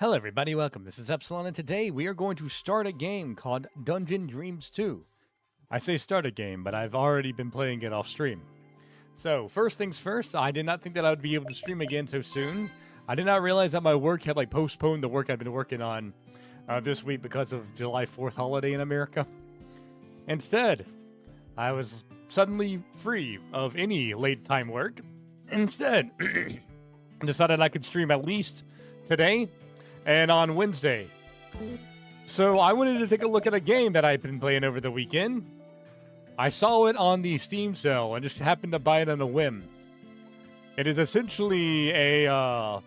Hello everybody, welcome. This is Epsilon, and today we are going to start a game called Dungeon Dreams 2. I say start a game, but I've already been playing it off stream. So, first things first, I did not think that I would be able to stream again so soon. I did not realize that my work had postponed the work I'd been working on this week because of July 4th holiday in America. Instead, I was suddenly free of any late time work. Instead, decided I could stream at least today and on Wednesday. So I wanted to take a look at a game that I've been playing over the weekend. I saw it on the Steam sale and just happened to buy it on a whim. It is essentially a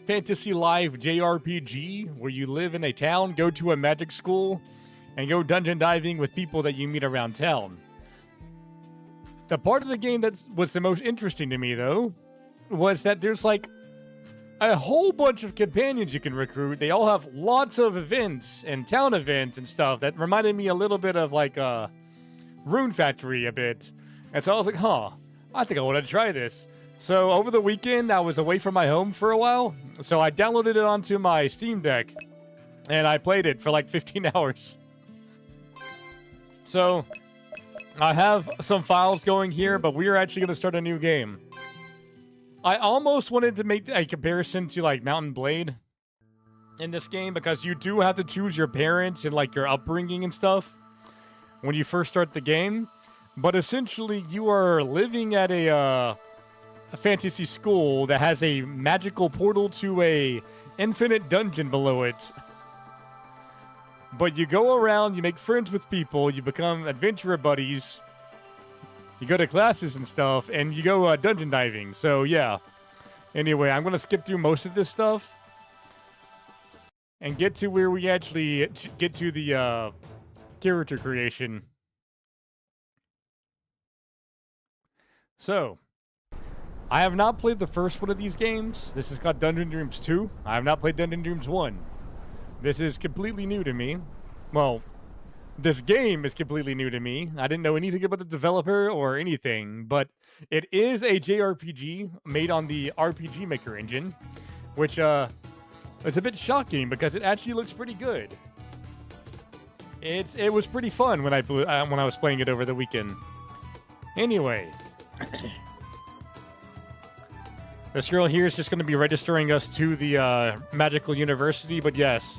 fantasy life JRPG where you live in a town, go to a magic school, and go dungeon diving with people that you meet around town. The part of the game that was the most interesting to me, though, was that there's a whole bunch of companions you can recruit. They all have lots of events and town events and stuff that reminded me a little bit of Rune Factory a bit. And so I was like, I think I want to try this. So over the weekend, I was away from my home for a while. So I downloaded it onto my Steam Deck and I played it for 15 hours. So I have some files going here, but we are actually going to start a new game. I almost wanted to make a comparison to Mountain Blade in this game because you do have to choose your parents and your upbringing and stuff when you first start the game. But essentially, you are living at a fantasy school that has a magical portal to a infinite dungeon below it. But you go around, you make friends with people, you become adventurer buddies. You go to classes and stuff, and you go dungeon diving. So, yeah. Anyway, I'm going to skip through most of this stuff and get to where we actually get to the character creation. So, I have not played the first one of these games. This is called Dungeon Dreams 2. I have not played Dungeon Dreams 1. This is completely new to me. Well, this game is completely new to me. I didn't know anything about the developer or anything, but it is a JRPG made on the RPG Maker engine, which is a bit shocking because it actually looks pretty good. It was pretty fun when I was playing it over the weekend. Anyway, this girl here is just going to be registering us to the magical university, but yes.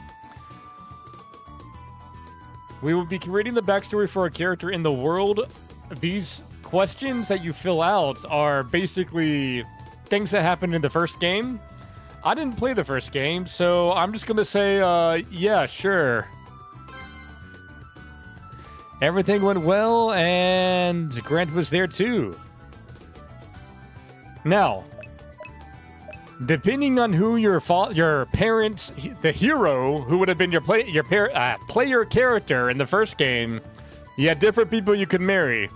We will be creating the backstory for our character in the world. These questions that you fill out are basically things that happened in the first game. I didn't play the first game, so I'm just going to say, yeah, sure. Everything went well, and Grant was there too. Now, depending on who your parents, the hero, who would have been your player character in the first game, you had different people you could marry.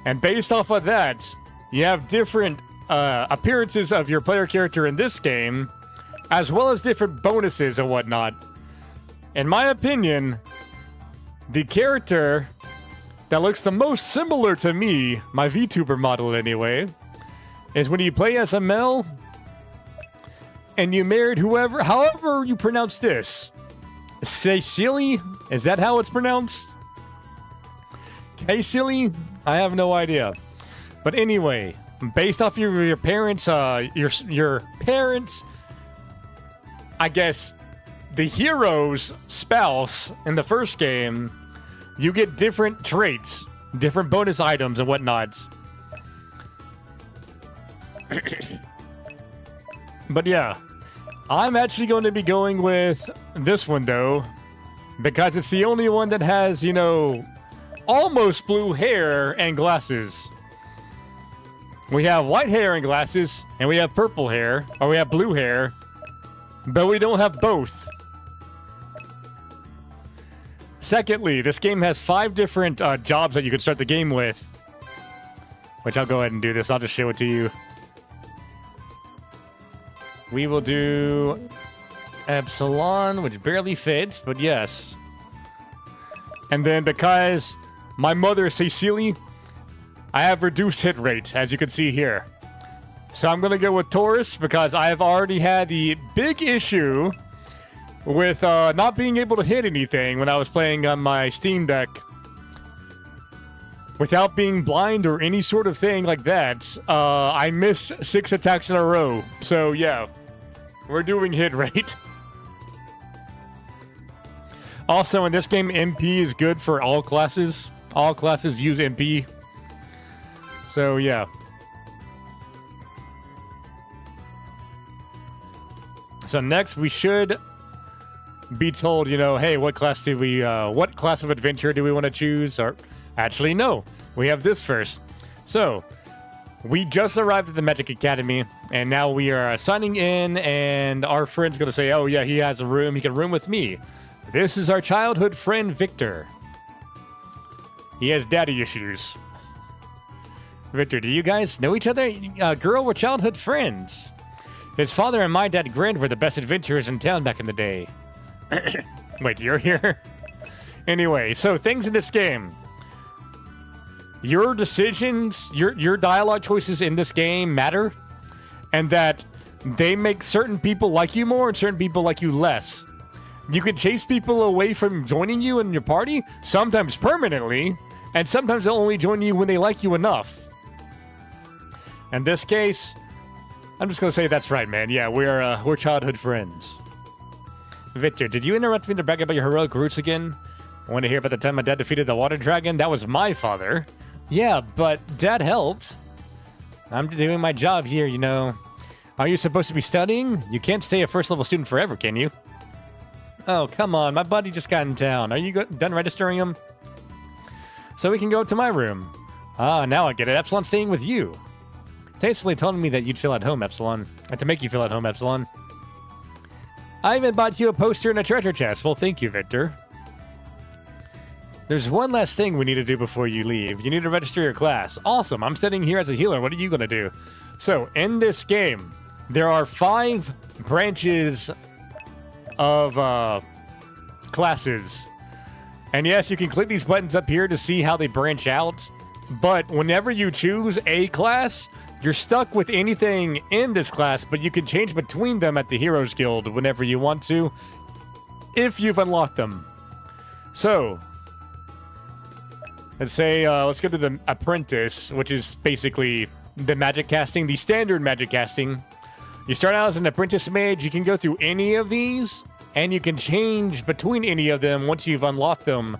And based off of that, you have different appearances of your player character in this game, as well as different bonuses and whatnot. In my opinion, the character that looks the most similar to me, my VTuber model anyway, is when you play as a male and you married however you pronounce this. Cecily? Is that how it's pronounced? Cecily? I have no idea. But anyway, based off your parents, your parents, I guess, the hero's spouse in the first game, you get different traits, different bonus items and whatnot. But yeah, I'm actually going to be going with this one, though, because it's the only one that has, almost blue hair and glasses. We have white hair and glasses, and we have purple hair, or we have blue hair, but we don't have both. Secondly, this game has 5 different jobs that you can start the game with, which I'll go ahead and do this. I'll just show it to you. We will do Epsilon, which barely fits, but yes. And then because my mother is Cecily, I have reduced hit rate, as you can see here. So I'm going to go with Taurus because I have already had the big issue with not being able to hit anything when I was playing on my Steam Deck. Without being blind or any sort of thing like that, I miss 6 attacks in a row. So yeah, we're doing hit rate. Also, in this game, MP is good for all classes. All classes use MP. So yeah. So next, we should be told, you know, hey, what class of adventure do we want to choose? Or actually, no, we have this first. So we just arrived at the Magic Academy, and now we are signing in, and our friend's going to say, oh yeah, he has a room. He can room with me. This is our childhood friend, Victor. He has daddy issues. Victor, do you guys know each other? Girl, we're childhood friends. His father and my dad, Grand, were the best adventurers in town back in the day. Wait, you're here? Anyway, so things in this game. Your decisions, your dialogue choices in this game matter. And that they make certain people like you more and certain people like you less. You can chase people away from joining you in your party, sometimes permanently, and sometimes they'll only join you when they like you enough. In this case, I'm just gonna say that's right, man. Yeah, we're childhood friends. Victor, did you interrupt me to brag about your heroic roots again? I want to hear about the time my dad defeated the water dragon? That was my father. Yeah, but Dad helped. I'm doing my job here, you know. Are you supposed to be studying? You can't stay a first level student forever, can you? Oh, come on. My buddy just got in town. Are you done registering him? So we can go to my room. Ah, now I get it. Epsilon's staying with you. Cecily told me that you'd feel at home, Epsilon. And to make you feel at home, Epsilon. I even bought you a poster and a treasure chest. Well, thank you, Victor. There's one last thing we need to do before you leave. You need to register your class. Awesome. I'm studying here as a healer. What are you going to do? So, in this game, there are 5 branches of classes. And yes, you can click these buttons up here to see how they branch out. But whenever you choose a class, you're stuck with anything in this class, but you can change between them at the Heroes Guild whenever you want to, if you've unlocked them. So, let's say, let's go to the Apprentice, which is basically the magic casting, the standard magic casting. You start out as an Apprentice Mage, you can go through any of these, and you can change between any of them once you've unlocked them.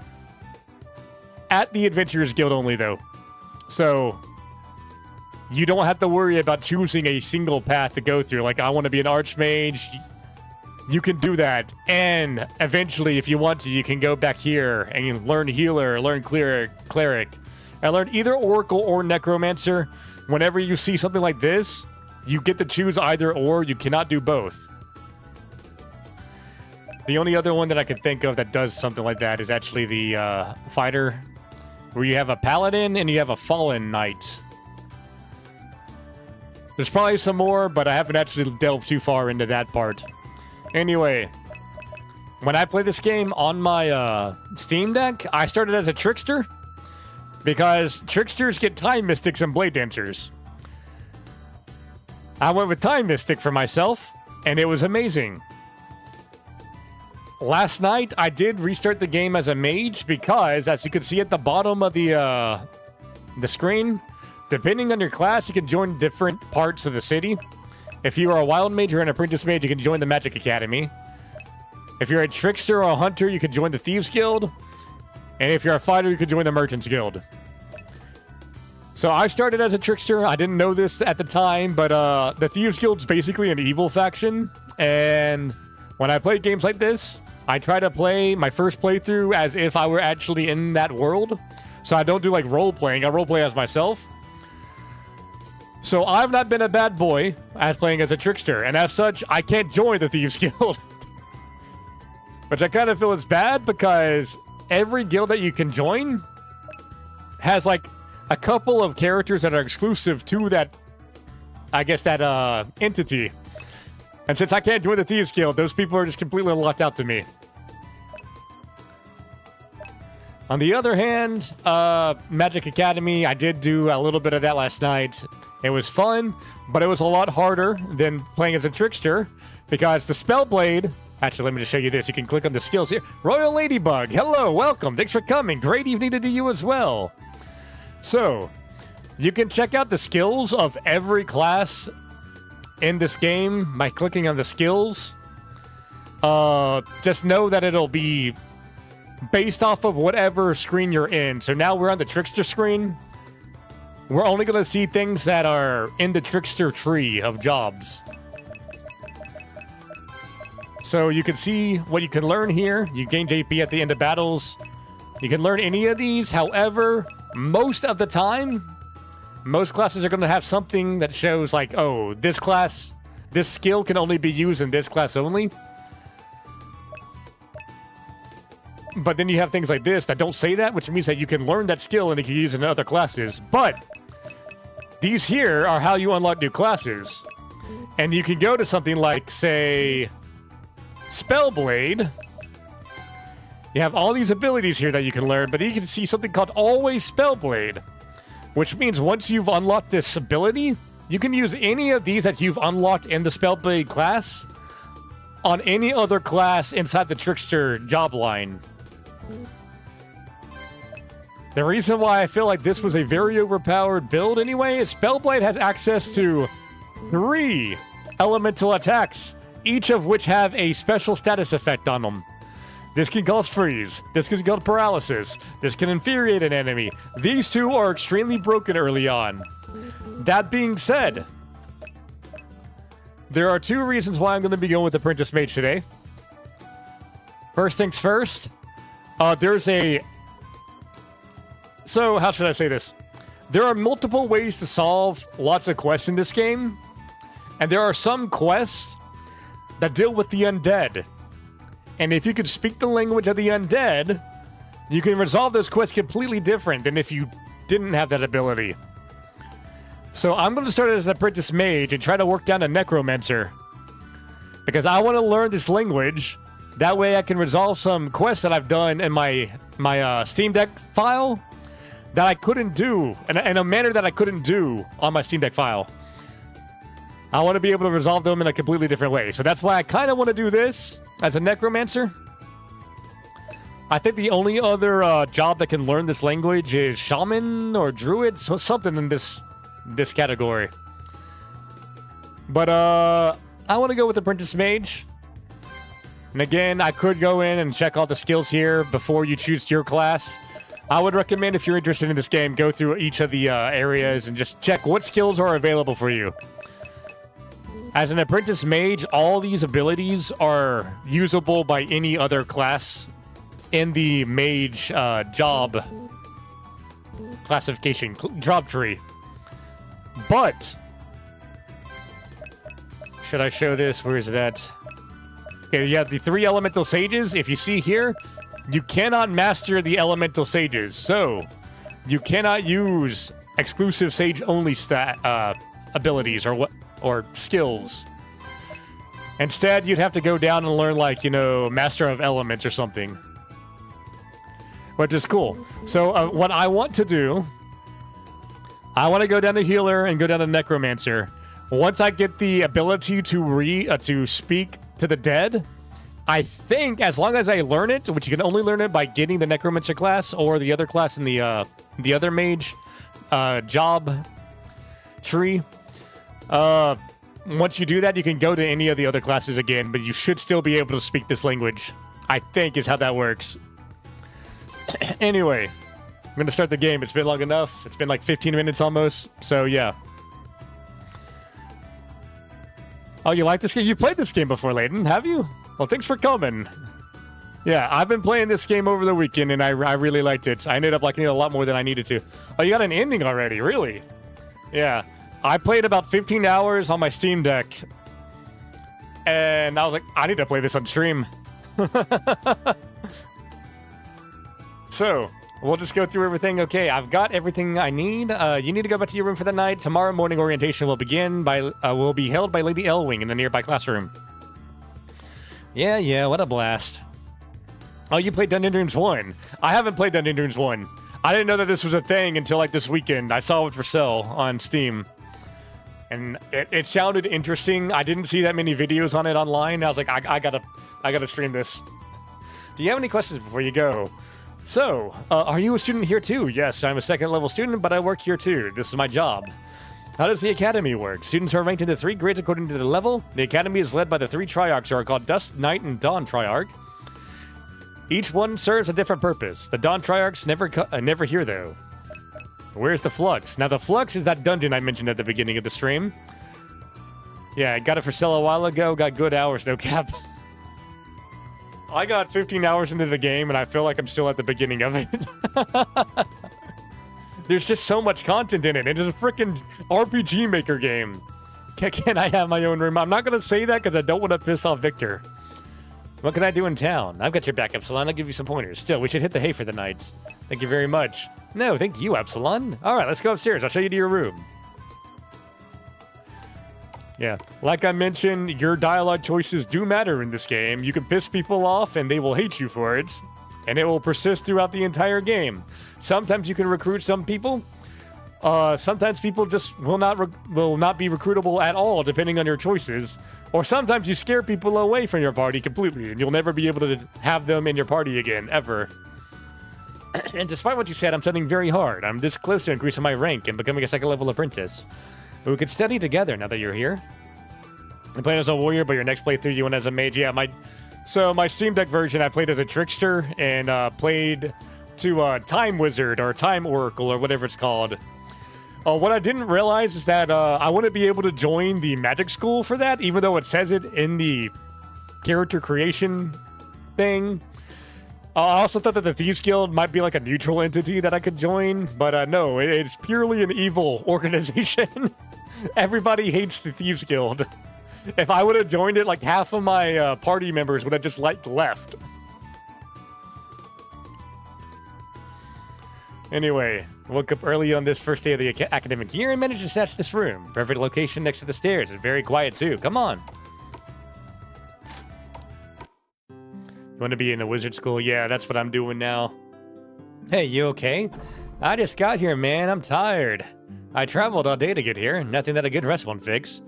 At the Adventurers Guild only, though. So, you don't have to worry about choosing a single path to go through. Like, I want to be an Archmage. You can do that. And eventually, if you want to, you can go back here and learn Healer, learn Cleric, and learn either Oracle or Necromancer. Whenever you see something like this, you get to choose either or. You cannot do both. The only other one that I can think of that does something like that is actually the Fighter, where you have a Paladin and you have a Fallen Knight. There's probably some more, but I haven't actually delved too far into that part. Anyway, when I play this game on my Steam Deck, I started as a Trickster, because Tricksters get Time Mystics and Blade Dancers. I went with Time Mystic for myself, and it was amazing. Last night, I did restart the game as a mage because, as you can see at the bottom of the screen, depending on your class, you can join different parts of the city. If you are a Wild Mage or an Apprentice Mage, you can join the Magic Academy. If you're a Trickster or a Hunter, you can join the Thieves Guild. And if you're a Fighter, you can join the Merchants Guild. So I started as a Trickster. I didn't know this at the time, but the Thieves Guild's basically an evil faction. And when I play games like this, I try to play my first playthrough as if I were actually in that world. So I don't do like role-playing. I role-play as myself. So I've not been a bad boy as playing as a Trickster. And as such, I can't join the Thieves Guild. Which I kind of feel is bad because every guild that you can join has like a couple of characters that are exclusive to that, I guess, that entity. And since I can't join the Thieves Guild, those people are just completely locked out to me. On the other hand, Magic Academy, I did do a little bit of that last night. It was fun, but it was a lot harder than playing as a Trickster, because the Spellblade, Actually, let me just show you this. You can click on the skills here. Royal Ladybug, hello, welcome. Thanks for coming. Great evening to you as well. So, you can check out the skills of every class in this game by clicking on the skills. Just know that it'll be based off of whatever screen you're in. So now we're on the Trickster screen. We're only going to see things that are in the Trickster tree of jobs. So you can see what you can learn here. You gain JP at the end of battles. You can learn any of these. However, most of the time, most classes are going to have something that shows like, oh, this class, this skill can only be used in this class only. But then you have things like this that don't say that, which means that you can learn that skill and you can use it in other classes. But these here are how you unlock new classes. And you can go to something like, say, Spellblade. You have all these abilities here that you can learn, but you can see something called Always Spellblade, which means once you've unlocked this ability, you can use any of these that you've unlocked in the Spellblade class on any other class inside the Trickster job line. The reason why I feel like this was a very overpowered build anyway is Spellblade has access to 3 elemental attacks, each of which have a special status effect on them. This can cause freeze. This can cause paralysis. This can infuriate an enemy. These 2 are extremely broken early on. That being said, there are 2 reasons why I'm going to be going with Apprentice Mage today. First things first, there's a... So, how should I say this? There are multiple ways to solve lots of quests in this game, and there are some quests that deal with the undead. And if you could speak the language of the undead, you can resolve those quests completely different than if you didn't have that ability. So I'm going to start as an Apprentice Mage and try to work down a Necromancer, because I want to learn this language. That way I can resolve some quests that I've done in my Steam Deck file that I couldn't do, in a manner that I couldn't do on my Steam Deck file. I want to be able to resolve them in a completely different way. So that's why I kind of want to do this as a Necromancer. I think the only other job that can learn this language is Shaman or Druid, so something in this category. But I want to go with Apprentice Mage. And again, I could go in and check all the skills here before you choose your class. I would recommend, if you're interested in this game, go through each of the areas and just check what skills are available for you. As an Apprentice Mage, all these abilities are usable by any other class in the Mage job classification, job tree. But, should I show this? Where is it at? Okay, you have the 3 Elemental Sages. If you see here, you cannot master the Elemental Sages. So, you cannot use exclusive Sage-only abilities or skills. Instead, you'd have to go down and learn, like, you know, Master of Elements or something. Which is cool. So, what I want to do, I want to go down to Healer and go down to Necromancer. Once I get the ability to speak to the dead, I think as long as I learn it, which you can only learn it by getting the Necromancer class or the other class in the other Mage job tree, once you do that, you can go to any of the other classes again, but you should still be able to speak this language, I think is how that works. Anyway, I'm going to start the game. It's been long enough. It's been like 15 minutes almost, so yeah. Oh, you like this game? You played this game before, Layden, have you? Well, thanks for coming. Yeah, I've been playing this game over the weekend, and I really liked it. I ended up liking it a lot more than I needed to. Oh, you got an ending already, really? Yeah. I played about 15 hours on my Steam Deck, and I was like, I need to play this on stream. So, we'll just go through everything. Okay, I've got everything I need. You need to go back to your room for the night. Tomorrow morning orientation will be held by Lady Elwing in the nearby classroom. Yeah, what a blast. Oh, you played Dungeon Dreams 1. I haven't played Dungeon Dreams 1. I didn't know that this was a thing until like this weekend. I saw it for sale on Steam. And it sounded interesting. I didn't see that many videos on it online. I was like, I I gotta stream this. Do you have any questions before you go? So, are you a student here too? Yes, I'm a second level student, but I work here too. This is my job. How does the academy work? Students are ranked into 3 grades according to the level. The academy is led by the 3 triarchs who are called Dusk, Night, and Dawn Triarch. Each one serves a different purpose. The Dawn Triarchs never here though. Where's the Flux? Now the Flux is that dungeon I mentioned at the beginning of the stream. Yeah, I got it for sale a while ago. Got good hours, no cap. I got 15 hours into the game, and I feel like I'm still at the beginning of it. There's just so much content in it. It is a freaking RPG Maker game. Can I have my own room? I'm not going to say that because I don't want to piss off Victor. What can I do in town? I've got your back, Epsilon. I'll give you some pointers. Still, we should hit the hay for the night. Thank you very much. No, thank you, Epsilon. All right, let's go upstairs. I'll show you to your room. Yeah, like I mentioned, your dialogue choices do matter in this game. You can piss people off and they will hate you for it, and it will persist throughout the entire game. Sometimes you can recruit some people. Sometimes people just will not be recruitable at all, depending on your choices. Or sometimes you scare people away from your party completely, and you'll never be able to have them in your party again, ever. And despite what you said, I'm studying very hard. I'm this close to increasing my rank and becoming a second-level apprentice. We could study together now that you're here. You played as a warrior, but your next playthrough you went as a mage. Yeah, my Steam Deck version, I played as a trickster and played to Time Wizard or Time Oracle or whatever it's called. What I didn't realize is that I wouldn't be able to join the magic school for that, even though it says it in the character creation thing. I also thought that the Thieves Guild might be like a neutral entity that I could join, but no, it's purely an evil organization. Everybody hates the Thieves Guild. If I would have joined it, like half of my party members would have just left. Anyway, woke up early on this first day of the academic year and managed to snatch this room. Perfect location next to the stairs and very quiet too. Come on. You want to be in a wizard school? Yeah, that's what I'm doing now. Hey, you okay? I just got here, man. I'm tired. I traveled all day to get here. Nothing that a good rest won't fix.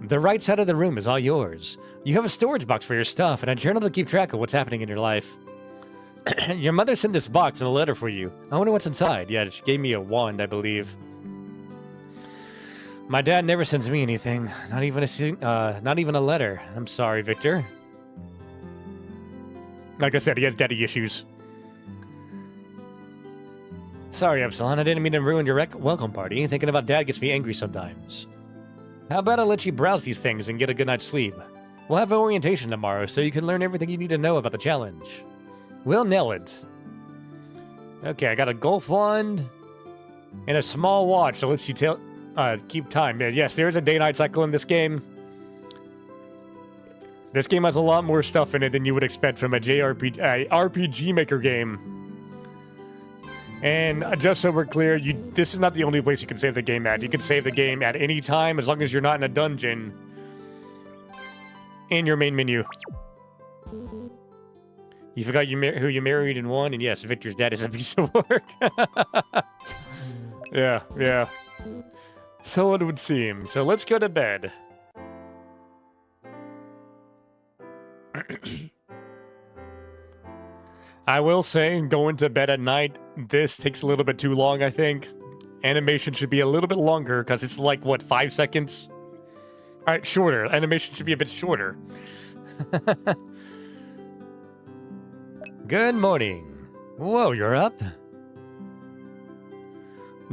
The right side of the room is all yours. You have a storage box for your stuff and a journal to keep track of what's happening in your life. Your mother sent this box and a letter for you. I wonder what's inside. Yeah, she gave me a wand, I believe. My dad never sends me anything. Not even a letter. I'm sorry, Victor. Like I said, he has daddy issues. Sorry, Epsilon. I didn't mean to ruin your welcome party. Thinking about Dad gets me angry sometimes. How about I let you browse these things and get a good night's sleep? We'll have an orientation tomorrow, so you can learn everything you need to know about the challenge. We'll nail it. Okay, I got a golf wand and a small watch that lets you keep time. Yeah, yes, there is a day-night cycle in this game. This game has a lot more stuff in it than you would expect from a RPG Maker game. And just so we're clear, this is not the only place you can save the game at. You can save the game at any time as long as you're not in a dungeon in your main menu. You forgot who you married in one, and yes, Victor's dad is a piece of work. Yeah. So it would seem. So let's go to bed. I will say, going to bed at night, this takes a little bit too long, I think. Animation should be a little bit longer, because it's like, what, 5 seconds? Alright, shorter. Animation should be a bit shorter. Good morning. Whoa, you're up?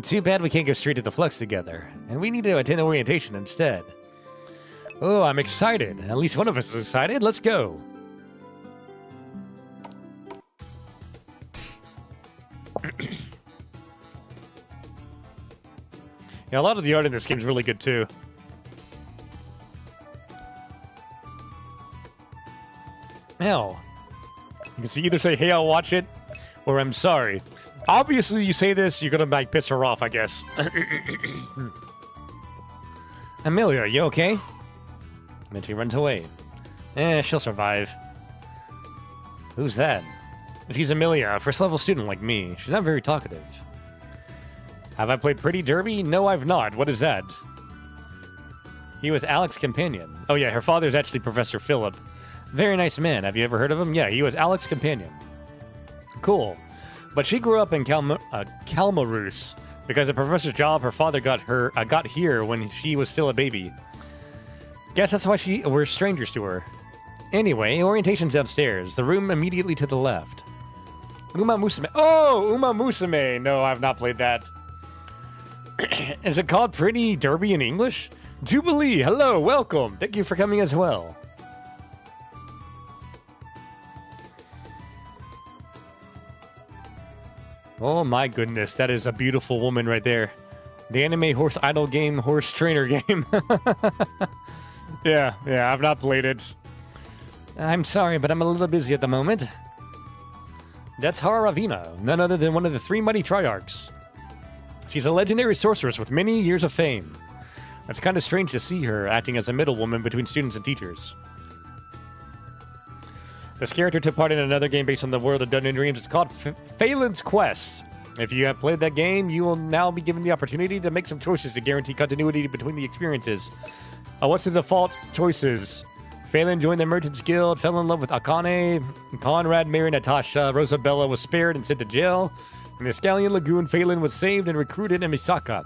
Too bad we can't go straight to the Flux together, and we need to attend orientation instead. Oh, I'm excited. At least one of us is excited. Let's go. Yeah, a lot of the art in this game is really good too. Hell, you can either say, hey, I'll watch it, or I'm sorry. Obviously, you say this, you're gonna like piss her off, I guess. Amelia, are you okay? And then she runs away. She'll survive. Who's that? She's Amelia, a first-level student like me. She's not very talkative. Have I played Pretty Derby? No, I've not. What is that? He was Alex's companion. Oh yeah, her father is actually Professor Philip. Very nice man. Have you ever heard of him? Yeah, he was Alex's companion. Cool. But she grew up in Kalmarus because of Professor's job. Her father got here when she was still a baby. Guess that's why we're strangers to her. Anyway, orientation's downstairs. The room immediately to the left. Uma Musume. Oh, Uma Musume. No, I've not played that. Is it called Pretty Derby in English? Jubilee. Hello, welcome. Thank you for coming as well. Oh my goodness, that is a beautiful woman right there. The anime horse idol game, horse trainer game. Yeah, I've not played it. I'm sorry, but I'm a little busy at the moment. That's Haravina, none other than one of the three mighty triarchs. She's a legendary sorceress with many years of fame. It's kind of strange to see her acting as a middlewoman between students and teachers. This character took part in another game based on the world of Dungeon Dreams. It's called Phelan's Quest. If you have played that game, you will now be given the opportunity to make some choices to guarantee continuity between the experiences. What's the default choices? Phelan joined the Merchants Guild, fell in love with Akane, Conrad married Natasha, Rosabella was spared and sent to jail. In the Scallion Lagoon, Phelan was saved and recruited in Misaka.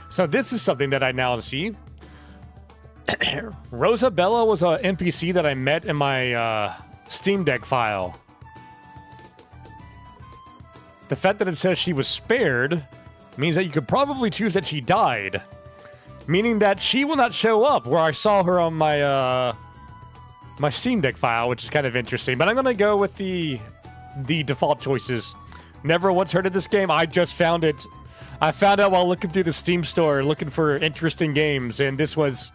So this is something that I now see. Rosabella was an NPC that I met in my Steam Deck file. The fact that it says she was spared means that you could probably choose that she died. Meaning that she will not show up where I saw her on my my Steam Deck file, which is kind of interesting. But I'm going to go with the default choices. Never once heard of this game. I just found it. I found out while looking through the Steam store, looking for interesting games, and this was,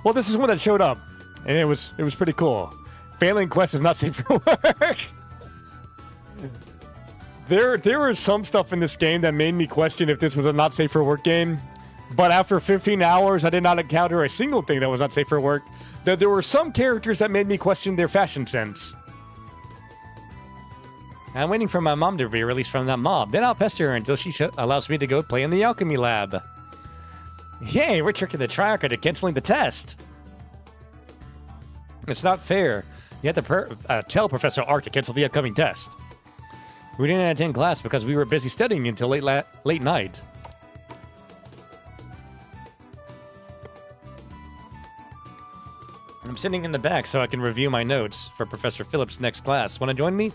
well, this is one that showed up, and it was pretty cool. Failing Quest is not safe for work. There was some stuff in this game that made me question if this was a not safe for work game. But after 15 hours, I did not encounter a single thing that was not safe for work. There were some characters that made me question their fashion sense. I'm waiting for my mom to be released from that mob. Then I'll pester her until she allows me to go play in the alchemy lab. Yay, we're tricking the Triarch into canceling the test. It's not fair. You have to tell Professor Art to cancel the upcoming test. We didn't attend class because we were busy studying until late night. I'm sitting in the back so I can review my notes for Professor Phillips' next class. Want to join me?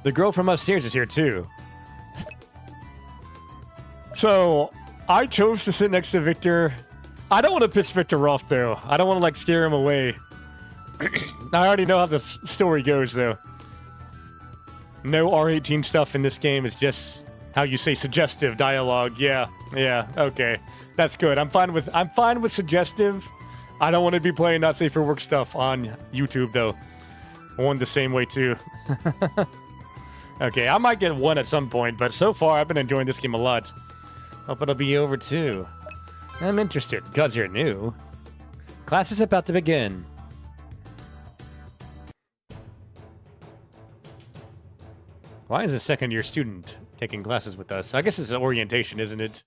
The girl from upstairs is here too. So, I chose to sit next to Victor. I don't want to piss Victor off though. I don't want to like scare him away. I already know how the story goes though. No R18 stuff in this game. It's just how you say suggestive dialogue. Yeah, okay. That's good. I'm fine with suggestive. I don't want to be playing not safe for work stuff on YouTube though. I want the same way too. Okay, I might get one at some point, but so far I've been enjoying this game a lot. Hope it'll be over too. I'm interested, because you're new. Class is about to begin. Why is a second-year student taking classes with us? I guess it's an orientation, isn't it?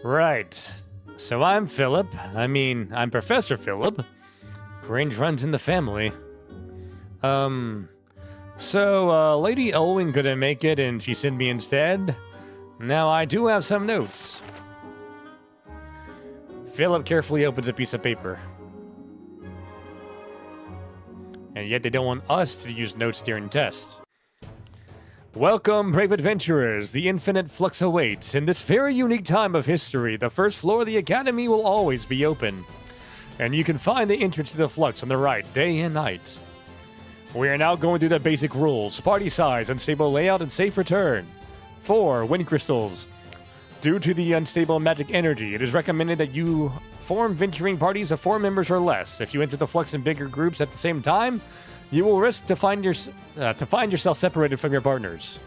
Right. So I'm Philip. I'm Professor Philip. Grange runs in the family. So, Lady Elwyn couldn't make it, and she sent me instead. Now, I do have some notes. Philip carefully opens a piece of paper. And yet they don't want us to use notes during tests. Welcome, brave adventurers. The infinite flux awaits. In this very unique time of history, the first floor of the Academy will always be open. And you can find the entrance to the flux on the right, day and night. We are now going through the basic rules. Party size, unstable layout, and safe return. 4. Wind crystals. Due to the unstable magic energy, it is recommended that you form venturing parties of 4 members or less. If you enter the flux in bigger groups at the same time, you will risk to find yourself separated from your partners.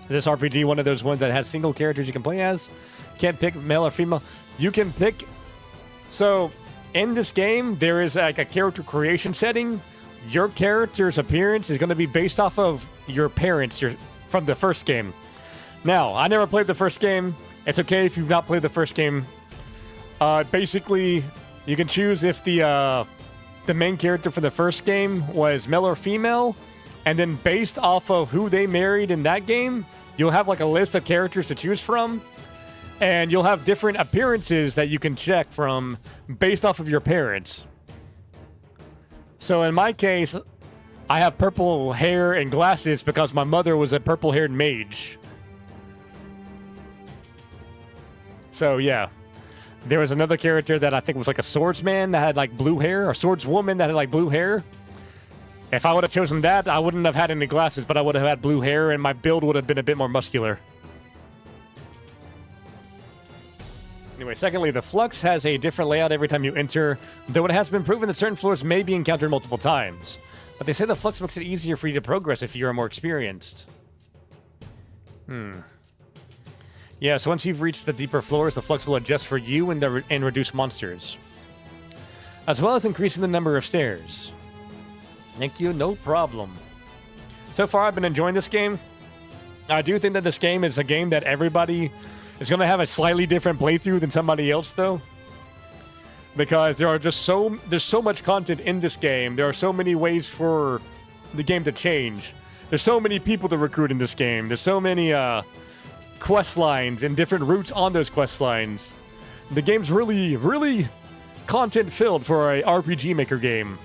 This RPG, one of those ones that has single characters you can play as. Can't pick male or female. You can pick. So, in this game, there is like a character creation setting. Your character's appearance is going to be based off of your parents from the first game. Now, I never played the first game. It's okay if you've not played the first game. Basically, You can choose if the main character for the first game was male or female, and then based off of who they married in that game, you'll have like a list of characters to choose from, and you'll have different appearances that you can check from based off of your parents. So in my case, I have purple hair and glasses because my mother was a purple-haired mage. So yeah. There was another character that I think was like a swordsman that had like blue hair, or swordswoman that had like blue hair. If I would have chosen that, I wouldn't have had any glasses, but I would have had blue hair and my build would have been a bit more muscular. Anyway, secondly, the Flux has a different layout every time you enter, though it has been proven that certain floors may be encountered multiple times. But they say the Flux makes it easier for you to progress if you are more experienced. Yeah, so once you've reached the deeper floors, the Flux will adjust for you and reduce monsters, as well as increasing the number of stairs. Thank you, no problem. So far, I've been enjoying this game. I do think that this game is a game that everybody is going to have a slightly different playthrough than somebody else, though. Because there's so much content in this game. There are so many ways for the game to change. There's so many people to recruit in this game. There's so many, quest lines and different routes on those quest lines. The game's really, really content-filled for a RPG Maker game.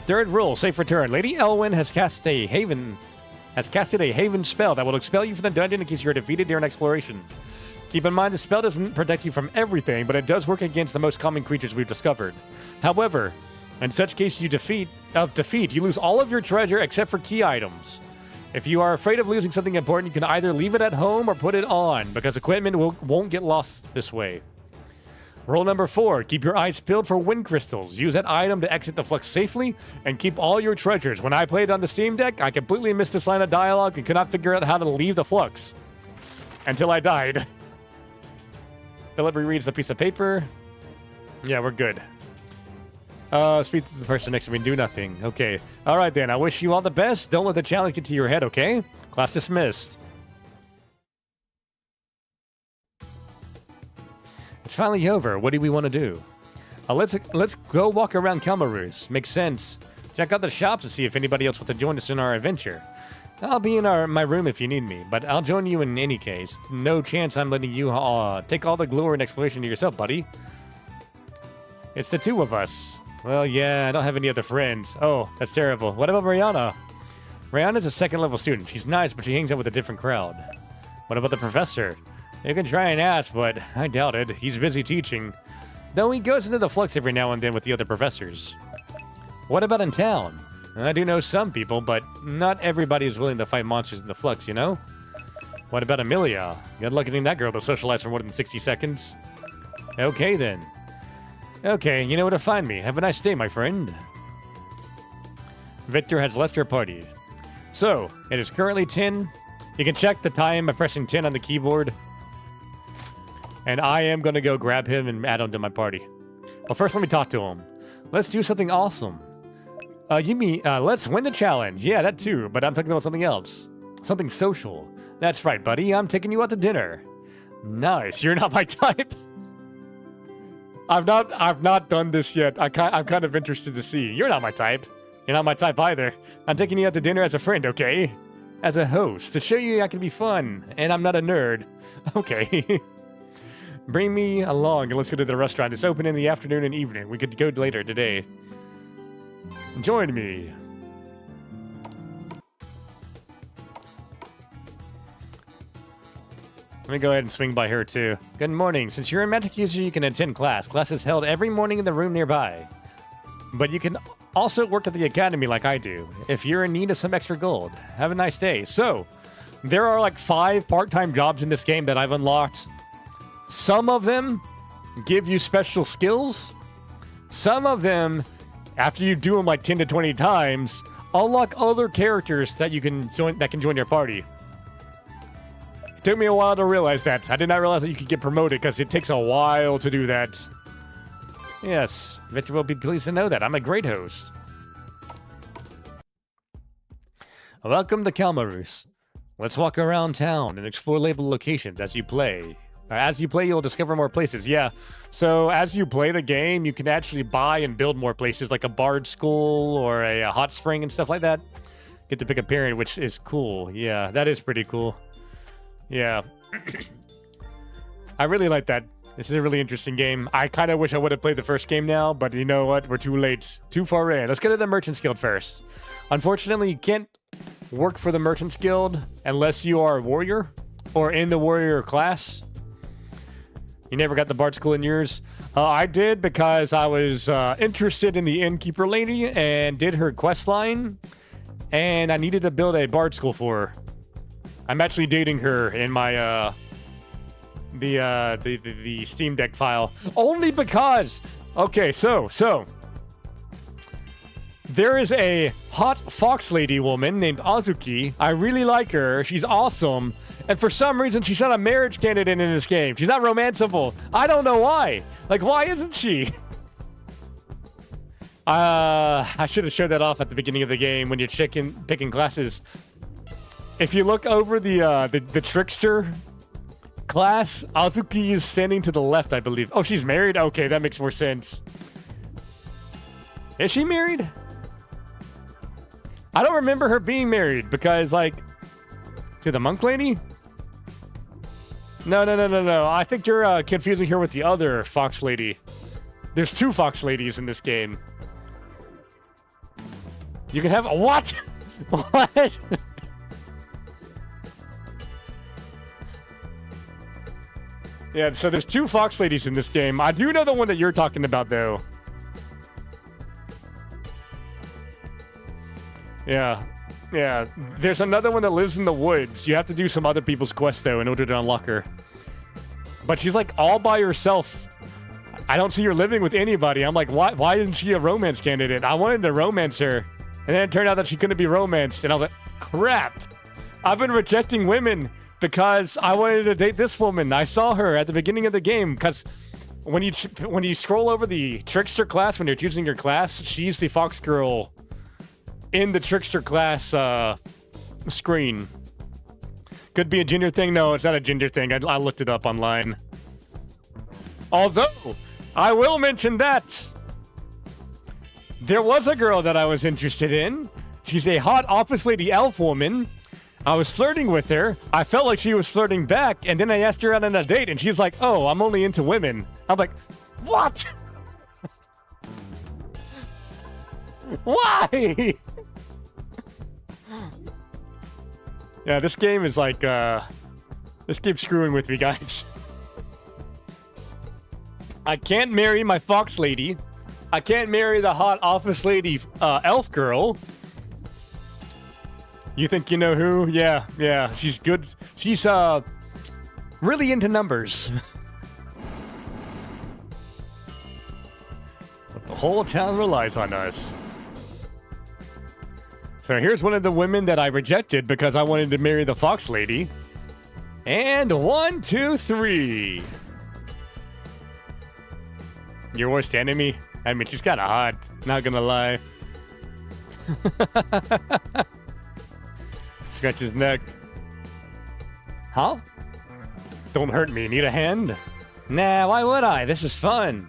Third rule, safe return. Lady Elwyn has casted a haven spell that will expel you from the dungeon in case you are defeated during exploration. Keep in mind the spell doesn't protect you from everything, but it does work against the most common creatures we've discovered. However, in such case you you lose all of your treasure except for key items. If you are afraid of losing something important, you can either leave it at home or put it on, because equipment won't get lost this way. Rule number 4, keep your eyes peeled for wind crystals. Use that item to exit the Flux safely, and keep all your treasures. When I played on the Steam Deck, I completely missed this line of dialogue and could not figure out how to leave the Flux. Until I died. Philip rereads the piece of paper. Yeah, we're good. Speak to the person next to me and do nothing. Okay. Alright then, I wish you all the best. Don't let the challenge get to your head, okay? Class dismissed. It's finally over. What do we want to do? Let's go walk around Kalmarus. Makes sense. Check out the shops to see if anybody else wants to join us in our adventure. I'll be in my room if you need me, but I'll join you in any case. No chance I'm letting you take all the glory and exploration to yourself, buddy. It's the two of us. Well, yeah, I don't have any other friends. Oh, that's terrible. What about Mariana? Mariana's a second-level student. She's nice, but she hangs out with a different crowd. What about the professor? You can try and ask, but I doubt it. He's busy teaching. Though he goes into the Flux every now and then with the other professors. What about in town? I do know some people, but not everybody is willing to fight monsters in the Flux, you know? What about Amelia? Good luck getting that girl to socialize for more than 60 seconds. Okay, then. Okay, you know where to find me. Have a nice day, my friend. Victor has left your party. So, it is currently 10. You can check the time by pressing 10 on the keyboard. And I am going to go grab him and add him to my party. But first, let me talk to him. Let's do something awesome. You mean, let's win the challenge. Yeah, that too, but I'm talking about something else. Something social. That's right, buddy. I'm taking you out to dinner. Nice. You're not my type. I've not done this yet. I'm kind of interested to see. You're not my type. You're not my type either. I'm taking you out to dinner as a friend, okay? As a host, to show you I can be fun, and I'm not a nerd. Okay. Bring me along and let's go to the restaurant. It's open in the afternoon and evening. We could go later today. Join me. Let me go ahead and swing by her too. Good morning. Since you're a magic user, you can attend class. Class is held every morning in the room nearby. But you can also work at the academy like I do, if you're in need of some extra gold. Have a nice day. So, there are like 5 part-time jobs in this game that I've unlocked. Some of them give you special skills. Some of them, after you do them like 10 to 20 times, unlock other characters that you can join that can join your party. It took me a while to realize that. I did not realize that you could get promoted because it takes a while to do that. Yes, Victor will be pleased to know that. I'm a great host. Welcome to Kalmarus. Let's walk around town and explore labeled locations as you play. As you play, you'll discover more places. Yeah. So as you play the game, you can actually buy and build more places, like a bard school or a hot spring and stuff like that. Get to pick a period, which is cool. Yeah, that is pretty cool. Yeah. I really like that. This is a really interesting game. I kind of wish I would have played the first game now, but you know what? We're too late. Too far in. Let's go to the Merchants Guild first. Unfortunately, you can't work for the Merchants Guild unless you are a warrior or in the warrior class. You never got the Bard School in yours? I did because I was interested in the innkeeper lady and did her quest line, and I needed to build a Bard School for her. I'm actually dating her in my the Steam Deck file only because. Okay, so there is a hot fox lady woman named Azuki. I really like her. She's awesome. And for some reason, she's not a marriage candidate in this game. She's not romanceable. I don't know why. Like, why isn't she? I should have showed that off at the beginning of the game when you're picking classes. If you look over the trickster class, Azuki is standing to the left, I believe. Oh, she's married? Okay, that makes more sense. Is she married? I don't remember her being married because, like, to the monk lady? No. I think you're confusing her with the other fox lady. There's two fox ladies in this game. You can have... What? What? Yeah, so there's two fox ladies in this game. I do know the one that you're talking about, though. Yeah. There's another one that lives in the woods. You have to do some other people's quests, though, in order to unlock her. But she's, like, all by herself. I don't see her living with anybody. I'm like, why isn't she a romance candidate? I wanted to romance her. And then it turned out that she couldn't be romanced. And I was like, crap. I've been rejecting women because I wanted to date this woman. I saw her at the beginning of the game because when you scroll over the trickster class, when you're choosing your class, she's the fox girl in the trickster class screen. Could be a gender thing. No, it's not a gender thing. I looked it up online. Although, I will mention that there was a girl that I was interested in. She's a hot office lady elf woman. I was flirting with her. I felt like she was flirting back, and then I asked her out on a date, and she's like, oh, I'm only into women. I'm like, what? Why? Yeah, this game is like, this game's screwing with me, guys. I can't marry my fox lady. I can't marry the hot office lady elf girl. You think you know who? Yeah, she's good. She's, really into numbers. But the whole town relies on us. So here's one of the women that I rejected because I wanted to marry the fox lady. And 1, 2, 3. Your worst enemy? I mean, she's kind of hot. Not gonna lie. Scratch his neck. Huh? Don't hurt me. Need a hand? Nah, why would I? This is fun.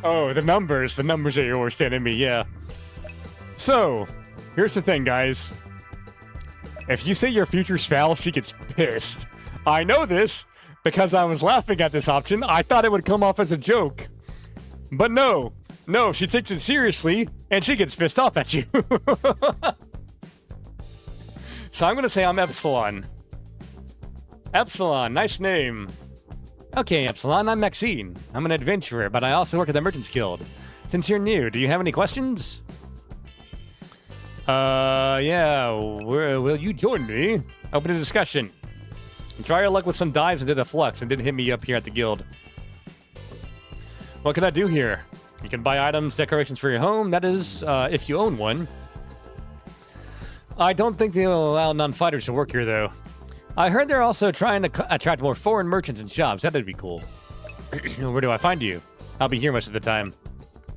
Oh, the numbers. The numbers are your worst enemy, yeah. So, here's the thing, guys. If you say your future spouse, she gets pissed. I know this because I was laughing at this option. I thought it would come off as a joke. But no, she takes it seriously, and she gets pissed off at you. So I'm going to say I'm Epsilon. Epsilon, nice name. Okay, Epsilon, I'm Maxine. I'm an adventurer, but I also work at the Merchants Guild. Since you're new, do you have any questions? Yeah, will you join me? Open a discussion. And try your luck with some dives into the flux and then hit me up here at the guild. What can I do here? You can buy items, decorations for your home. That is, if you own one. I don't think they'll allow non-fighters to work here, though. I heard they're also trying to attract more foreign merchants and shops. That'd be cool. Where do I find you? I'll be here most of the time.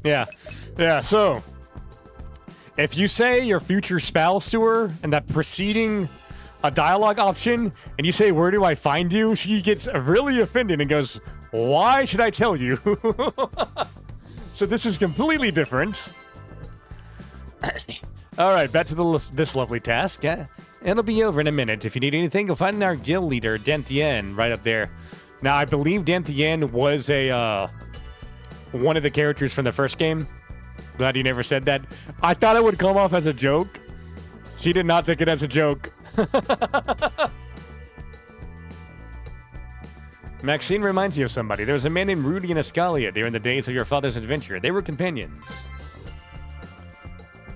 Yeah, so... if you say your future spouse to her in that preceding a dialogue option and you say, "Where do I find you?" She gets really offended and goes, "Why should I tell you?" So this is completely different. All right, back to this lovely task. It'll be over in a minute. If you need anything, you'll find our guild leader, Dantien, right up there. Now, I believe Dantien was one of the characters from the first game. Glad you never said that. I thought it would come off as a joke. She did not take it as a joke. Maxine reminds you of somebody. There was a man named Rudy and Escalia during the days of your father's adventure. They were companions.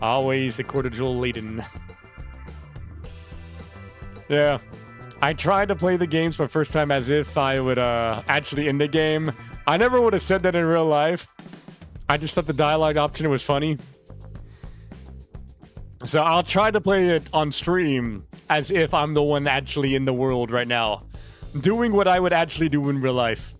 Always the cordial laden. Yeah. I tried to play the games my first time as if I would actually end the game. I never would have said that in real life. I just thought the dialogue option was funny. So I'll try to play it on stream as if I'm the one actually in the world right now, doing what I would actually do in real life.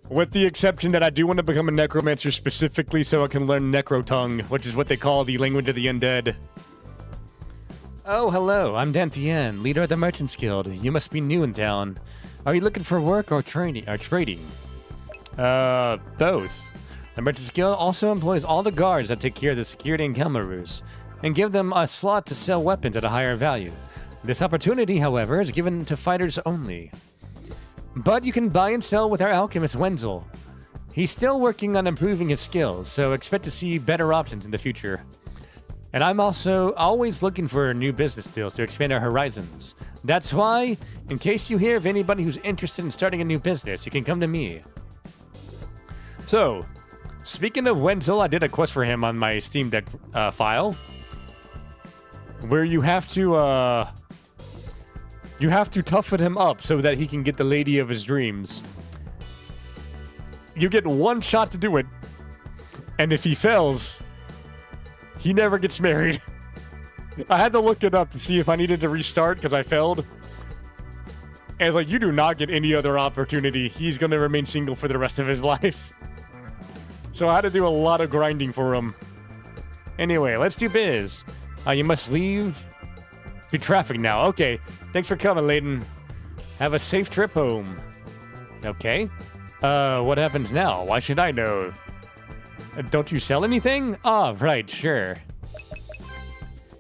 With the exception that I do want to become a necromancer specifically so I can learn Necro Tongue, which is what they call the language of the undead. Oh, hello, I'm Dantien, leader of the Merchants Guild. You must be new in town. Are you looking for work or trading? Both. The Merchants Guild also employs all the guards that take care of the security in Kelmarus, and give them a slot to sell weapons at a higher value. This opportunity, however, is given to fighters only. But you can buy and sell with our alchemist Wenzel. He's still working on improving his skills, so expect to see better options in the future. And I'm also always looking for new business deals to expand our horizons. That's why, in case you hear of anybody who's interested in starting a new business, you can come to me. So, speaking of Wenzel, I did a quest for him on my Steam Deck file, where you have to toughen him up so that he can get the lady of his dreams. You get one shot to do it, and if he fails, he never gets married. I had to look it up to see if I needed to restart because I failed. And it's like, you do not get any other opportunity. He's going to remain single for the rest of his life. So I had to do a lot of grinding for him. Anyway, let's do biz. You must leave to traffic now. Okay, thanks for coming, Layden. Have a safe trip home. Okay. What happens now? Why should I know? Don't you sell anything? Ah, right, sure.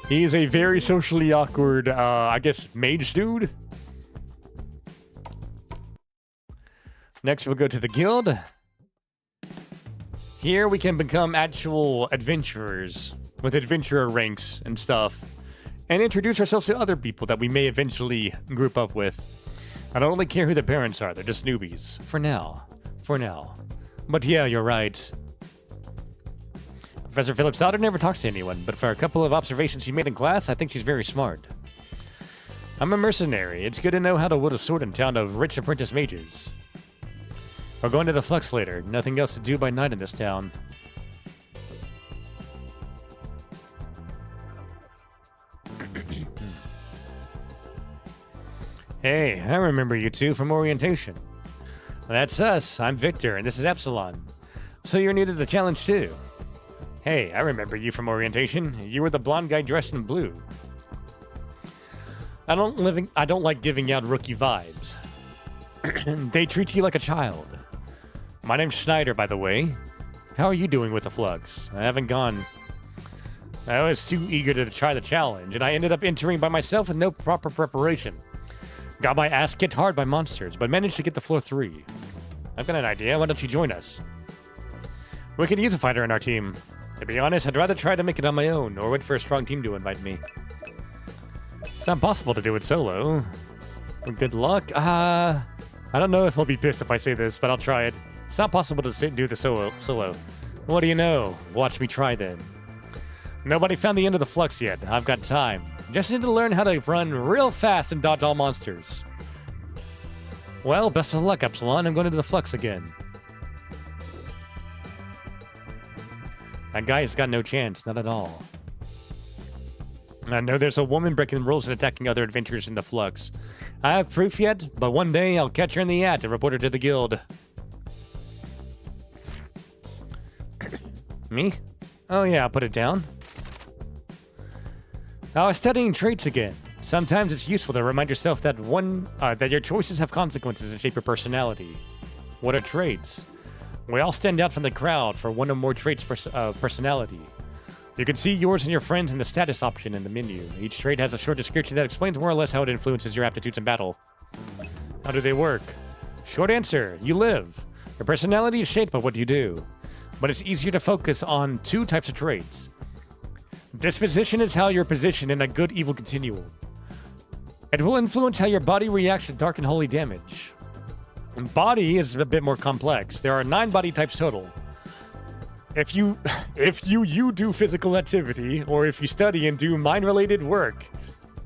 He's a very socially awkward, I guess, mage dude. Next, we'll go to the guild. Here, we can become actual adventurers with adventurer ranks and stuff, and introduce ourselves to other people that we may eventually group up with. I don't really care who the parents are, they're just newbies. For now. But yeah, you're right. Professor Phillips' daughter never talks to anyone, but for a couple of observations she made in class, I think she's very smart. I'm a mercenary. It's good to know how to wield a sword in a town of rich apprentice mages. We're going to the Flux later. Nothing else to do by night in this town. Hey, I remember you two from orientation. That's us. I'm Victor, and this is Epsilon. So you're new to the challenge too. Hey, I remember you from orientation. You were the blonde guy dressed in blue. I don't like giving out rookie vibes. They treat you like a child. My name's Schneider, by the way. How are you doing with the Flux? I haven't gone. I was too eager to try the challenge, and I ended up entering by myself with no proper preparation. Got my ass kicked hard by monsters, but managed to get to floor 3. I've got an idea. Why don't you join us? We could use a fighter in our team. To be honest, I'd rather try to make it on my own, or wait for a strong team to invite me. It's not possible to do it solo. Good luck. I don't know if he'll be pissed if I say this, but I'll try it. It's not possible to do the solo. What do you know? Watch me try then. Nobody found the end of the Flux yet. I've got time. Just need to learn how to run real fast and dodge all monsters. Well, best of luck, Epsilon. I'm going to the Flux again. That guy has got no chance, not at all. I know there's a woman breaking rules and attacking other adventurers in the Flux. I have proof yet, but one day I'll catch her in the act and report her to the guild. Me? Oh yeah, I'll put it down. I was studying traits again. Sometimes it's useful to remind yourself that that your choices have consequences and shape your personality. What are traits? We all stand out from the crowd for one or more traits of personality. You can see yours and your friends in the status option in the menu. Each trait has a short description that explains more or less how it influences your aptitudes in battle. How do they work? Short answer, you live. Your personality is shaped by what you do, but it's easier to focus on two types of traits. Disposition is how you're positioned in a good-evil continuum. It will influence how your body reacts to dark and holy damage. And body is a bit more complex. There are 9 body types total. If you do physical activity, or if you study and do mind-related work,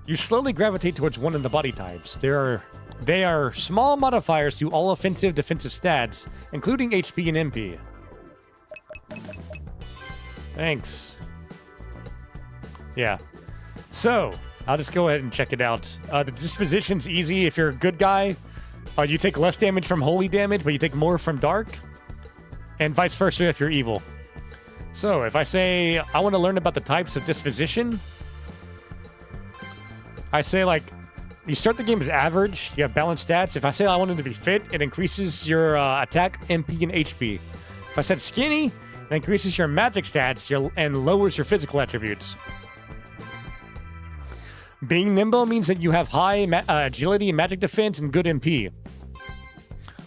you slowly gravitate towards one of the body types. They are small modifiers to all offensive defensive stats, including HP and MP. Thanks. Yeah. So, I'll just go ahead and check it out. The disposition's easy. If you're a good guy, you take less damage from holy damage, but you take more from dark. And vice versa if you're evil. So, if I say I want to learn about the types of disposition, I say, like, you start the game as average, you have balanced stats. If I say I want it to be fit, it increases your attack, MP, and HP. If I said skinny, it increases your magic stats and lowers your physical attributes. Being nimble means that you have high agility and magic defense and good MP.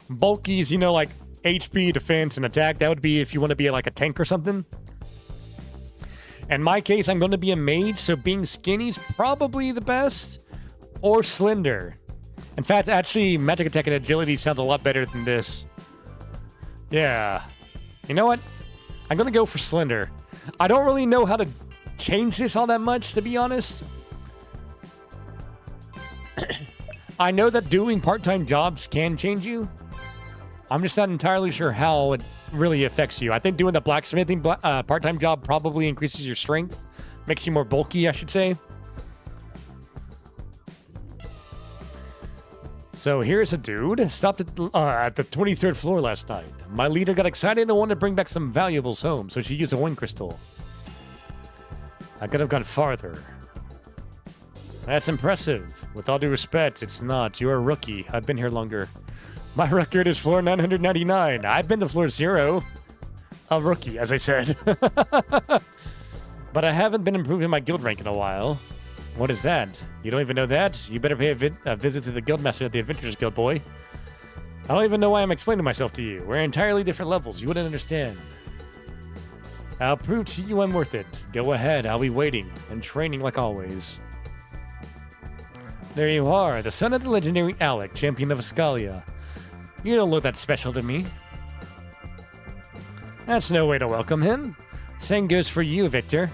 Bulky is, like HP, defense, and attack. That would be if you want to be like a tank or something. In my case, I'm going to be a mage, so being skinny is probably the best. Or slender. In fact, actually, magic attack and agility sounds a lot better than this. Yeah. You know what? I'm going to go for slender. I don't really know how to change this all that much, to be honest. I know that doing part-time jobs can change you. I'm just not entirely sure how it really affects you. I think doing the blacksmithing part-time job probably increases your strength. Makes you more bulky, I should say. So here's a dude. Stopped at the 23rd floor last night. My leader got excited and wanted to bring back some valuables home, so she used a wind crystal. I could have gone farther. That's impressive. With all due respect, it's not. You're a rookie. I've been here longer. My record is floor 999. I've been to floor 0. A rookie, as I said. But I haven't been improving my guild rank in a while. What is that? You don't even know that? You better pay a visit to the guildmaster at the Adventurers Guild, boy. I don't even know why I'm explaining myself to you. We're entirely different levels. You wouldn't understand. I'll prove to you I'm worth it. Go ahead. I'll be waiting and training like always. There you are, the son of the legendary Alec, champion of Ascalia. You don't look that special to me. That's no way to welcome him. Same goes for you, Victor.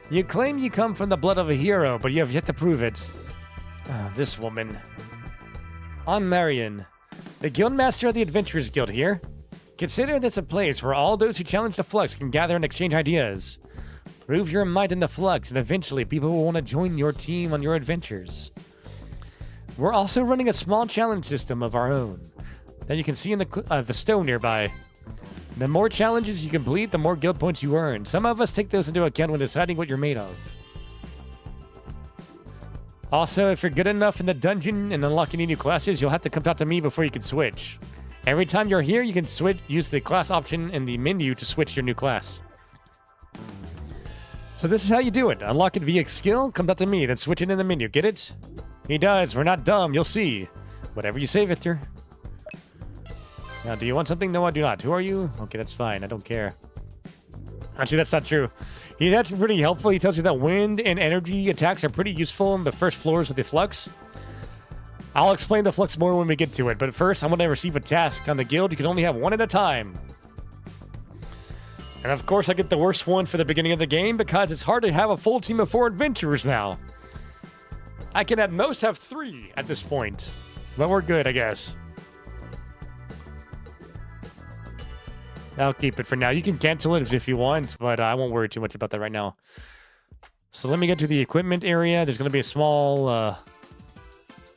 You claim you come from the blood of a hero, but you have yet to prove it. This woman. I'm Marion, the Guildmaster of the Adventurers Guild here. Consider this a place where all those who challenge the Flux can gather and exchange ideas. Prove your might in the Flux, and eventually people will want to join your team on your adventures. We're also running a small challenge system of our own that you can see in the stone nearby. The more challenges you complete, the more guild points you earn. Some of us take those into account when deciding what you're made of. Also, if you're good enough in the dungeon and unlock any new classes, you'll have to come talk to me before you can switch. Every time you're here, you can use the class option in the menu to switch your new class. So this is how you do it. Unlock it via skill, come talk to me, then switch it in the menu. Get it? He does. We're not dumb. You'll see. Whatever you say, Victor. Now, do you want something? No, I do not. Who are you? Okay, that's fine. I don't care. Actually, that's not true. He's actually pretty helpful. He tells you that wind and energy attacks are pretty useful in the first floors of the Flux. I'll explain the Flux more when we get to it, but first, I'm going to receive a task on the guild. You can only have one at a time. And of course, I get the worst one for the beginning of the game because it's hard to have a full team of 4 adventurers now. I can at most have 3 at this point, but we're good, I guess. I'll keep it for now. You can cancel it if you want, but I won't worry too much about that right now. So let me get to the equipment area. There's going to be a small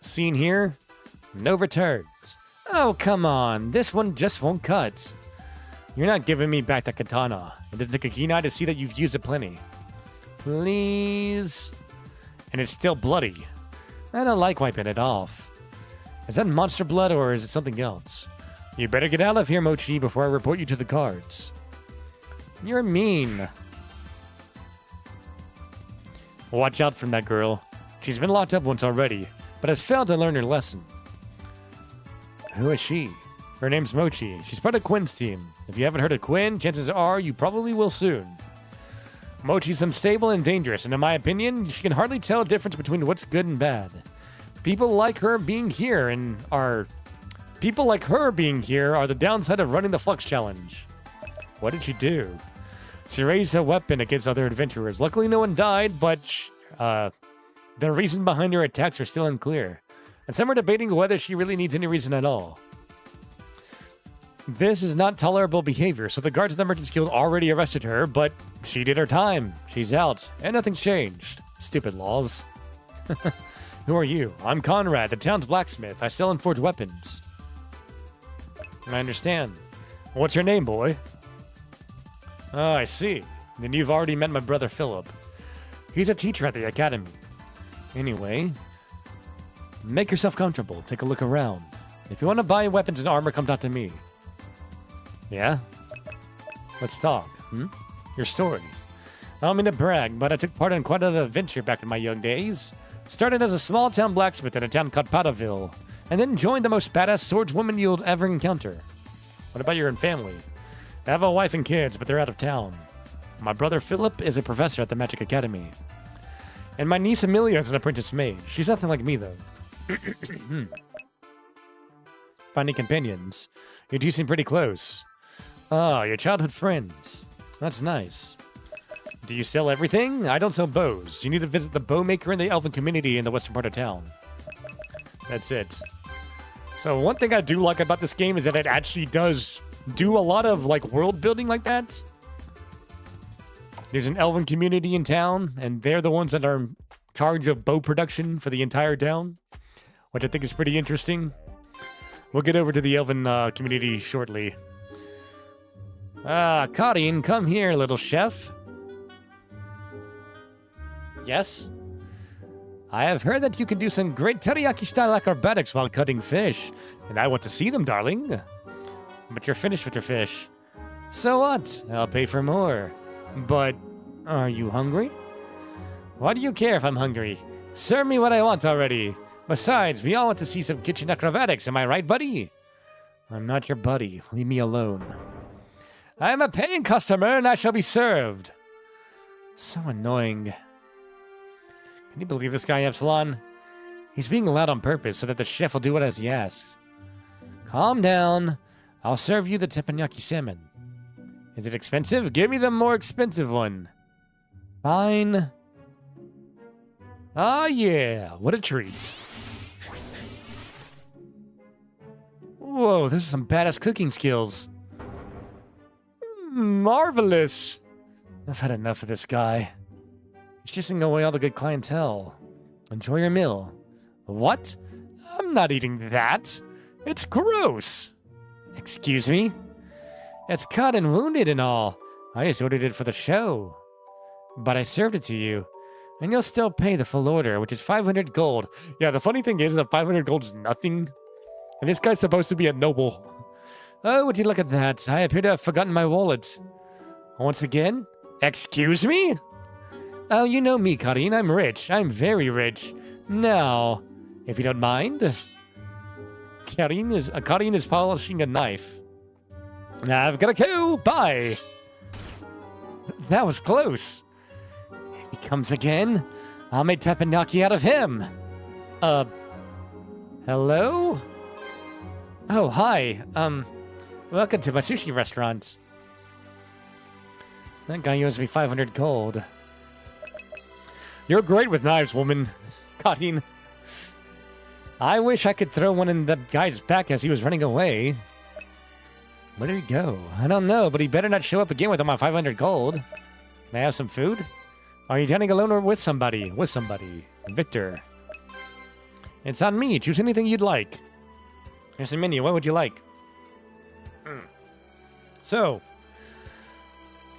scene here. No returns. Oh, come on. This one just won't cut. You're not giving me back the katana. It does take a keen eye to see that you've used it plenty. Please. And it's still bloody. I don't like wiping it off. Is that monster blood or is it something else? You better get out of here, Mochi, before I report you to the guards. You're mean. Watch out from that girl. She's been locked up once already, but has failed to learn her lesson. Who is she? Her name's Mochi. She's part of Quinn's team. If you haven't heard of Quinn, chances are you probably will soon. Mochi's unstable and dangerous, and in my opinion, she can hardly tell a difference between what's good and bad. People like her being here are the downside of running the Flux Challenge. What did she do? She raised a weapon against other adventurers. Luckily, no one died, but the reason behind her attacks are still unclear. And some are debating whether she really needs any reason at all. This is not tolerable behavior, so the guards of the Merchants Guild already arrested her, but she did her time. She's out, and nothing's changed. Stupid laws. Who are you? I'm Conrad, the town's blacksmith. I sell and forge weapons. I understand. What's your name, boy? Oh, I see. Then you've already met my brother Philip. He's a teacher at the academy. Anyway, make yourself comfortable. Take a look around. If you want to buy weapons and armor, come talk to me. Yeah? Let's talk. Your story. I don't mean to brag, but I took part in quite an adventure back in my young days. Started as a small-town blacksmith in a town called Padaville, and then joined the most badass swordswoman you'll ever encounter. What about your family? I have a wife and kids, but they're out of town. My brother Philip is a professor at the Magic Academy. And my niece Amelia is an apprentice maid. She's nothing like me, though. Finding companions. You two seem pretty close. Oh, your childhood friends. That's nice. Do you sell everything? I don't sell bows. You need to visit the bow maker in the elven community in the western part of town. That's it. So one thing I do like about this game is that it actually does do a lot of like world building like that. There's an elven community in town, and they're the ones that are in charge of bow production for the entire town, which I think is pretty interesting. We'll get over to the elven community shortly. Karin, come here, little chef. Yes? I have heard that you can do some great teriyaki-style acrobatics while cutting fish, and I want to see them, darling. But you're finished with your fish. So what? I'll pay for more. But are you hungry? Why do you care if I'm hungry? Serve me what I want already. Besides, we all want to see some kitchen acrobatics, am I right, buddy? I'm not your buddy. Leave me alone. I am a paying customer, and I shall be served. So annoying. Can you believe this guy, Epsilon? He's being loud on purpose so that the chef will do what he asks. Calm down. I'll serve you the teppanyaki salmon. Is it expensive? Give me the more expensive one. Fine. Ah, yeah. What a treat. Whoa, this is some badass cooking skills. Marvelous. I've had enough of this guy. He's chasing away all the good clientele. Enjoy your meal. What? I'm not eating that. It's gross. Excuse me? It's cut and wounded and all. I just ordered it for the show. But I served it to you. And you'll still pay the full order, which is 500 gold. Yeah, the funny thing is that 500 gold is nothing. And this guy's supposed to be a noble. Oh, would you look at that? I appear to have forgotten my wallet. Once again? Excuse me? Oh, you know me, Karin. I'm rich. I'm very rich. Now, if you don't mind. Karin is polishing a knife. I've got to go. Bye. That was close. If he comes again, I'll make teppanyaki out of him. Hello? Oh, hi. Welcome to my sushi restaurant. That guy owes me 500 gold. You're great with knives, woman. Karin. I wish I could throw one in the guy's back as he was running away. Where did he go? I don't know, but he better not show up again with all my 500 gold. May I have some food? Are you dining alone or with somebody? With somebody. Victor. It's on me. Choose anything you'd like. Here's the menu. What would you like? So,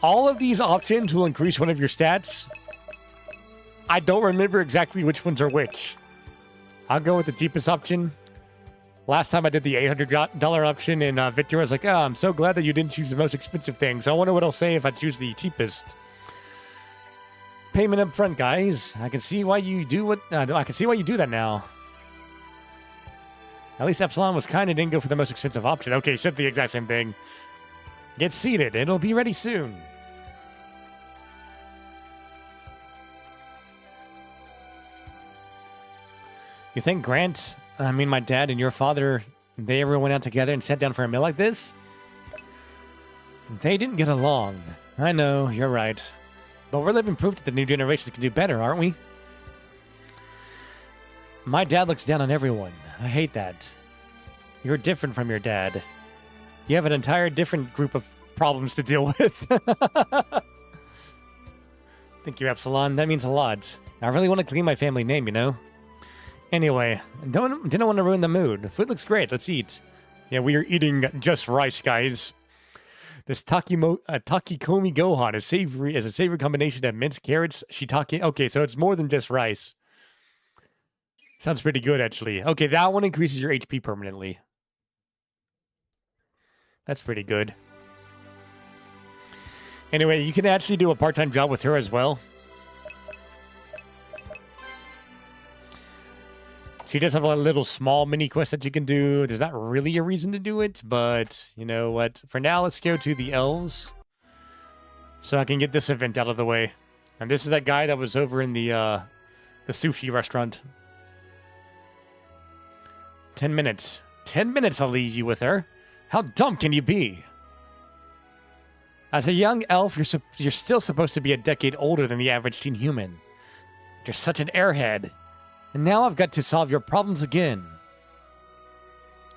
all of these options will increase one of your stats. I don't remember exactly which ones are which. I'll go with the cheapest option. Last time I did the $800 option in Victor, I was like, oh, I'm so glad that you didn't choose the most expensive thing. So I wonder what I'll say if I choose the cheapest. Payment up front, guys. I can see why you do what... I can see why you do that now. At least Epsilon was kind and didn't go for the most expensive option. Okay, said the exact same thing. Get seated. It'll be ready soon. You think my dad and your father, they ever went out together and sat down for a meal like this? They didn't get along. I know, you're right. But we're living proof that the new generations can do better, aren't we? My dad looks down on everyone. I hate that. You're different from your dad. You have an entire different group of problems to deal with. Thank you, Epsilon. That means a lot. I really want to clean my family name, you know? Anyway, didn't want to ruin the mood. Food looks great. Let's eat. Yeah, we are eating just rice, guys. This takikomi gohan is a savory combination of minced carrots, shiitake. Okay, so it's more than just rice. Sounds pretty good, actually. Okay, that one increases your HP permanently. That's pretty good. Anyway, you can actually do a part-time job with her as well. She does have a little small mini quest that you can do. There's not really a reason to do it, but you know what? For now, let's go to the elves. So I can get this event out of the way. And this is that guy that was over in the sushi restaurant. 10 minutes. 10 minutes I'll leave you with her. How dumb can you be? As a young elf, you're still supposed to be a decade older than the average teen human. You're such an airhead. And now I've got to solve your problems again.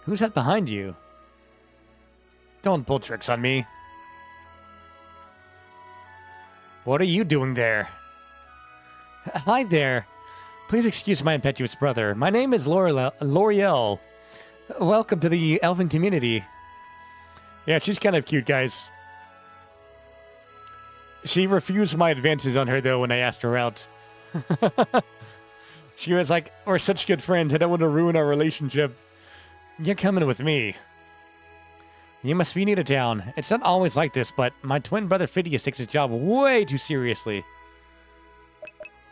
Who's that behind you? Don't pull tricks on me. What are you doing there? Hi there. Please excuse my impetuous brother. My name is L'Oreal. Welcome to the elven community. Yeah, she's kind of cute, guys. She refused my advances on her, though, when I asked her out. She was like, we're such good friends, I don't want to ruin our relationship. You're coming with me. You must be new to town. It's not always like this, but my twin brother Phidias takes his job way too seriously.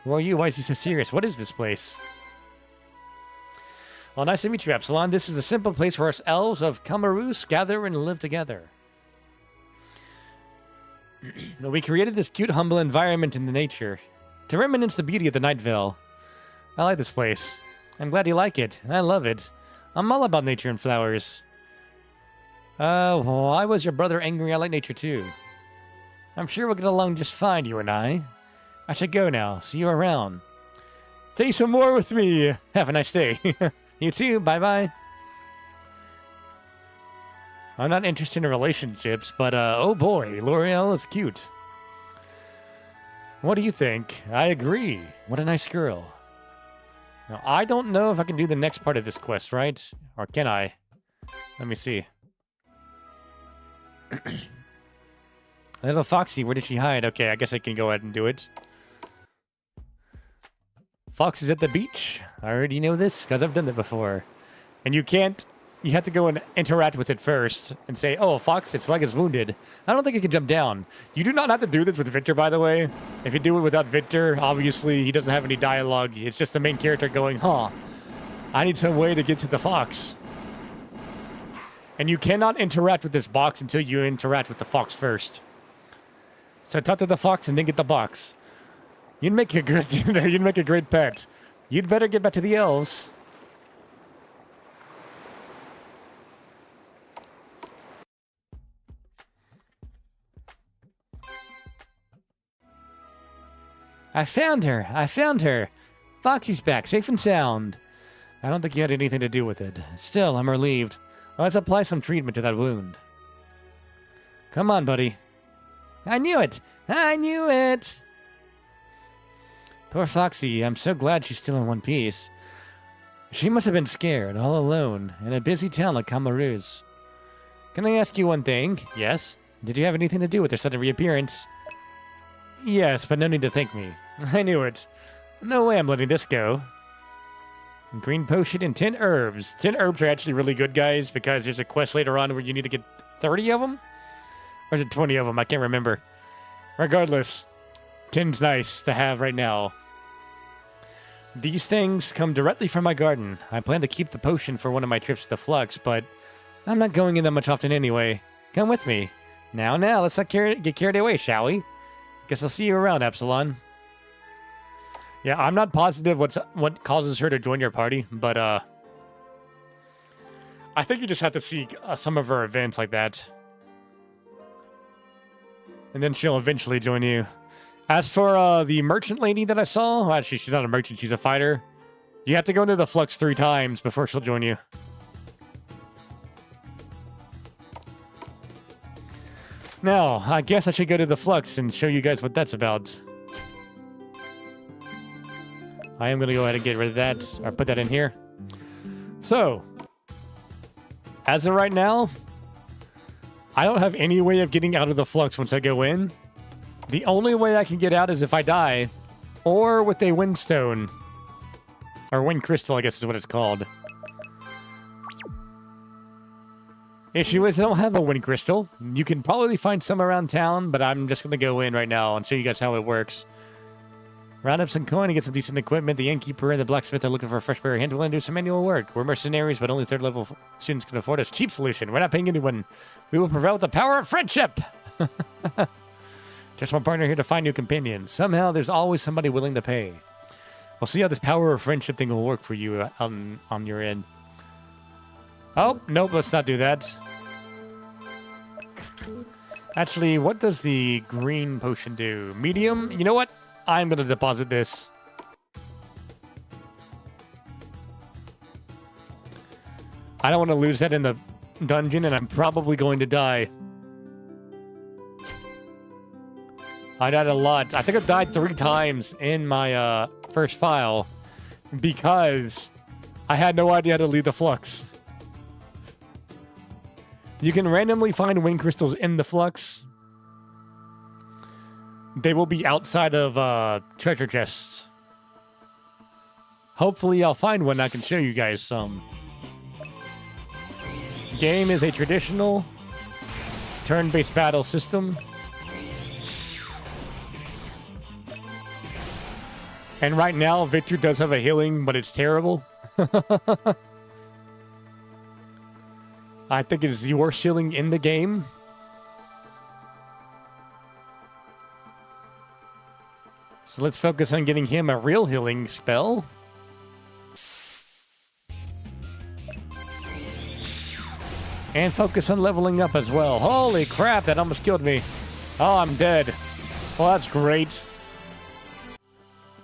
Who are you? Why is he so serious? What is this place? Well, nice to meet you, Epsilon. This is the simple place where us elves of Camarus gather and live together. We created this cute, humble environment in the nature to reminisce the beauty of the Night Vale. I like this place. I'm glad you like it. I love it. I'm all about nature and flowers. Why was your brother angry? I like nature too. I'm sure we'll get along just fine, you and I. I should go now. See you around. Stay some more with me. Have a nice day. You too. Bye-bye. I'm not interested in relationships, but oh boy, L'Oreal is cute. What do you think? I agree. What a nice girl. Now, I don't know if I can do the next part of this quest, right? Or can I? Let me see. Little Foxy, where did she hide? Okay, I guess I can go ahead and do it. Fox is at the beach. I already know this, because I've done it before. And you can't... You have to go and interact with it first and say, oh, Fox, its leg is wounded. I don't think it can jump down. You do not have to do this with Victor, by the way. If you do it without Victor, obviously he doesn't have any dialogue. It's just the main character going, huh, I need some way to get to the fox. And you cannot interact with this box until you interact with the fox first. So talk to the fox and then get the box. You'd make a great pet. You'd better get back to the elves. I found her! I found her! Foxy's back, safe and sound. I don't think you had anything to do with it. Still, I'm relieved. Let's apply some treatment to that wound. Come on, buddy. I knew it! I knew it! Poor Foxy, I'm so glad she's still in one piece. She must have been scared, all alone, in a busy town like Camaruz. Can I ask you one thing? Yes? Did you have anything to do with her sudden reappearance? Yes, but no need to thank me. I knew it. No way I'm letting this go. Green potion and 10 herbs. 10 herbs are actually really good, guys, because there's a quest later on where you need to get 30 of them? Or is it 20 of them? I can't remember. Regardless, 10's nice to have right now. These things come directly from my garden. I plan to keep the potion for one of my trips to the Flux, but I'm not going in that much often anyway. Come with me. Now, let's not get carried away, shall we? Guess I'll see you around, Epsilon. Yeah, I'm not positive what causes her to join your party, but I think you just have to see some of her events like that. And then she'll eventually join you. As for the merchant lady that I saw, well, actually, she's not a merchant, she's a fighter. You have to go into the Flux 3 times before she'll join you. Now, I guess I should go to the Flux and show you guys what that's about. I am going to go ahead and get rid of that, or put that in here. So, as of right now, I don't have any way of getting out of the Flux once I go in. The only way I can get out is if I die, or with a windstone. Or wind crystal, I guess is what it's called. Issue is I don't have a wind crystal. You can probably find some around town, but I'm just going to go in right now and show you guys how it works. Round up some coin and get some decent equipment. The innkeeper and the blacksmith are looking for a fresh pair of hands. We'll do some manual work. We're mercenaries, but only 3rd level students can afford us. Cheap solution. We're not paying anyone. We will prevail with the power of friendship. Just one partner here to find new companions. Somehow there's always somebody willing to pay. We'll see how this power of friendship thing will work for you on your end. Oh, nope, let's not do that. Actually, what does the green potion do? Medium? You know what? I'm going to deposit this. I don't want to lose that in the dungeon, and I'm probably going to die. I died a lot. I think I died 3 times in my first file because I had no idea how to leave the Flux. You can randomly find wind crystals in the Flux. They will be outside of treasure chests. Hopefully I'll find one I can show you guys some. Game is a traditional turn-based battle system. And right now, Victor does have a healing, but it's terrible. I think it is the worst healing in the game. So let's focus on getting him a real healing spell. And focus on leveling up as well. Holy crap, that almost killed me. Oh, I'm dead. Well, that's great.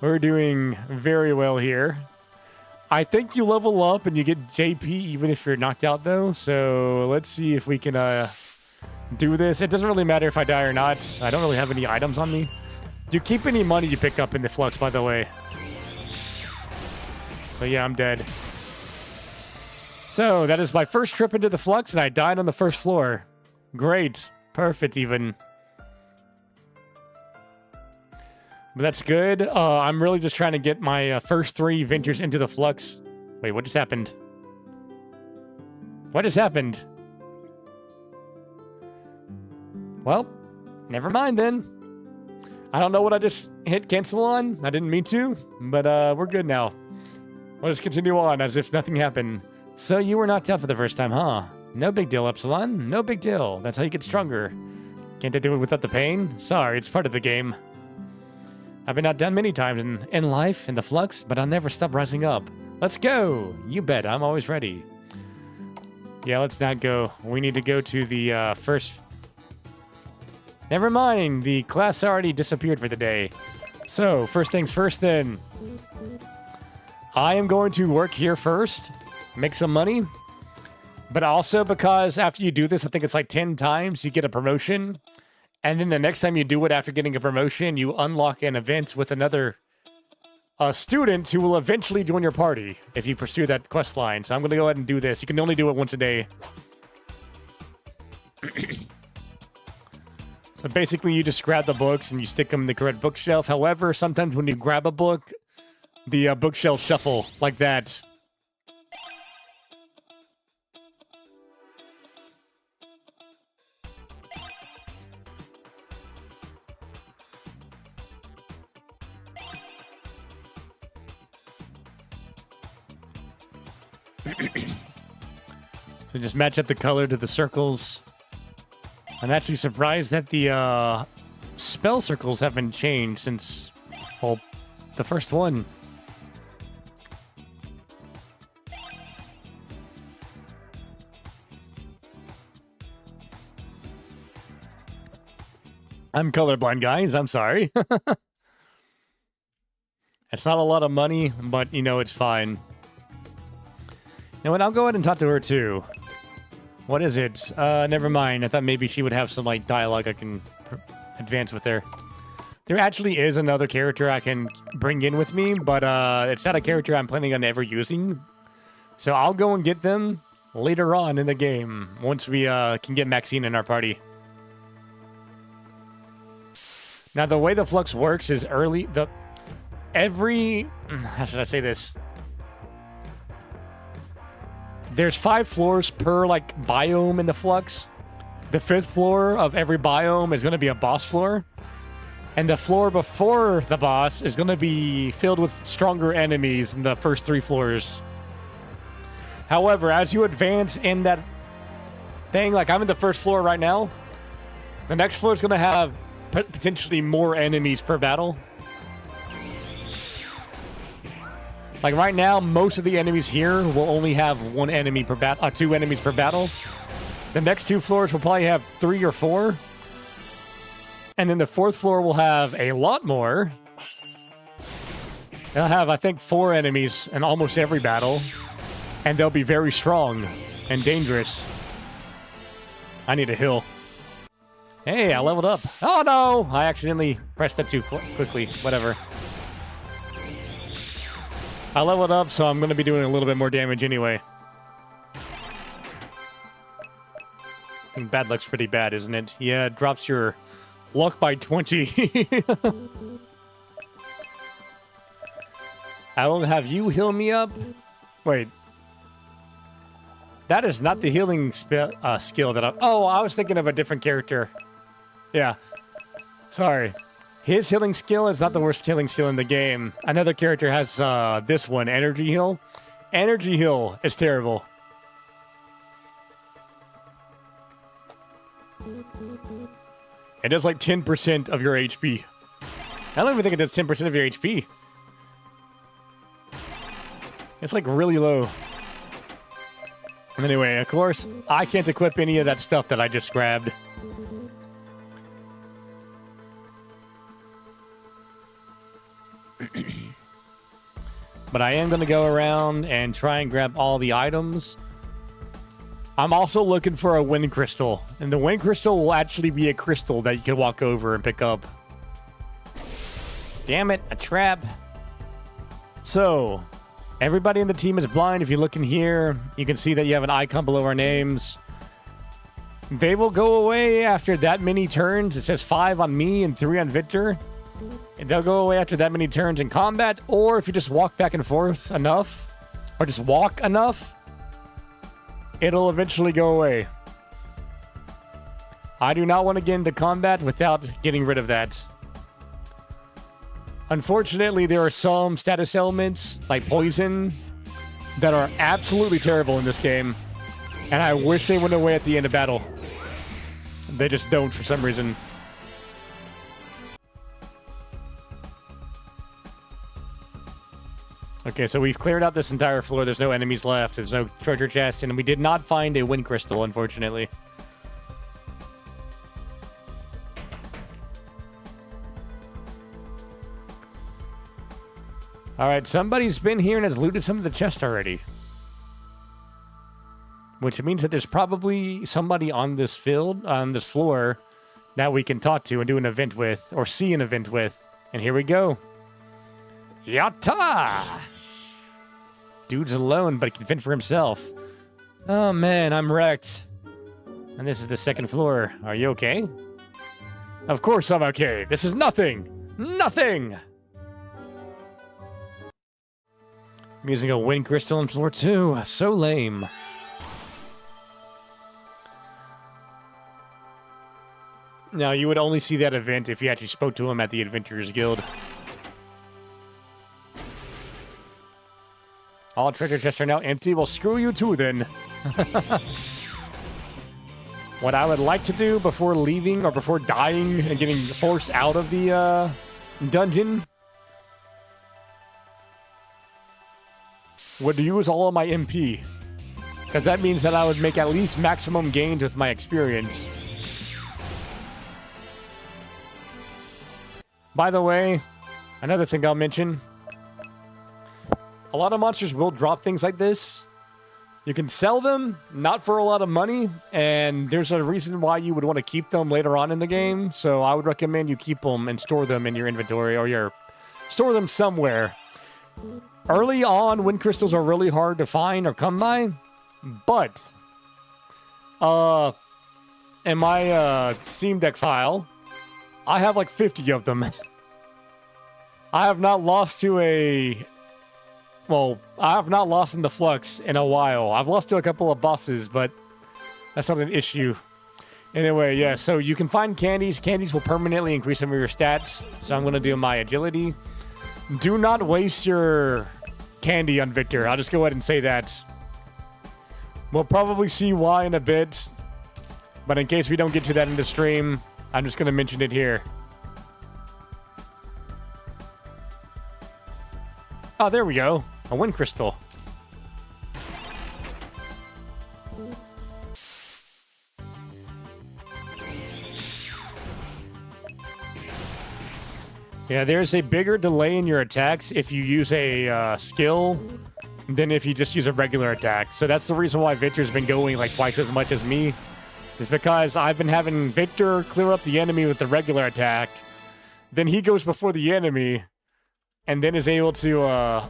We're doing very well here. I think you level up and you get JP even if you're knocked out, though. So let's see if we can do this. It doesn't really matter if I die or not. I don't really have any items on me. You keep any money you pick up in the Flux, by the way. So yeah, I'm dead. So that is my first trip into the Flux, and I died on the first floor. Great. Perfect, even. But that's good. I'm really just trying to get my first 3 ventures into the Flux. Wait, what just happened? What just happened? Well, never mind then. I don't know what I just hit cancel on. I didn't mean to, but we're good now. We'll just continue on as if nothing happened. So you were knocked out for the first time, huh? No big deal, Epsilon. No big deal. That's how you get stronger. Can't I do it without the pain? Sorry, it's part of the game. I've been outdone many times in life, in the Flux, but I'll never stop rising up. Let's go! You bet, I'm always ready. Yeah, let's not go. We need to go to the first... Never mind, the class already disappeared for the day. So, first things first then. I am going to work here first, make some money. But also because after you do this, I think it's like 10 times, you get a promotion. And then the next time you do it after getting a promotion, you unlock an event with another student who will eventually join your party if you pursue that quest line. So I'm going to go ahead and do this. You can only do it once a day. So basically, you just grab the books and you stick them in the correct bookshelf. However, sometimes when you grab a book, the bookshelves shuffle like that. So just match up the color to the circles. I'm actually surprised that the spell circles haven't changed since, well, the first one. I'm colorblind, guys. I'm sorry. It's not a lot of money, but, you know, it's fine. You know what? I'll go ahead and talk to her, too. What is it? Never mind. I thought maybe she would have some, like, dialogue I can advance with her. There actually is another character I can bring in with me, but it's not a character I'm planning on ever using. So I'll go and get them later on in the game, once we can get Maxine in our party. Now, the way the Flux works is how should I say this? There's 5 floors per, like, biome in the Flux. The 5th floor of every biome is going to be a boss floor. And the floor before the boss is going to be filled with stronger enemies than the first 3 floors. However, as you advance in that thing, like I'm in the first floor right now, the next floor is going to have potentially more enemies per battle. Like right now, most of the enemies here will only have 1 enemy per battle, 2 enemies per battle. The next 2 floors will probably have 3 or 4. And then the 4th floor will have a lot more. They'll have, I think, 4 enemies in almost every battle. And they'll be very strong and dangerous. I need a heal. Hey, I leveled up. Oh no! I accidentally pressed that too quickly. Whatever. I leveled up, so I'm going to be doing a little bit more damage anyway. I think bad luck's pretty bad, isn't it? Yeah, it drops your luck by 20. I will have you heal me up. Wait. That is not the healing skill that I... Oh, I was thinking of a different character. Yeah. Sorry. His healing skill is not the worst healing skill in the game. Another character has this one, Energy Heal. Energy Heal is terrible. It does like 10% of your HP. I don't even think it does 10% of your HP. It's like really low. Anyway, of course, I can't equip any of that stuff that I just grabbed. But I am going to go around and try and grab all the items. I'm also looking for a wind crystal. And the wind crystal will actually be a crystal that you can walk over and pick up. Damn it, a trap. So, everybody in the team is blind. If you look in here, you can see that you have an icon below our names. They will go away after that many turns. It says 5 on me and 3 on Victor. And they'll go away after that many turns in combat, or if you just walk back and forth enough, or just walk enough, it'll eventually go away. I do not want to get into combat without getting rid of that. Unfortunately, there are some status elements, like poison, that are absolutely terrible in this game, and I wish they went away at the end of battle. They just don't for some reason. Okay, so we've cleared out this entire floor. There's no enemies left. There's no treasure chest, and we did not find a wind crystal, unfortunately. Alright, somebody's been here and has looted some of the chests already. Which means that there's probably somebody on this field, on this floor, that we can talk to and do an event with, or see an event with. And here we go. Yatta! Dude's alone, but he can fend for himself. Oh man, I'm wrecked. And this is the 2nd floor. Are you okay? Of course I'm okay. This is nothing. Nothing! I'm using a wind crystal on floor 2. So lame. Now, you would only see that event if you actually spoke to him at the Adventurers Guild. All treasure chests are now empty. Well, screw you too, then. What I would like to do before leaving or before dying and getting forced out of the dungeon would use all of my MP. Because that means that I would make at least maximum gains with my experience. By the way, another thing I'll mention. A lot of monsters will drop things like this. You can sell them, not for a lot of money, and there's a reason why you would want to keep them later on in the game, so I would recommend you keep them and store them in your inventory, or store them somewhere. Early on, wind crystals are really hard to find or come by, but in my Steam Deck file, I have like 50 of them. I have not lost to a... Well, I have not lost in the flux in a while. I've lost to a couple of bosses, but that's not an issue. Anyway, yeah, so you can find candies. Candies will permanently increase some of your stats, so I'm going to do my agility. Do not waste your candy on Victor. I'll just go ahead and say that. We'll probably see why in a bit, but in case we don't get to that in the stream, I'm just going to mention it here. Oh, there we go. A wind crystal. Yeah, there's a bigger delay in your attacks if you use a skill than if you just use a regular attack. So that's the reason why Victor's been going like twice as much as me. Is because I've been having Victor clear up the enemy with the regular attack. Then he goes before the enemy and then is able to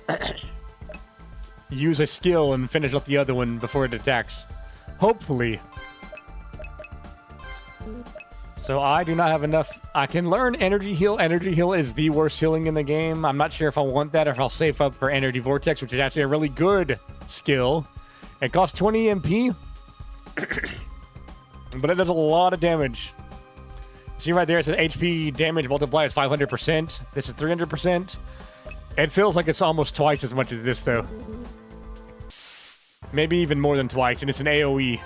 use a skill and finish up the other one before it attacks. Hopefully. So I do not have enough. I can learn Energy Heal. Energy Heal is the worst healing in the game. I'm not sure if I want that or if I'll save up for Energy Vortex, which is actually a really good skill. It costs 20 MP, but it does a lot of damage. See right there, it says HP damage multiplier is 500%. This is 300%. It feels like it's almost twice as much as this, though. Maybe even more than twice, and it's an AoE.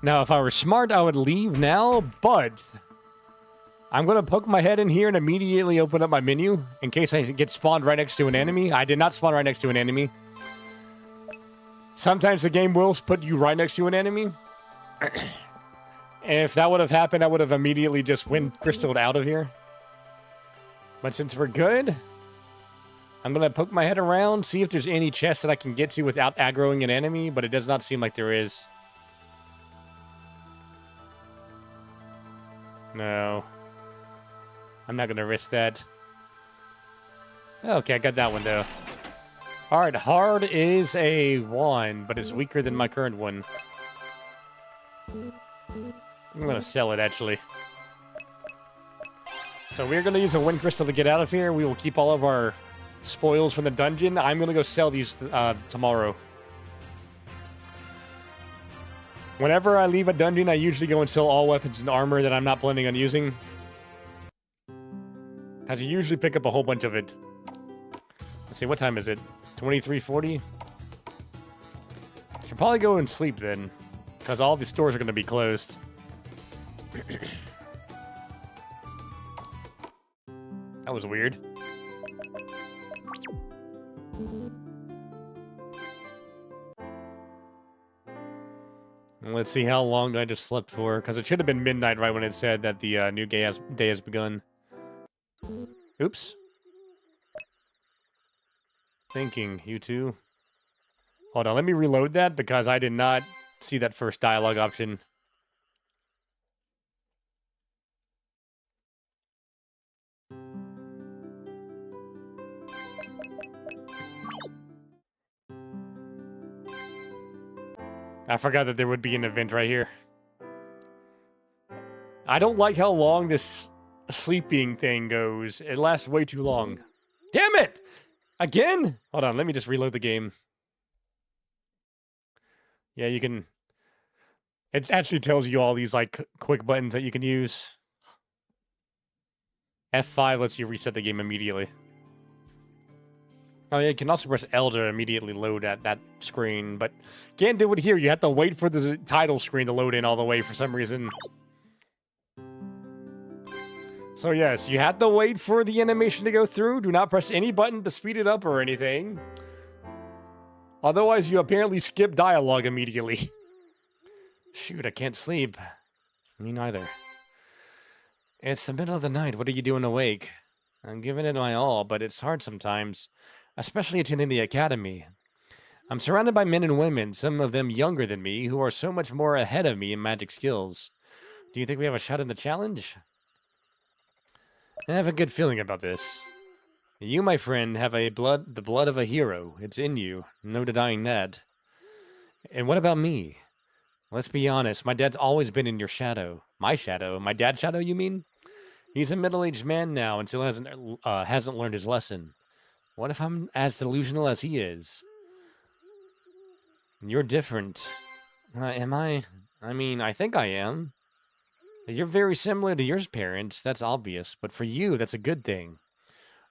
Now, if I were smart, I would leave now, but I'm going to poke my head in here and immediately open up my menu in case I get spawned right next to an enemy. I did not spawn right next to an enemy. Sometimes the game will put you right next to an enemy. If that would have happened, I would have immediately just wind crystalled out of here. But since we're good, I'm going to poke my head around, see if there's any chest that I can get to without aggroing an enemy, but it does not seem like there is. No. I'm not going to risk that. Okay, I got that one, though. Alright, hard is a 1, but it's weaker than my current one. I'm going to sell it, actually. So we're going to use a wind crystal to get out of here. We will keep all of our spoils from the dungeon. I'm going to go sell these tomorrow. Whenever I leave a dungeon, I usually go and sell all weapons and armor that I'm not planning on using. Because you usually pick up a whole bunch of it. Let's see, what time is it? 23:40? Should probably go and sleep then. Because all the stores are going to be closed. That was weird. Let's see how long I just slept for, because it should have been midnight right when it said that the new day has begun. Oops. Thinking, you two. Hold on, let me reload that, because I did not see that first dialogue option. I forgot that there would be an event right here. I don't like how long this sleeping thing goes. It lasts way too long. Damn it! Again? Hold on, let me just reload the game. Yeah, you can... It actually tells you all these, like, quick buttons that you can use. F5 lets you reset the game immediately. Oh, yeah, you can also press L to immediately load at that screen, but can't do it here. You have to wait for the title screen to load in all the way for some reason. So yes, you have to wait for the animation to go through. Do not press any button to speed it up or anything. Otherwise, you apparently skip dialogue immediately. Shoot, I can't sleep. Me neither. It's the middle of the night. What are you doing awake? I'm giving it my all, but it's hard sometimes. Especially attending the academy. I'm surrounded by men and women, some of them younger than me, who are so much more ahead of me in magic skills. Do you think we have a shot in the challenge? I have a good feeling about this. You, my friend, have the blood of a hero. It's in you. No denying that. And what about me? Let's be honest, my dad's always been in your shadow. My shadow? My dad's shadow, you mean? He's a middle-aged man now and still hasn't learned his lesson. What if I'm as delusional as he is? You're different. Am I? I mean, I think I am. You're very similar to your parents, that's obvious. But for you, that's a good thing.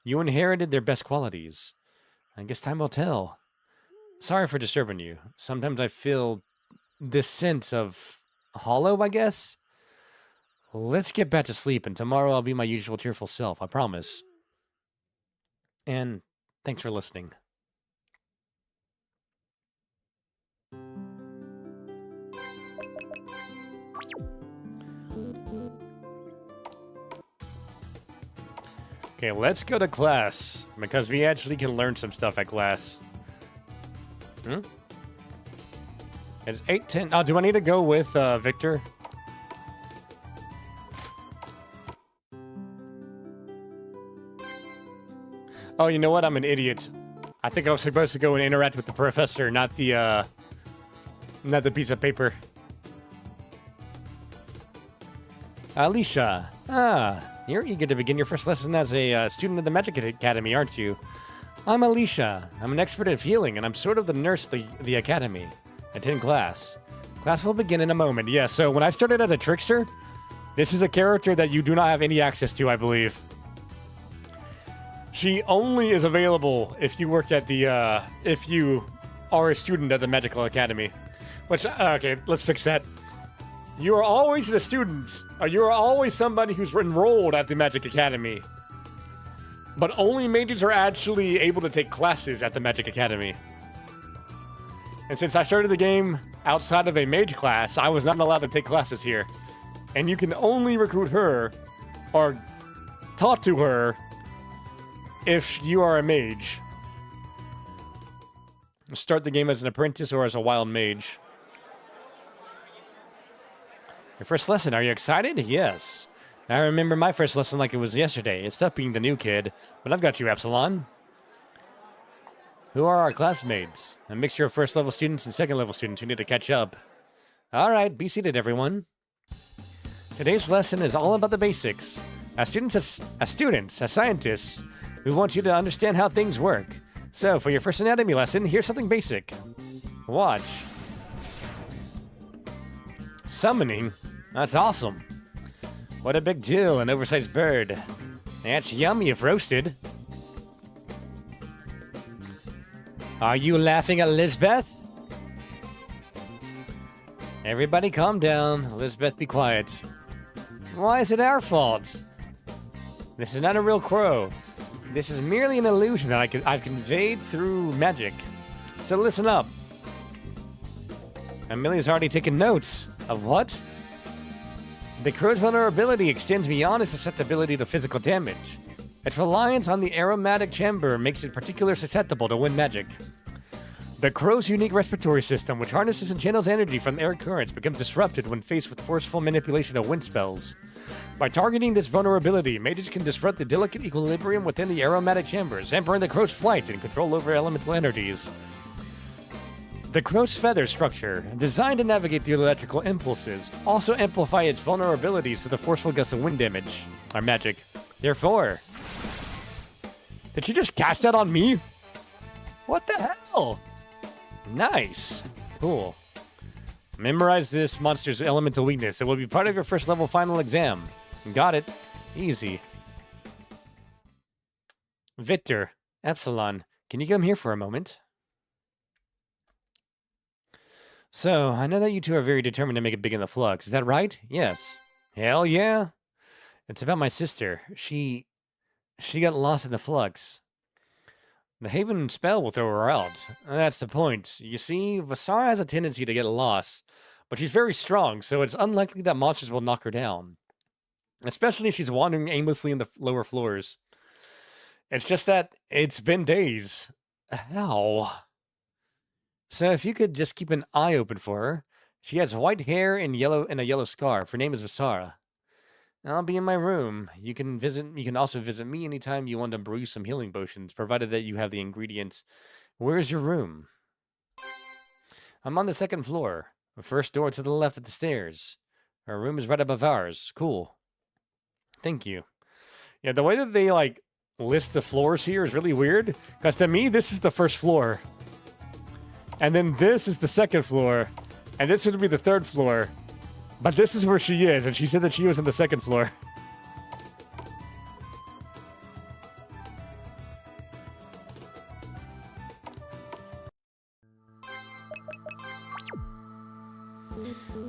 You inherited their best qualities. I guess time will tell. Sorry for disturbing you. Sometimes I feel this sense of hollow, I guess? Let's get back to sleep, and tomorrow I'll be my usual cheerful self, I promise. And thanks for listening. Okay, let's go to class, because we actually can learn some stuff at class. It's 8:10. Oh, do I need to go with Victor? Oh, you know what? I'm an idiot. I think I was supposed to go and interact with the professor, not the piece of paper. Alicia. You're eager to begin your first lesson as a student at the Magic Academy, aren't you? I'm Alicia. I'm an expert at healing, and I'm sort of the nurse at the academy. Attend class. Class will begin in a moment. Yeah, so when I started as a trickster, this is a character that you do not have any access to, I believe. She only is available if you work at the, if you are a student at the Magical Academy. Which, okay, let's fix that. You are always a student, or you are always somebody who's enrolled at the Magic Academy. But only mages are actually able to take classes at the Magic Academy. And since I started the game outside of a mage class, I was not allowed to take classes here. And you can only recruit her, or talk to her, if you are a mage. Start the game as an apprentice or as a wild mage. Your first lesson, are you excited? Yes. I remember my first lesson like it was yesterday. It's tough being the new kid, but I've got you, Epsilon. Who are our classmates? A mixture of first-level students and second-level students who need to catch up. All right, be seated, everyone. Today's lesson is all about the basics. As students, as scientists, we want you to understand how things work. So, for your first anatomy lesson, here's something basic. Watch. Summoning? That's awesome. What a big deal, an oversized bird. That's yummy if roasted. Are you laughing at Lisbeth? Everybody calm down. Lisbeth, be quiet. Why is it our fault? This is not a real crow. This is merely an illusion that I've conveyed through magic. So listen up. Amelia's already taken notes. Of what? The crow's vulnerability extends beyond its susceptibility to physical damage. Its reliance on the aromatic chamber makes it particularly susceptible to wind magic. The crow's unique respiratory system, which harnesses and channels energy from air currents, becomes disrupted when faced with forceful manipulation of wind spells. By targeting this vulnerability, mages can disrupt the delicate equilibrium within the aromatic chambers, hampering the crow's flight and control over elemental energies. The crow's feather structure, designed to navigate through electrical impulses, also amplify its vulnerabilities to the forceful gusts of wind damage, or magic. Therefore... Did she just cast that on me? What the hell? Nice. Cool. Memorize this monster's elemental weakness. It will be part of your first level final exam. Got it. Easy. Victor, Epsilon, can you come here for a moment? So, I know that you two are very determined to make it big in the flux. Is that right? Yes. Hell yeah. It's about my sister. She got lost in the flux. The Haven spell will throw her out. That's the point. You see, Vasara has a tendency to get lost, but she's very strong, so it's unlikely that monsters will knock her down. Especially if she's wandering aimlessly in the lower floors. It's just that it's been days. How? So if you could just keep an eye open for her. She has white hair and a yellow scarf. Her name is Vasara. I'll be in my room. You can also visit me anytime you want to brew some healing potions, provided that you have the ingredients. Where's your room? I'm on the second floor. The first door to the left of the stairs. Our room is right above ours. Cool. Thank you. Yeah, the way that they, like, list the floors here is really weird. Because to me, this is the first floor. And then this is the second floor. And this would be the third floor. But this is where she is, and she said that she was on the second floor.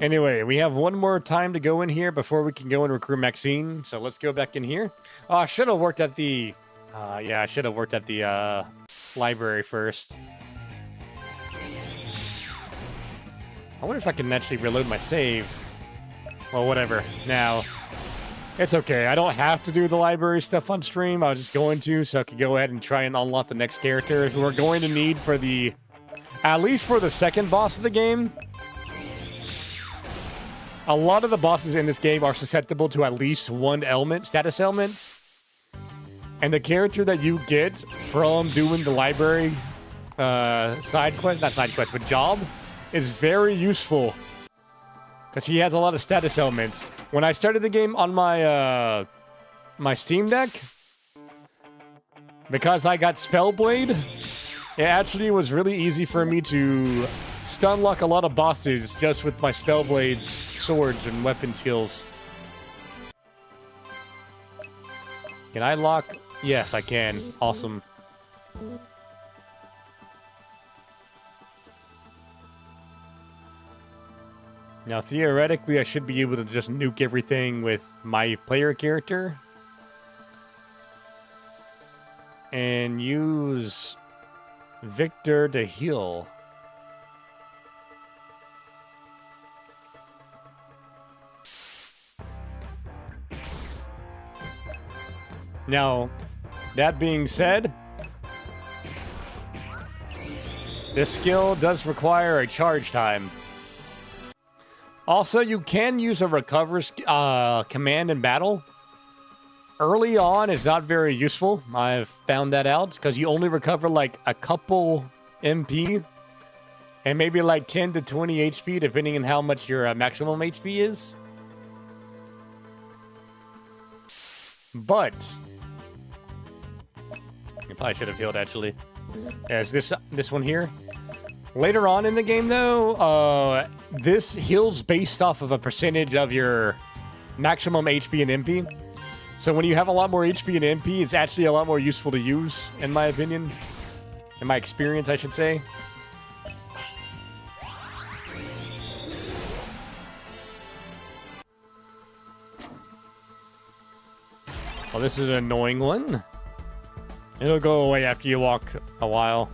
Anyway, we have one more time to go in here before we can go and recruit Maxine. So let's go back in here. Oh, I should have worked at the... yeah, I should have worked at the library first. I wonder if I can actually reload my save. Well, whatever. Now, it's okay. I don't have to do the library stuff on stream. I was just going to, so I could go ahead and try and unlock the next character who we're going to need for the... At least for the second boss of the game. A lot of the bosses in this game are susceptible to at least one element, status element. And the character that you get from doing the library side quest, not side quest, but job, is very useful. Because he has a lot of status elements. When I started the game on my my Steam Deck, because I got Spellblade, it actually was really easy for me to stun lock a lot of bosses just with my Spellblade's swords and weapon skills. Can I lock? Yes, I can. Awesome. Now, theoretically, I should be able to just nuke everything with my player character. And use Victor to heal. Now, that being said, this skill does require a charge time. Also, you can use a recover command in battle. Early on is not very useful. I've found that out because you only recover like a couple MP and maybe like 10 to 20 HP depending on how much your maximum HP is. But you probably should have healed actually. As this one here. Later on in the game, though, this heals based off of a percentage of your maximum HP and MP. So when you have a lot more HP and MP, it's actually a lot more useful to use, in my opinion. In my experience, I should say. Well, this is an annoying one. It'll go away after you walk a while.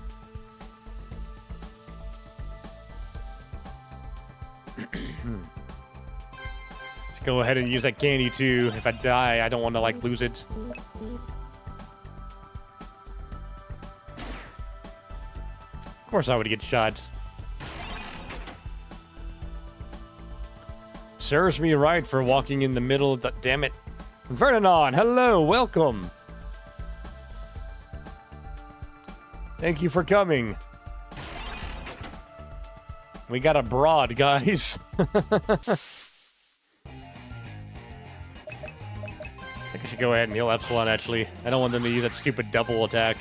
Go ahead and use that candy too. If I die, I don't want to like lose it. Of course I would get shot. Serves me right for walking in the middle of the... Damn it. Vernon, hello, welcome. Thank you for coming. We got a broad, guys. I think I should go ahead and heal Epsilon, actually. I don't want them to use that stupid double attack.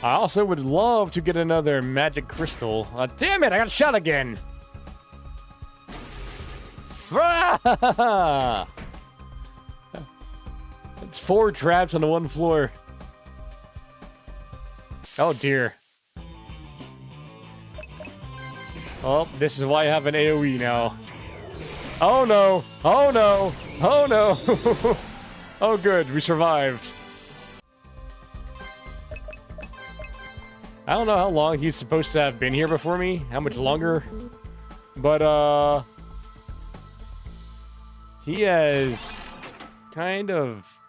I also would love to get another magic crystal. Damn it, I got shot again. It's 4 traps on the 1 floor. Oh dear. Oh, this is why I have an AoE now. Oh no! Oh no! Oh no! Oh good, we survived. I don't know how long he's supposed to have been here before me, how much longer, but he has kind of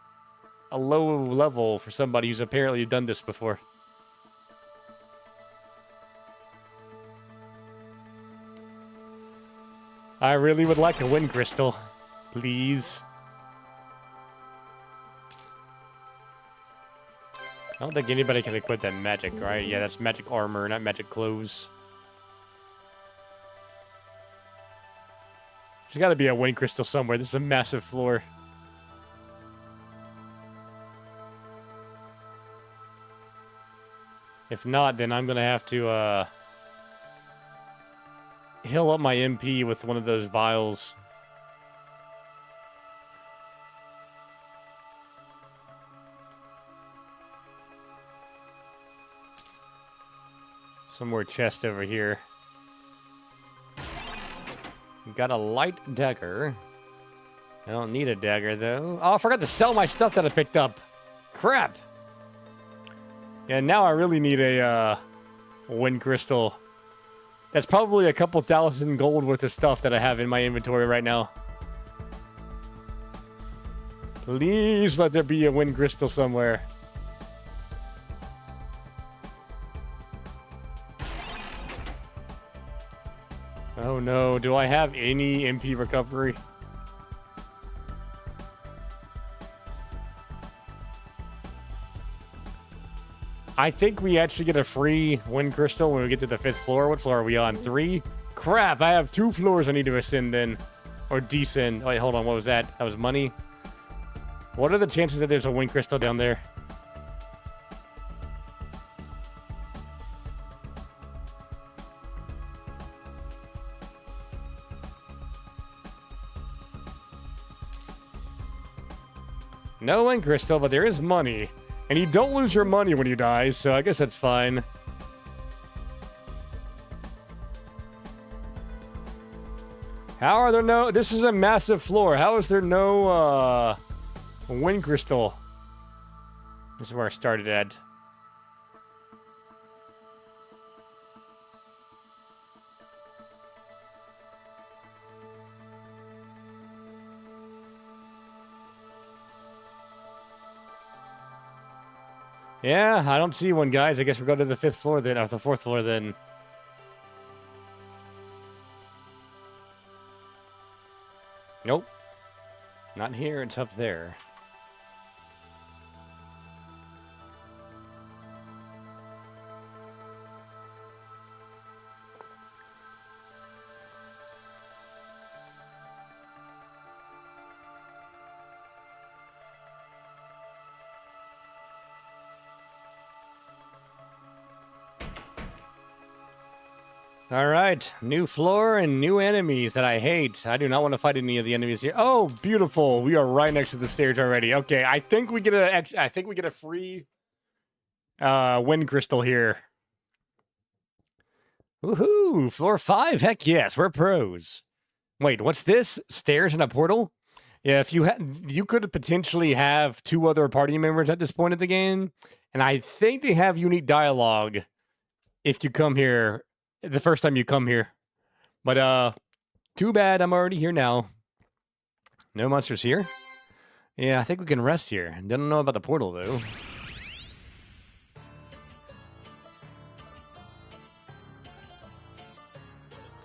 a low level for somebody who's apparently done this before. I really would like a wind crystal, please. I don't think anybody can equip that magic, right? Yeah, that's magic armor, not magic clothes. There's got to be a wind crystal somewhere. This is a massive floor. If not, then I'm going to have to heal up my MP with one of those vials. Some more chest over here. Got a light dagger. I don't need a dagger, though. Oh, I forgot to sell my stuff that I picked up. Crap. Yeah, now I really need a wind crystal. That's probably a couple thousand gold worth of stuff that I have in my inventory right now. Please let there be a wind crystal somewhere. Oh no, do I have any MP recovery? I think we actually get a free wind crystal when we get to the 5th floor. What floor are we on? 3? Crap, I have 2 floors I need to ascend in. Or descend. Wait, hold on, what was that? That was money? What are the chances that there's a wind crystal down there? No wind crystal, but there is money. And you don't lose your money when you die, so I guess that's fine. How are there no... This is a massive floor. How is there no, wind crystal? This is where I started at. Yeah, I don't see one, guys. I guess we'll go to the 5th floor then, or the 4th floor then. Nope. Not here, it's up there. All right, new floor and new enemies that I hate. I do not want to fight any of the enemies here. Oh, beautiful! We are right next to the stairs already. Okay, I think we get a free wind crystal here. Woohoo! Floor 5. Heck yes, we're pros. Wait, what's this? Stairs and a portal? Yeah, if you could potentially have 2 other party members at this point of the game, and I think they have unique dialogue if you come here. The first time you come here. But, too bad I'm already here now. No monsters here? Yeah, I think we can rest here. Don't know about the portal, though.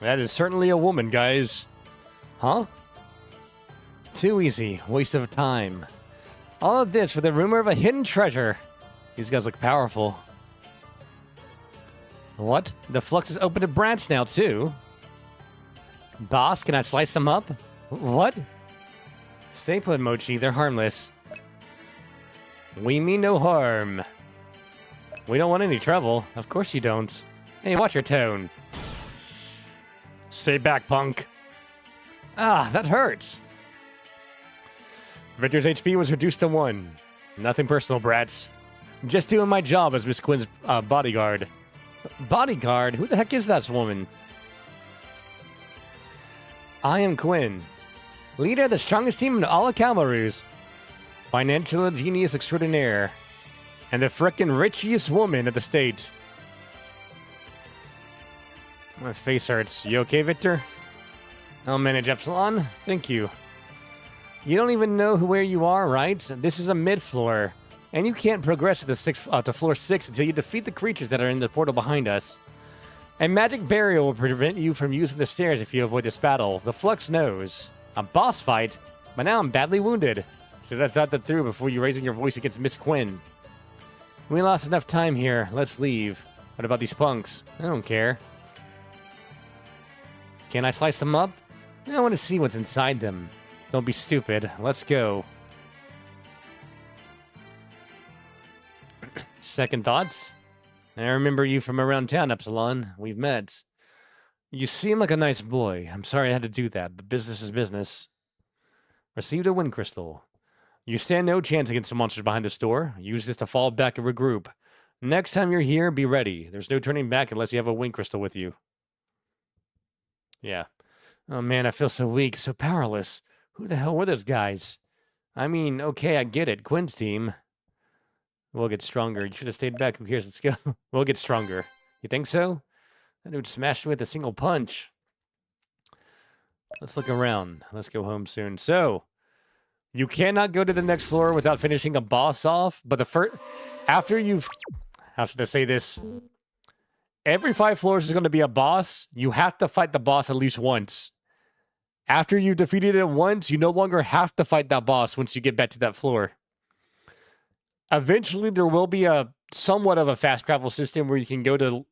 That is certainly a woman, guys. Huh? Too easy. Waste of time. All of this for the rumor of a hidden treasure. These guys look powerful. What? The flux is open to branch now, too. Boss, can I slice them up? What? Stay put, Mochi. They're harmless. We mean no harm. We don't want any trouble. Of course you don't. Hey, watch your tone. Stay back, punk. Ah, that hurts. Victor's HP was reduced to 1. Nothing personal, brats. Just doing my job as Miss Quinn's bodyguard. Bodyguard? Who the heck is that woman? I am Quinn, leader of the strongest team in all of Calmaroos, financial genius extraordinaire, and the frickin' richest woman of the state. My face hurts. You okay, Victor? I'll manage, Epsilon. Thank you. You don't even know where you are, right? This is a mid-floor, and you can't progress to floor 6 until you defeat the creatures that are in the portal behind us. A magic barrier will prevent you from using the stairs if you avoid this battle. The Flux knows. A boss fight? But now I'm badly wounded. Should have thought that through before you raising your voice against Miss Quinn. We lost enough time here. Let's leave. What about these punks? I don't care. Can I slice them up? I want to see what's inside them. Don't be stupid. Let's go. Second thoughts? I remember you from around town, Epsilon. We've met. You seem like a nice boy. I'm sorry I had to do that, but business is business. Received a wind crystal. You stand no chance against the monsters behind this door. Use this to fall back and regroup. Next time you're here, be ready. There's no turning back unless you have a wind crystal with you. Yeah. Oh man, I feel so weak, so powerless. Who the hell were those guys? I mean, okay, I get it. Quinn's team. We'll get stronger. You should have stayed back. Who cares? Let's go. We'll get stronger. You think so? That dude smashed me with a single punch. Let's look around. Let's go home soon. So, you cannot go to the next floor without finishing a boss off, but the first... After you've... How should I say this? Every 5 floors is going to be a boss. You have to fight the boss at least once. After you've defeated it once, you no longer have to fight that boss once you get back to that floor. Eventually, there will be a somewhat of a fast travel system where you can go to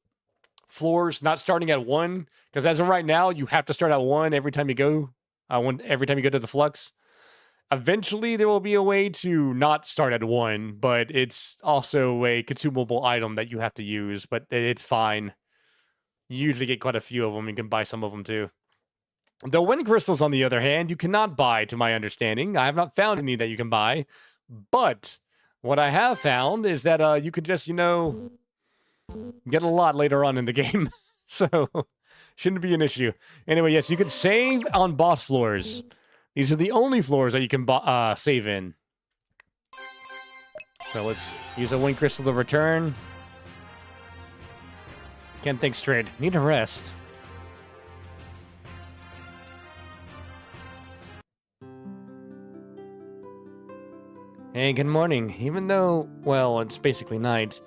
floors not starting at 1, because as of right now, you have to start at 1 every time you go. Every time you go to the Flux. Eventually, there will be a way to not start at 1, but it's also a consumable item that you have to use, but it's fine. You usually get quite a few of them. You can buy some of them too. The wind crystals, on the other hand, you cannot buy, to my understanding. I have not found any that you can buy, but what I have found is that you can just, get a lot later on in the game. So, shouldn't be an issue. Anyway, yes, you can save on boss floors. These are the only floors that you can save in. So let's use a wind crystal to return. Can't think straight. Need a rest. Hey, good morning. Even though, well, it's basically night,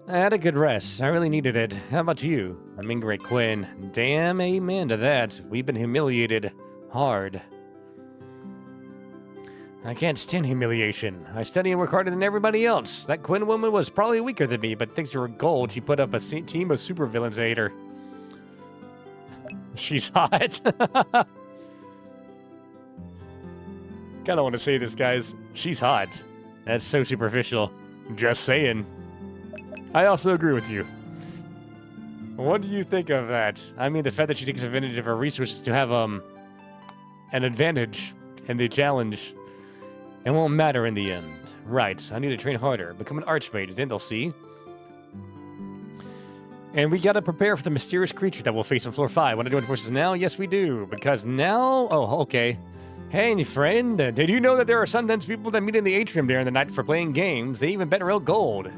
I had a good rest. I really needed it. How about you? I'm in great Quinn. Damn amen to that. We've been humiliated hard. I can't stand humiliation. I study and work harder than everybody else. That Quinn woman was probably weaker than me, but thanks to her gold, she put up a team of supervillains that hate her. She's hot. Kinda want to say this, guys. She's hot. That's so superficial. Just saying. I also agree with you. What do you think of that? I mean, the fact that she takes advantage of her resources to have, an advantage in the challenge. It won't matter in the end. Right, I need to train harder. Become an archmage, then they'll see. And we gotta prepare for the mysterious creature that we'll face on floor 5. Want to join forces now? Yes, we do. Because now... Oh, okay. Hey, friend, did you know that there are sometimes people that meet in the atrium there in the night for playing games? They even bet real gold.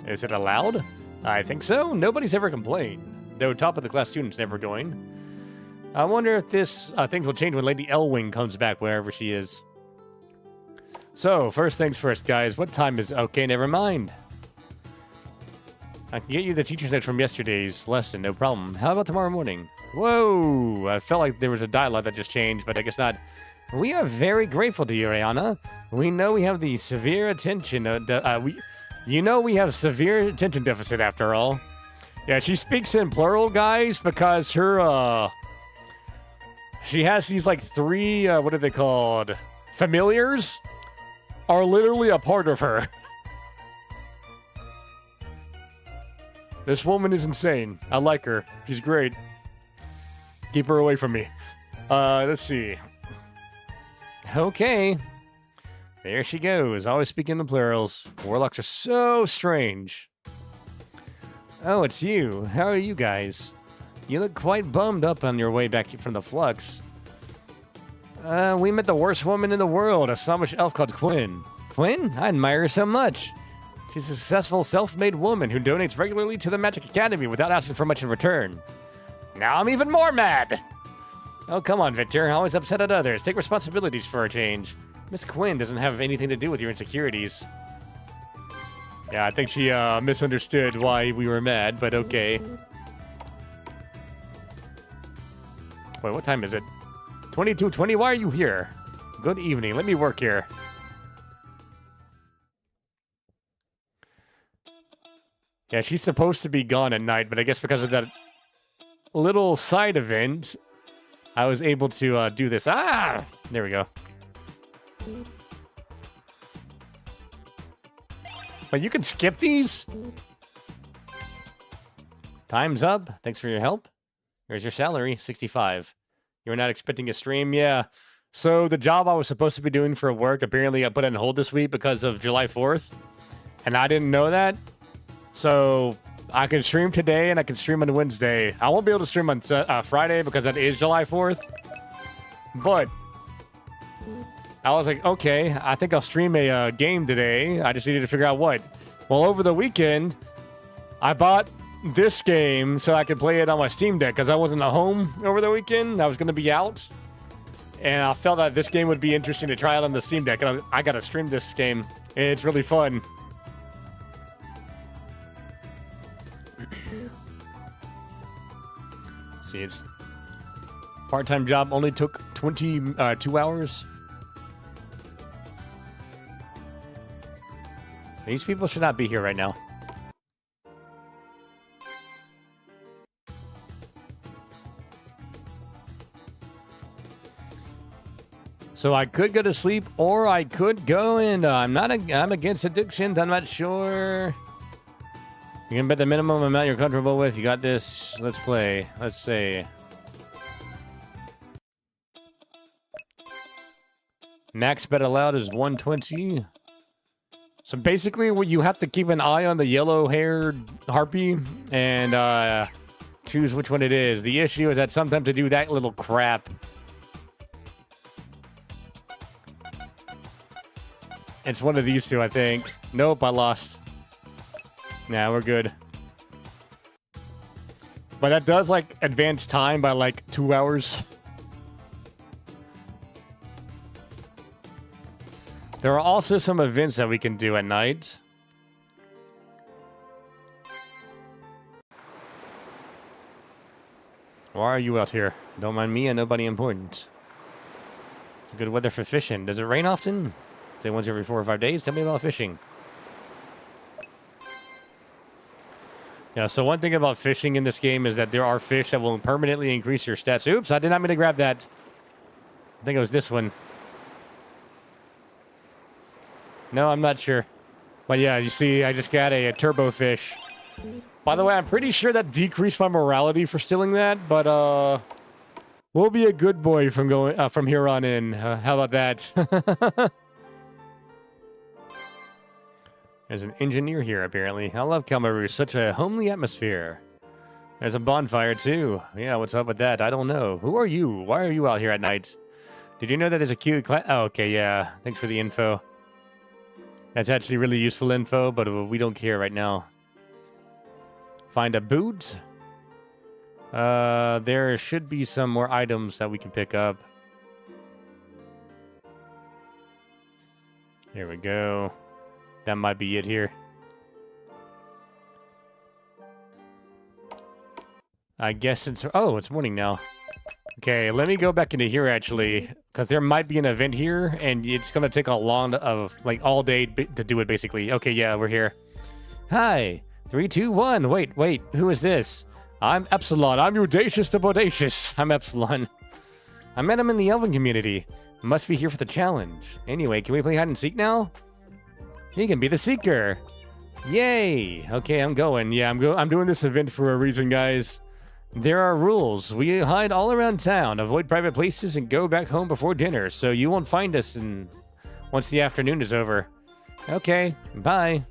Is it allowed? I think so. Nobody's ever complained. Though top-of-the-class students never join. I wonder if things will change when Lady Elwing comes back, wherever she is. So, first things first, guys. What time is... Okay, never mind. I can get you the teacher's notes from yesterday's lesson, no problem. How about tomorrow morning? Whoa! I felt like there was a dialogue that just changed, but I guess not. We are very grateful to you, Ayana. We know we have the severe attention... we have severe attention deficit, after all. Yeah, she speaks in plural, guys, because her, she has these, like, 3, what are they called? Familiars? Are literally a part of her. This woman is insane. I like her. She's great. Keep her away from me. Let's see. Okay. There she goes. Always speaking in the plurals. Warlocks are so strange. Oh, it's you. How are you guys? You look quite bummed up on your way back from the flux. We met the worst woman in the world, a Samish elf called Quinn. Quinn? I admire her so much. She's a successful, self-made woman who donates regularly to the Magic Academy without asking for much in return. Now I'm even more mad! Oh, come on, Victor. Always upset at others. Take responsibilities for a change. Miss Quinn doesn't have anything to do with your insecurities. Yeah, I think she misunderstood why we were mad, but okay. Wait, what time is it? 22:20, why are you here? Good evening, let me work here. Yeah, she's supposed to be gone at night, but I guess because of that little side event, I was able to do this. Ah! There we go. But you can skip these? Time's up. Thanks for your help. Here's your salary, 65. You were not expecting a stream? Yeah. So the job I was supposed to be doing for work, apparently I put on hold this week because of July 4th. And I didn't know that. So I can stream today and I can stream on Wednesday. I won't be able to stream on Friday because that is July 4th. But I was like, okay, I think I'll stream a game today. I just needed to figure out what. Well, over the weekend, I bought this game so I could play it on my Steam Deck because I wasn't at home over the weekend. I was going to be out. And I felt that this game would be interesting to try out on the Steam Deck. And I got to stream this game. It's really fun. See, it's part-time job. Only took 2 hours. These people should not be here right now. So I could go to sleep, or I could go and I'm against addictions. I'm not sure. You can bet the minimum amount you're comfortable with. You got this. Let's play. Let's say max bet allowed is 120. So basically, you have to keep an eye on the yellow-haired harpy and choose which one it is. The issue is that sometimes they do that little crap. It's one of these two, I think. Nope, I lost. Nah, we're good. But that does, like, advance time by, like, 2 hours. There are also some events that we can do at night. Why are you out here? Don't mind me and nobody important. Good weather for fishing. Does it rain often? Say once every 4 or 5 days. Tell me about fishing. Yeah, so one thing about fishing in this game is that there are fish that will permanently increase your stats. Oops, I did not mean to grab that. I think it was this one. No, I'm not sure. But yeah, you see, I just got a turbo fish. By the way, I'm pretty sure that decreased my morality for stealing that, but we'll be a good boy from here on in. How about that? There's an engineer here, apparently. I love Kamaru. Such a homely atmosphere. There's a bonfire, too. Yeah, what's up with that? I don't know. Who are you? Why are you out here at night? Did you know that there's a cute class? Oh, okay, yeah. Thanks for the info. That's actually really useful info, but we don't care right now. Find a boot. There should be some more items that we can pick up. Here we go. That might be it here. I guess it's... Oh, it's morning now. Okay, let me go back into here, actually. Because there might be an event here, and it's going to take a long of... Like, all day to do it, basically. Okay, yeah, we're here. Hi. 3, 2, 1. Wait. Who is this? I'm Epsilon. I'm Audacious the Bodacious. I'm Epsilon. I met him in the Elven community. Must be here for the challenge. Anyway, can we play hide and seek now? He can be the Seeker. Yay! Okay, I'm going. Yeah, I'm doing this event for a reason, guys. There are rules. We hide all around town, avoid private places, and go back home before dinner, so you won't find us once the afternoon is over. Okay, bye.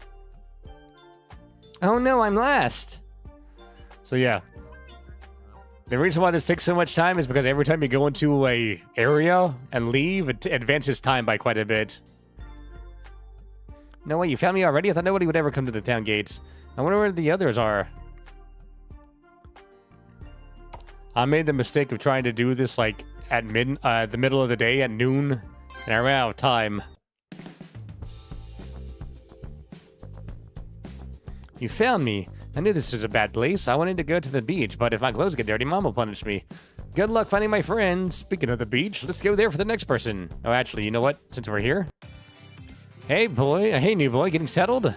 Oh no, I'm last! So yeah. The reason why this takes so much time is because every time you go into a area and leave, it advances time by quite a bit. No way, you found me already? I thought nobody would ever come to the town gates. I wonder where the others are. I made the mistake of trying to do this like at the middle of the day at noon, and I ran out of time. You found me. I knew this was a bad place. I wanted to go to the beach, but if my clothes get dirty, Mom will punish me. Good luck finding my friends. Speaking of the beach, let's go there for the next person. Oh, actually, you know what? Since we're here. Hey, boy. Hey, new boy. Getting settled?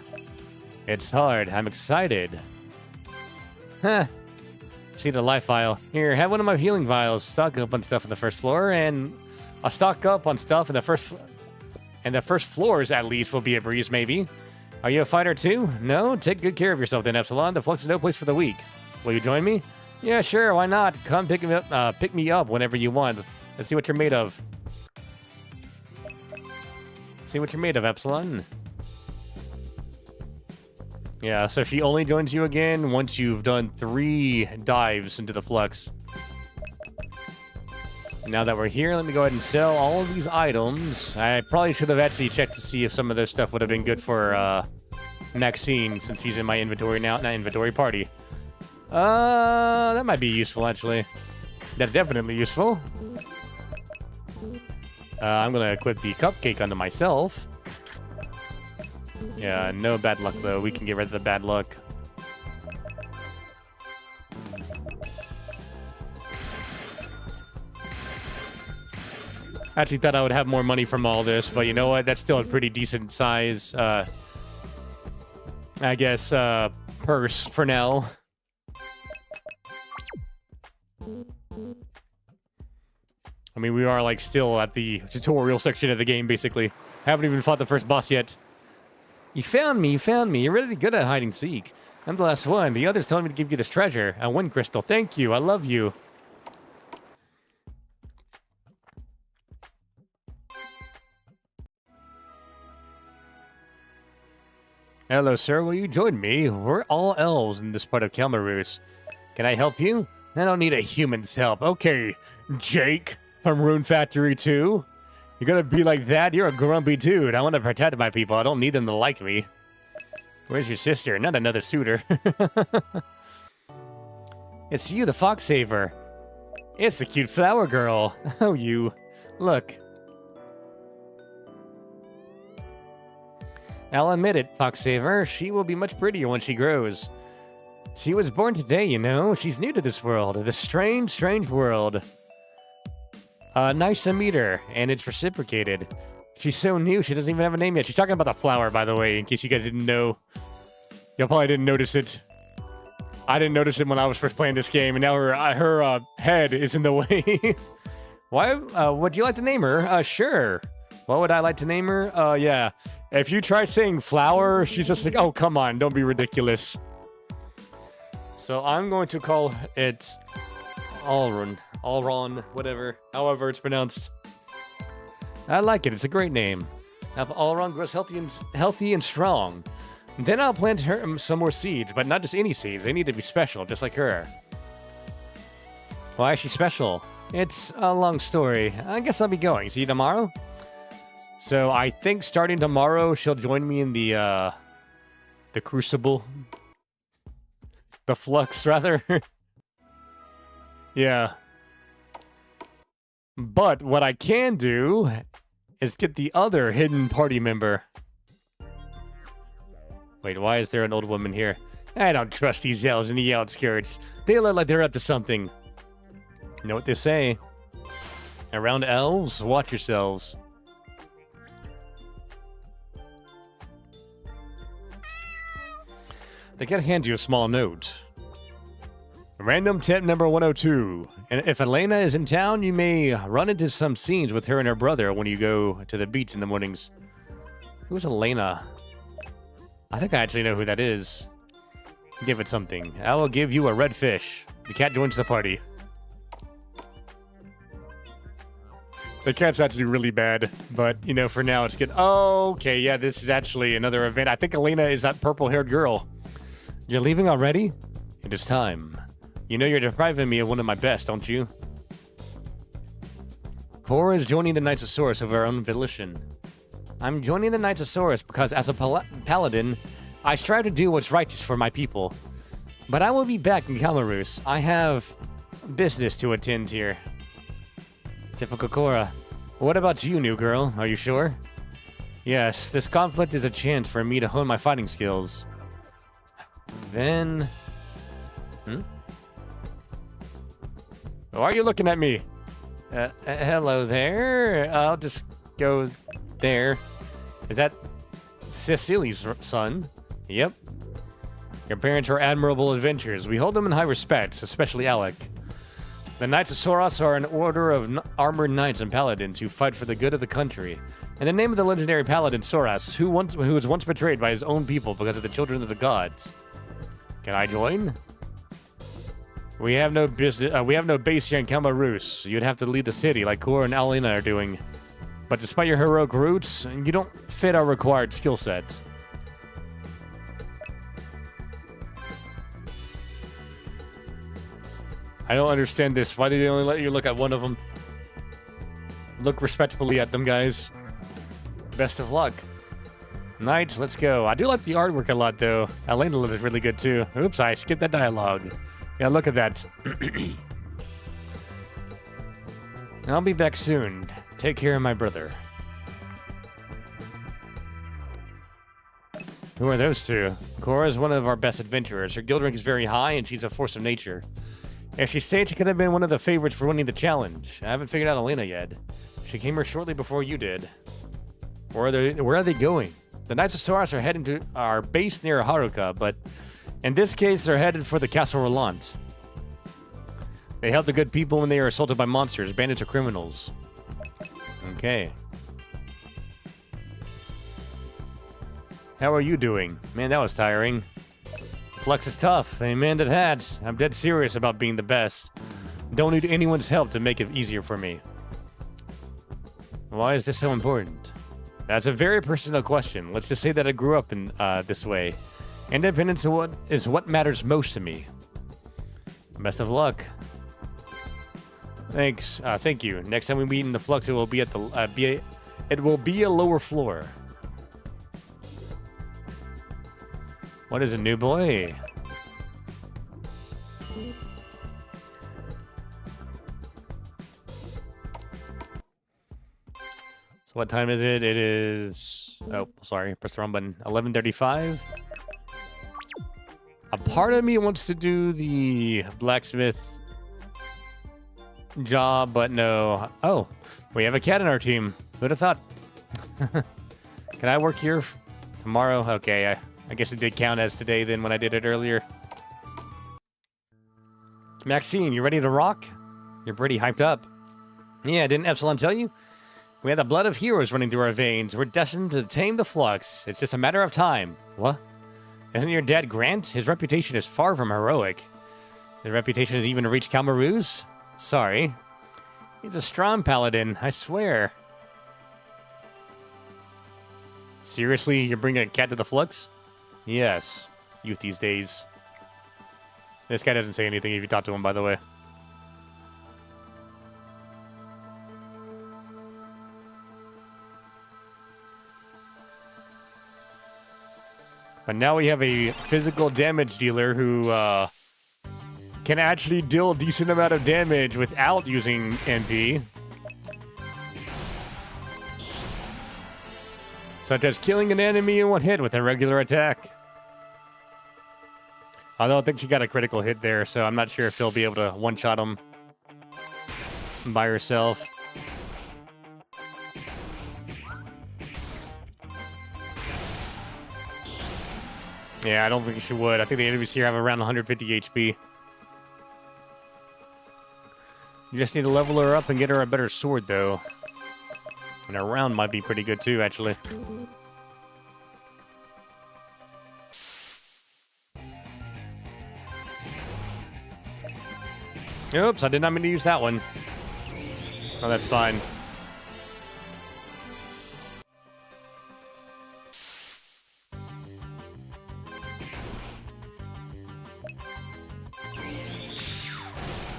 It's hard. I'm excited. Huh. See the life vial. Here, have one of my healing vials. Stock up on stuff on the first floor, and I'll stock up on stuff in the first floors, at least, will be a breeze, maybe. Are you a fighter, too? No? Take good care of yourself, then, Epsilon. The Flux is no place for the weak. Will you join me? Yeah, sure. Why not? Come pick me up whenever you want. Let's see what you're made of. See what you're made of, Epsilon. Yeah, so she only joins you again once you've done 3 dives into the Flux. Now that we're here, let me go ahead and sell all of these items. I probably should have actually checked to see if some of this stuff would have been good for Maxine, since he's in my inventory now. Not inventory, party. That might be useful, actually. That's definitely useful. I'm gonna equip the cupcake onto myself. Yeah, no bad luck, though. We can get rid of the bad luck. I actually thought I would have more money from all this, but you know what? That's still a pretty decent size, I guess, purse for now. I mean, we are, like, still at the tutorial section of the game, basically. Haven't even fought the first boss yet. You found me, you found me. You're really good at hide and seek. I'm the last one. The others told me to give you this treasure. A wind crystal. Thank you. I love you. Hello, sir. Will you join me? We're all elves in this part of Kelmarus. Can I help you? I don't need a human's help. Okay, Jake from Rune Factory 2. You're gonna be like that? You're a grumpy dude. I want to protect my people. I don't need them to like me. Where's your sister? Not another suitor. It's you, the Fox Saver. It's the cute flower girl. Oh, you. Look. I'll admit it, Fox Saver. She will be much prettier when she grows. She was born today, you know. She's new to this world. This strange, strange world. Nice to meet her, and it's reciprocated. She's so new, she doesn't even have a name yet. She's talking about the flower, by the way, in case you guys didn't know. Y'all probably didn't notice it. I didn't notice it when I was first playing this game, and now her head is in the way. Why? Would you like to name her? Sure. What would I like to name her? Yeah. If you try saying flower, she's just like, oh, come on, don't be ridiculous. So I'm going to call it Alron, whatever, however it's pronounced. I like it. It's a great name. Have Alron grows healthy and strong. Then I'll plant her some more seeds, but not just any seeds. They need to be special, just like her. Why is she special? It's a long story. I guess I'll be going. See you tomorrow? So I think starting tomorrow, she'll join me in the Crucible. The Flux, rather. Yeah. But what I can do is get the other hidden party member. Wait, why is there an old woman here? I don't trust these elves in the outskirts. They look like they're up to something. You know what they say? Around elves, watch yourselves. They gotta hand you a small note. Random tip number 102. And if Elena is in town, you may run into some scenes with her and her brother when you go to the beach in the mornings. Who's Elena? I think I actually know who that is. Give it something. I will give you a red fish. The cat joins the party. The cat's actually really bad, but, you know, for now it's good. Oh, okay, yeah, this is actually another event. I think Elena is that purple-haired girl. You're leaving already? It is time. You know you're depriving me of one of my best, don't you? Cora is joining the Knightosaurus of her own volition. I'm joining the Knightosaurus because as a paladin, I strive to do what's righteous for my people. But I will be back in Camarus. I have business to attend here. Typical Cora. What about you, new girl? Are you sure? Yes, this conflict is a chance for me to hone my fighting skills. Then... Why are you looking at me? Hello there. I'll just go there. Is that Cecily's son? Yep. Your parents are admirable adventurers. We hold them in high respect, especially Alec. The Knightosaurus are an order of armored knights and paladins who fight for the good of the country. In the name of the legendary paladin Soras, who was once betrayed by his own people because of the children of the gods. Can I join? We have no business. We have no base here in Camarus. You'd have to lead the city like Cora and Alina are doing. But despite your heroic roots, you don't fit our required skill set. I don't understand this. Why did they only let you look at one of them? Look respectfully at them, guys. Best of luck. Knights, let's go. I do like the artwork a lot, though. Elena looks really good, too. Oops, I skipped that dialogue. Yeah, look at that. I'll be back soon. Take care of my brother. Who are those two? Cora is one of our best adventurers. Her guild rank is very high, and she's a force of nature. If she stayed, she could have been one of the favorites for winning the challenge. I haven't figured out Elena yet. She came here shortly before you did. Where are they going? The Knightosaurus are heading to our base near Haruka, but in this case, they're headed for the Castle Roland. They help the good people when they are assaulted by monsters, bandits, or criminals. Okay. How are you doing? Man, that was tiring. Flux is tough. Amen to that. I'm dead serious about being the best. Don't need anyone's help to make it easier for me. Why is this so important? That's a very personal question. Let's just say that I grew up in this way. Independence is what matters most to me. Best of luck. Thanks. Thank you. Next time we meet in the Flux, it will be at the it will be a lower floor. What is a new boy? So what time is it? It is... Oh, sorry. Press the wrong button. 11:35. A part of me wants to do the blacksmith job, but no. Oh, we have a cat in our team. Who'd have thought? Can I work here tomorrow? Okay, I guess it did count as today then when I did it earlier. Maxine, you ready to rock? You're pretty hyped up. Yeah, didn't Epsilon tell you? We have the blood of heroes running through our veins. We're destined to tame the Flux. It's just a matter of time. What? Isn't your dad Grant? His reputation is far from heroic. His reputation has even reached Camarus? Sorry. He's a strong paladin, I swear. Seriously, you're bringing a cat to the Flux? Yes. Youth these days. This guy doesn't say anything if you talk to him, by the way. But now we have a physical damage dealer who can actually deal a decent amount of damage without using MP. Such as killing an enemy in one hit with a regular attack. Although I think she got a critical hit there, so I'm not sure if she'll be able to one-shot him by herself. Yeah, I don't think she would. I think the enemies here have around 150 HP. You just need to level her up and get her a better sword, though. And her round might be pretty good, too, actually. Oops, I did not mean to use that one. Oh, that's fine.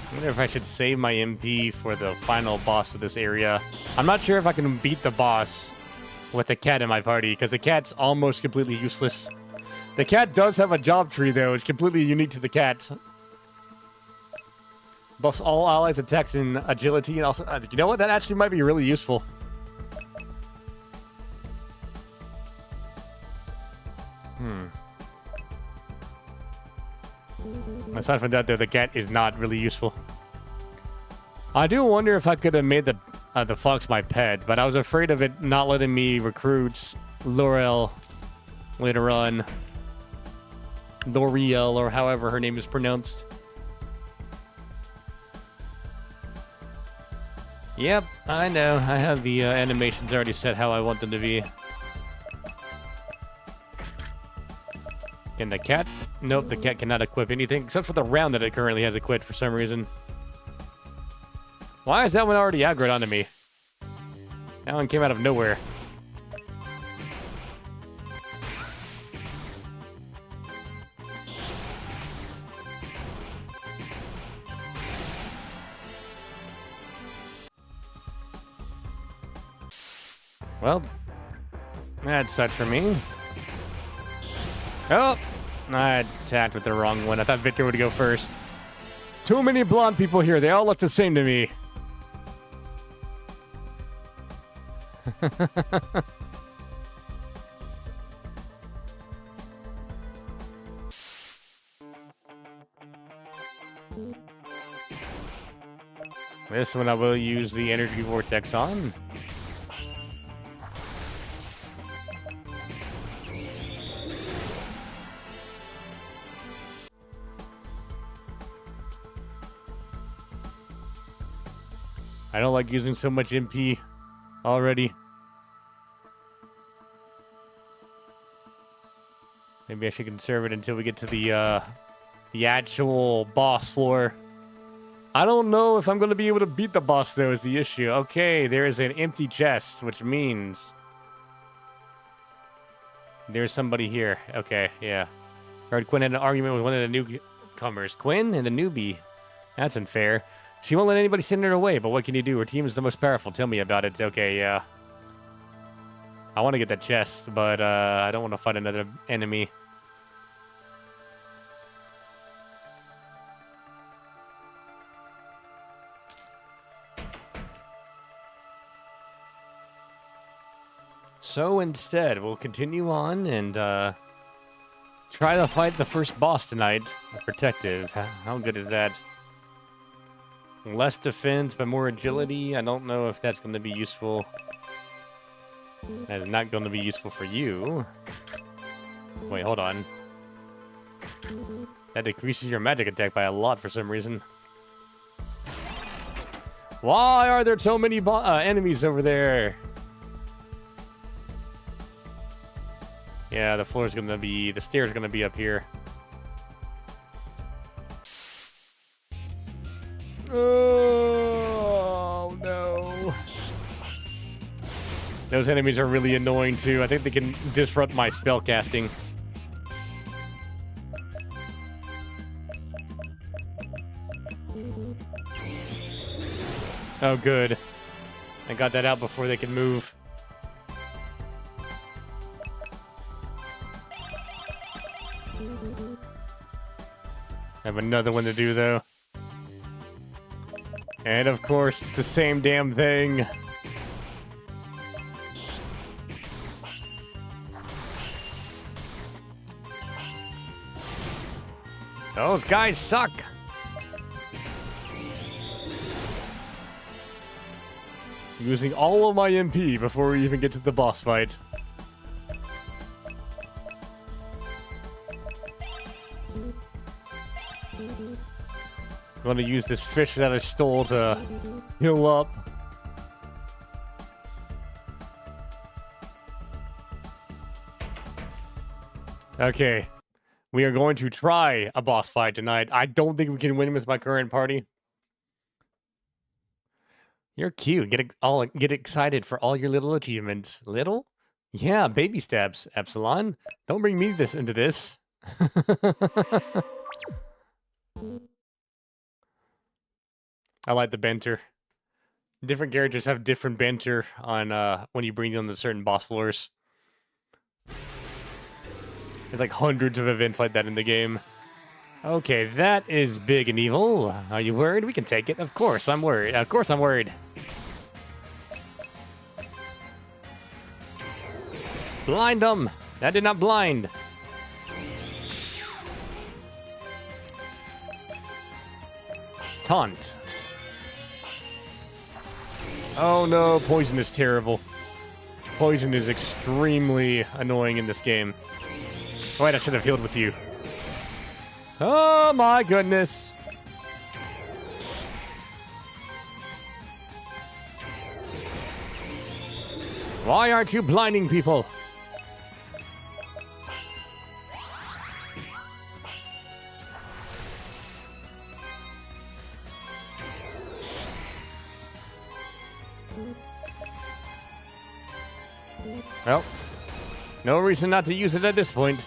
I wonder if I should save my MP for the final boss of this area. I'm not sure if I can beat the boss with the cat in my party, because the cat's almost completely useless. The cat does have a job tree, though. It's completely unique to the cat. Buffs all allies' attacks in agility, and also... you know what? That actually might be really useful. Aside from that, though, the cat is not really useful. I do wonder if I could have made the fox my pet, but I was afraid of it not letting me recruit Laurel later on. L'Oreal, or however her name is pronounced. Yep, I know. I have the animations already set how I want them to be. Can the cat? Nope, the cat cannot equip anything except for the round that it currently has equipped for some reason. Why is that one already aggroed onto me? That one came out of nowhere. Well, that sucked for me. Oh, I attacked with the wrong one. I thought Victor would go first. Too many blonde people here. They all look the same to me. This one I will use the energy vortex on. I don't like using so much MP already. Maybe I should conserve it until we get to the actual boss floor. I don't know if I'm going to be able to beat the boss, though, is the issue. Okay, there is an empty chest, which means there's somebody here. Okay, yeah. Heard Quinn had an argument with one of the newcomers. Quinn and the newbie. That's unfair. She won't let anybody stand in her way, but what can you do? Her team is the most powerful. Tell me about it. Okay, yeah. I want to get that chest, but I don't want to fight another enemy. So instead, we'll continue on and try to fight the first boss tonight. Protective. How good is that? Less defense, but more agility. I don't know if that's going to be useful. That is not going to be useful for you. Wait, hold on. That decreases your magic attack by a lot for some reason. Why are there so many enemies over there? Yeah, the floor is going to be... the stairs are going to be up here. Oh, no. Those enemies are really annoying, too. I think they can disrupt my spell casting. Oh, good. I got that out before they can move. I have another one to do, though. And, of course, it's the same damn thing. Those guys suck. Using all of my MP before we even get to the boss fight. I'm going to use this fish that I stole to heal up. Okay. We are going to try a boss fight tonight. I don't think we can win with my current party. You're cute. Get excited for all your little achievements. Little? Yeah, baby steps. Epsilon, don't bring me into this. I like the banter. Different characters have different banter on when you bring them to certain boss floors. There's like hundreds of events like that in the game. Okay, that is big and evil. Are you worried? We can take it. Of course, I'm worried. Of course, I'm worried. Blind them. That did not blind. Taunt. Oh no, poison is terrible. Poison is extremely annoying in this game. Wait, I should have healed with you. Oh my goodness. Why aren't you blinding people? Well, no reason not to use it at this point.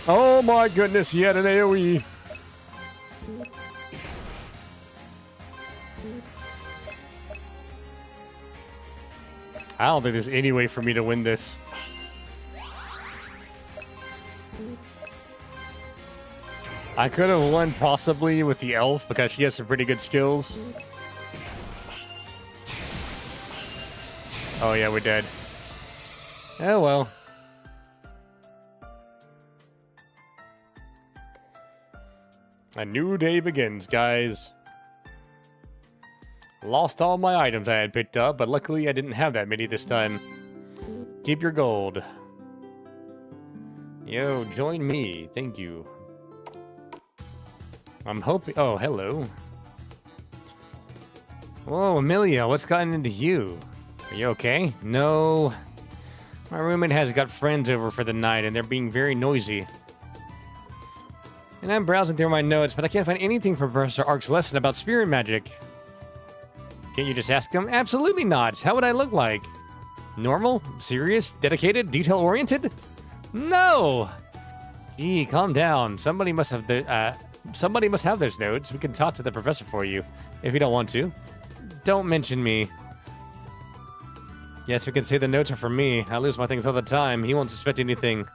Oh my goodness, he had an AoE. I don't think there's any way for me to win this. I could have won possibly with the elf because she has some pretty good skills. Oh yeah, we're dead. Oh well. A new day begins, guys. Lost all my items I had picked up, but luckily I didn't have that many this time. Keep your gold. Yo, join me. Thank you. I'm hoping... Oh, hello. Whoa, Amelia, what's gotten into you? Are you okay? No. My roommate has got friends over for the night, and they're being very noisy. And I'm browsing through my notes, but I can't find anything from Professor Ark's lesson about spirit magic. Can't you just ask him? Absolutely not. How would I look like? Normal? Serious? Dedicated? Detail-oriented? No! Gee, calm down. Somebody must have those notes. We can talk to the professor for you, if you don't want to. Don't mention me. Yes, we can say the notes are from me. I lose my things all the time. He won't suspect anything.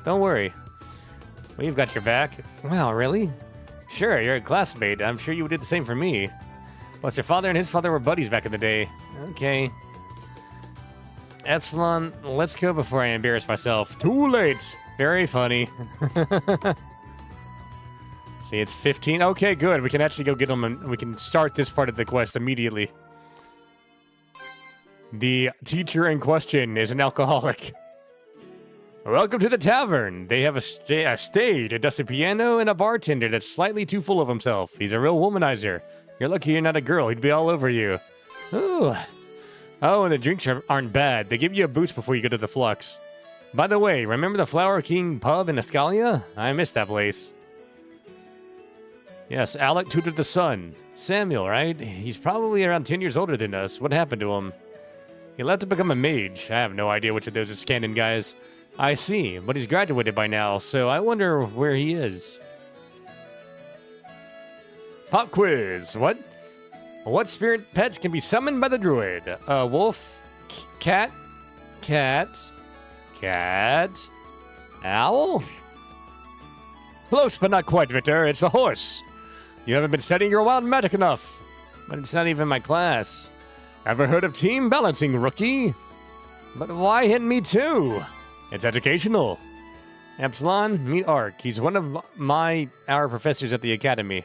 Don't worry. We've got your back. Wow, really? Sure, you're a classmate. I'm sure you did the same for me. Plus, your father and his father were buddies back in the day. Okay. Epsilon, let's go before I embarrass myself. Too late! Very funny. See, it's 15. Okay, good. We can actually go get them, and we can start this part of the quest immediately. The teacher in question is an alcoholic. Welcome to the tavern. They have a stage, a dusty piano, and a bartender that's slightly too full of himself. He's a real womanizer. You're lucky you're not a girl. He'd be all over you. Ooh. Oh, and the drinks aren't bad. They give you a boost before you go to the Flux. By the way, remember the Flower King pub in Escalia? I missed that place. Yes, Alec tutored the son. Samuel, right? He's probably around 10 years older than us. What happened to him? He left to become a mage. I have no idea which of those is canon, guys. I see, but he's graduated by now, so I wonder where he is. Pop quiz. What spirit pets can be summoned by the druid? Wolf, cat, owl? Close, but not quite, Victor. It's the horse. You haven't been studying your wild magic enough. But it's not even my class. Ever heard of team balancing, rookie? But why hit me too? It's educational. Epsilon, meet Ark. He's one of our professors at the academy.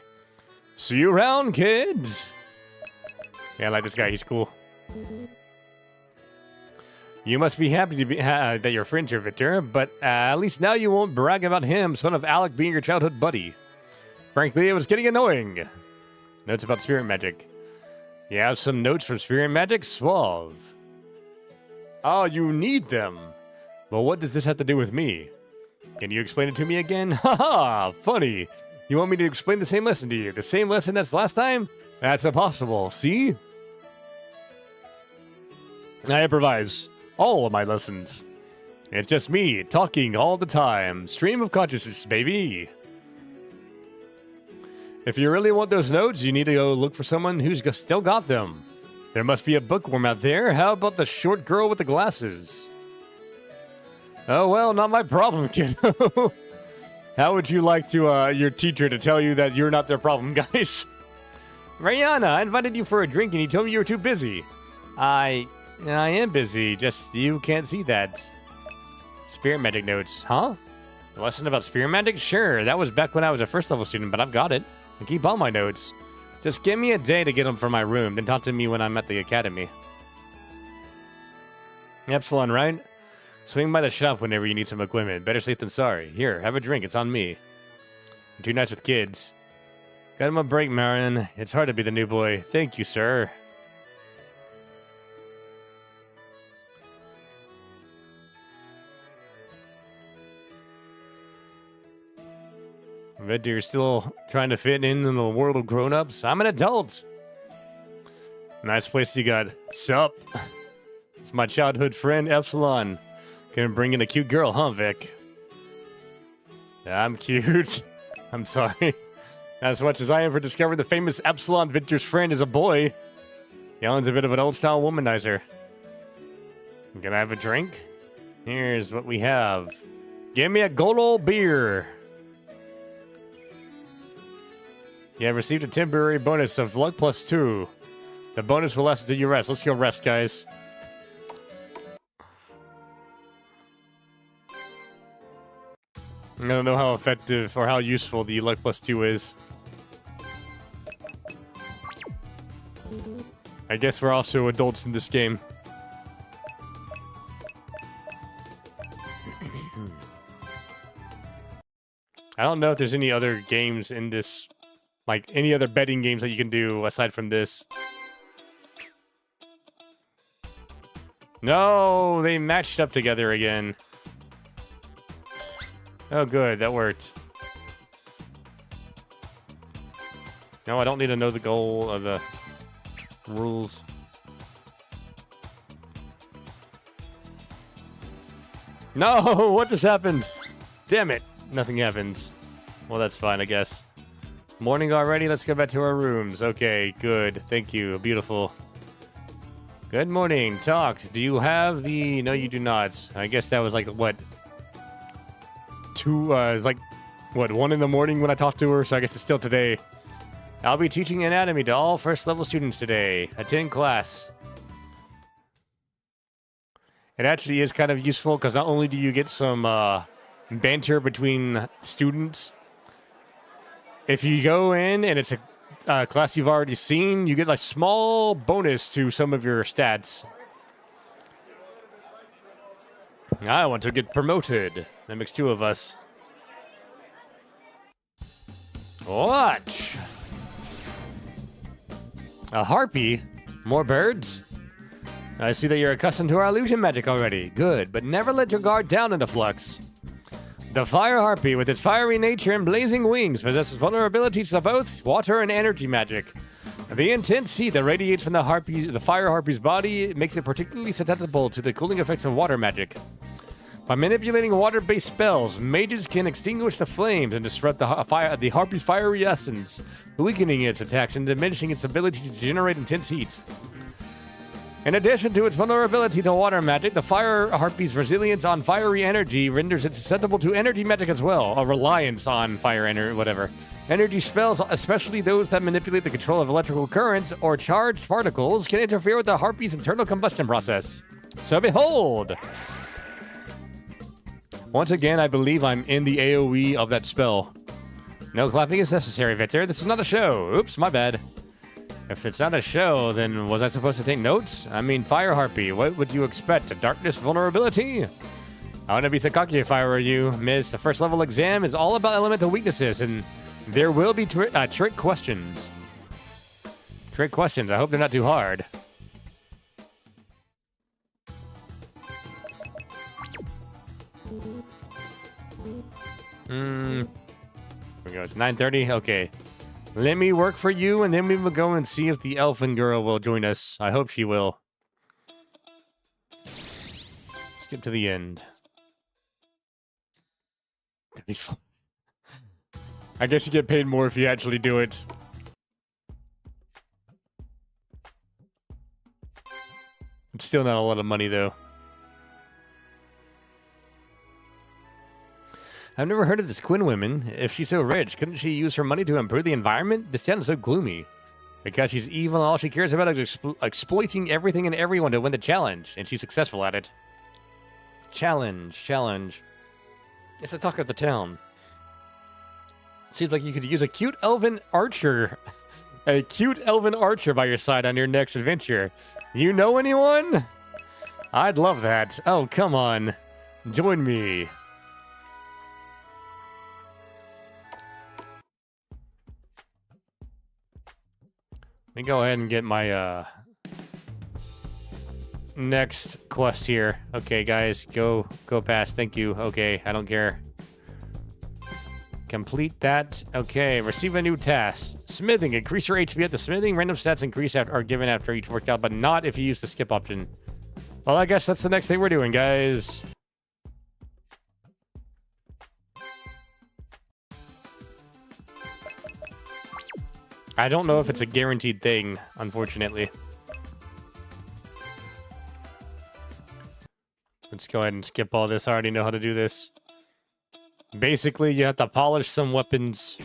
See you around, kids. Yeah, I like this guy. He's cool. You must be happy to be that you're friends here, Victor, but at least now you won't brag about him, son of Alec, being your childhood buddy. Frankly, it was getting annoying. Notes about spirit magic. You have some notes from spirit magic? Suave. Oh, you need them. Well, what does this have to do with me? Can you explain it to me again? Haha, funny. You want me to explain the same lesson to you? The same lesson as last time? That's impossible, see? I improvise all of my lessons. It's just me talking all the time. Stream of consciousness, baby. If you really want those notes, you need to go look for someone who's still got them. There must be a bookworm out there. How about the short girl with the glasses? Oh, well, not my problem, kiddo. How would you like to your teacher to tell you that you're not their problem, guys? Rihanna, I invited you for a drink and you told me you were too busy. I am busy, just you can't see that. Spirit magic notes, huh? A lesson about spirit magic? Sure, that was back when I was a first level student, but I've got it. I keep all my notes. Just give me a day to get them from my room, then talk to me when I'm at the academy. Epsilon, right? Swing by the shop whenever you need some equipment. Better safe than sorry. Here, have a drink. It's on me. You're too nice with kids. Got him a break, Marion. It's hard to be the new boy. Thank you, sir. I bet you're still trying to fit in the world of grown-ups. I'm an adult. Nice place you got. Sup? It's my childhood friend, Epsilon. Gonna bring in a cute girl, huh, Vic? I'm cute. I'm sorry. As much as I am for discovering the famous Epsilon, Victor's friend is a boy. Ellen's a bit of an old-style womanizer. Gonna have a drink? Here's what we have. Give me a gold old beer. You have received a temporary bonus of luck +2. The bonus will last until you rest. Let's go rest, guys. I don't know how effective or how useful the luck +2 is. I guess we're also adults in this game. I don't know if there's any other games in this, like any other betting games that you can do aside from this. No, they matched up together again. Oh, good. That worked. No, I don't need to know the goal of the rules. No! What just happened? Damn it. Nothing happens. Well, that's fine, I guess. Morning already? Let's go back to our rooms. Okay, good. Thank you. Beautiful. Good morning. Talk. Do you have the... No, you do not. I guess that was like, what... it's like, what, 1 in the morning when I talked to her, so I guess it's still today. I'll be teaching anatomy to all first-level students today. Attend class. It actually is kind of useful, because not only do you get some banter between students, if you go in and it's a class you've already seen, you get a small bonus to some of your stats. I want to get promoted. That makes 2 of us. Watch. A harpy? More birds? I see that you're accustomed to our illusion magic already. Good, but never let your guard down in the flux. The fire harpy, with its fiery nature and blazing wings, possesses vulnerabilities to both water and energy magic. The intense heat that radiates from the fire harpy's body makes it particularly susceptible to the cooling effects of water magic. By manipulating water-based spells, mages can extinguish the flames and disrupt the harpy's fiery essence, weakening its attacks and diminishing its ability to generate intense heat. In addition to its vulnerability to water magic, the fire harpy's resilience on fiery energy renders it susceptible to energy magic as well, a reliance on fire energy, whatever. Energy spells, especially those that manipulate the control of electrical currents or charged particles, can interfere with the harpy's internal combustion process. So behold! Once again, I believe I'm in the AoE of that spell. No clapping is necessary, Victor. This is not a show. Oops, my bad. If it's not a show, then was I supposed to take notes? I mean, Fire Harpy, what would you expect? A darkness vulnerability? I wouldn't be so cocky if I were you, miss. The first level exam is all about elemental weaknesses, and There will be trick questions. Trick questions. I hope they're not too hard. Here we go. It's 9:30. Okay. Let me work for you, and then we will go and see if the elfin girl will join us. I hope she will. Skip to the end. That'd be fun. I guess you get paid more if you actually do it. It's still not a lot of money, though. I've never heard of this Quinn woman. If she's so rich, couldn't she use her money to improve the environment? This town is so gloomy. Because she's evil, all she cares about is exploiting everything and everyone to win the challenge, and she's successful at it. Challenge. It's the talk of the town. Seems like you could use a cute elven archer. A cute elven archer by your side on your next adventure. You know anyone? I'd love that. Oh, come on. Join me. Let me go ahead and get my next quest here. Okay, guys, go past. Thank you. Okay, I don't care. Complete that. Okay, receive a new task. Smithing. Increase your HP at the smithing. Random stats increase are given after each workout, but not if you use the skip option. Well, I guess that's the next thing we're doing, guys. I don't know if it's a guaranteed thing, unfortunately. Let's go ahead and skip all this. I already know how to do this. Basically, you have to polish some weapons.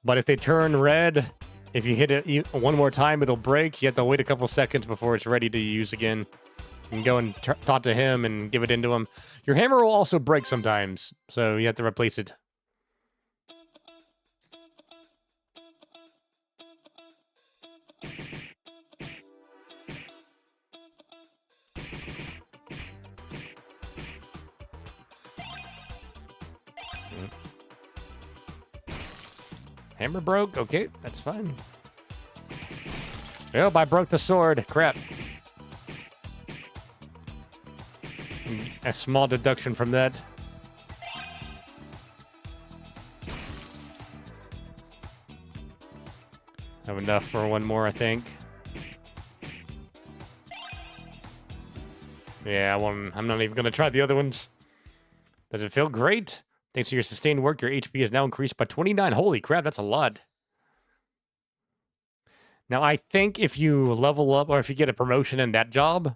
But if they turn red, if you hit it one more time, it'll break. You have to wait a couple seconds before it's ready to use again. You can go and talk to him and give it into him. Your hammer will also break sometimes, so you have to replace it. Hammer broke? Okay, that's fine. Oh, I broke the sword. Crap. A small deduction from that. Have enough for one more, I think. Yeah, I'm not even going to try the other ones. Does it feel great? Thanks to your sustained work, your HP is now increased by 29. Holy crap, that's a lot. Now, I think if you level up, or if you get a promotion in that job,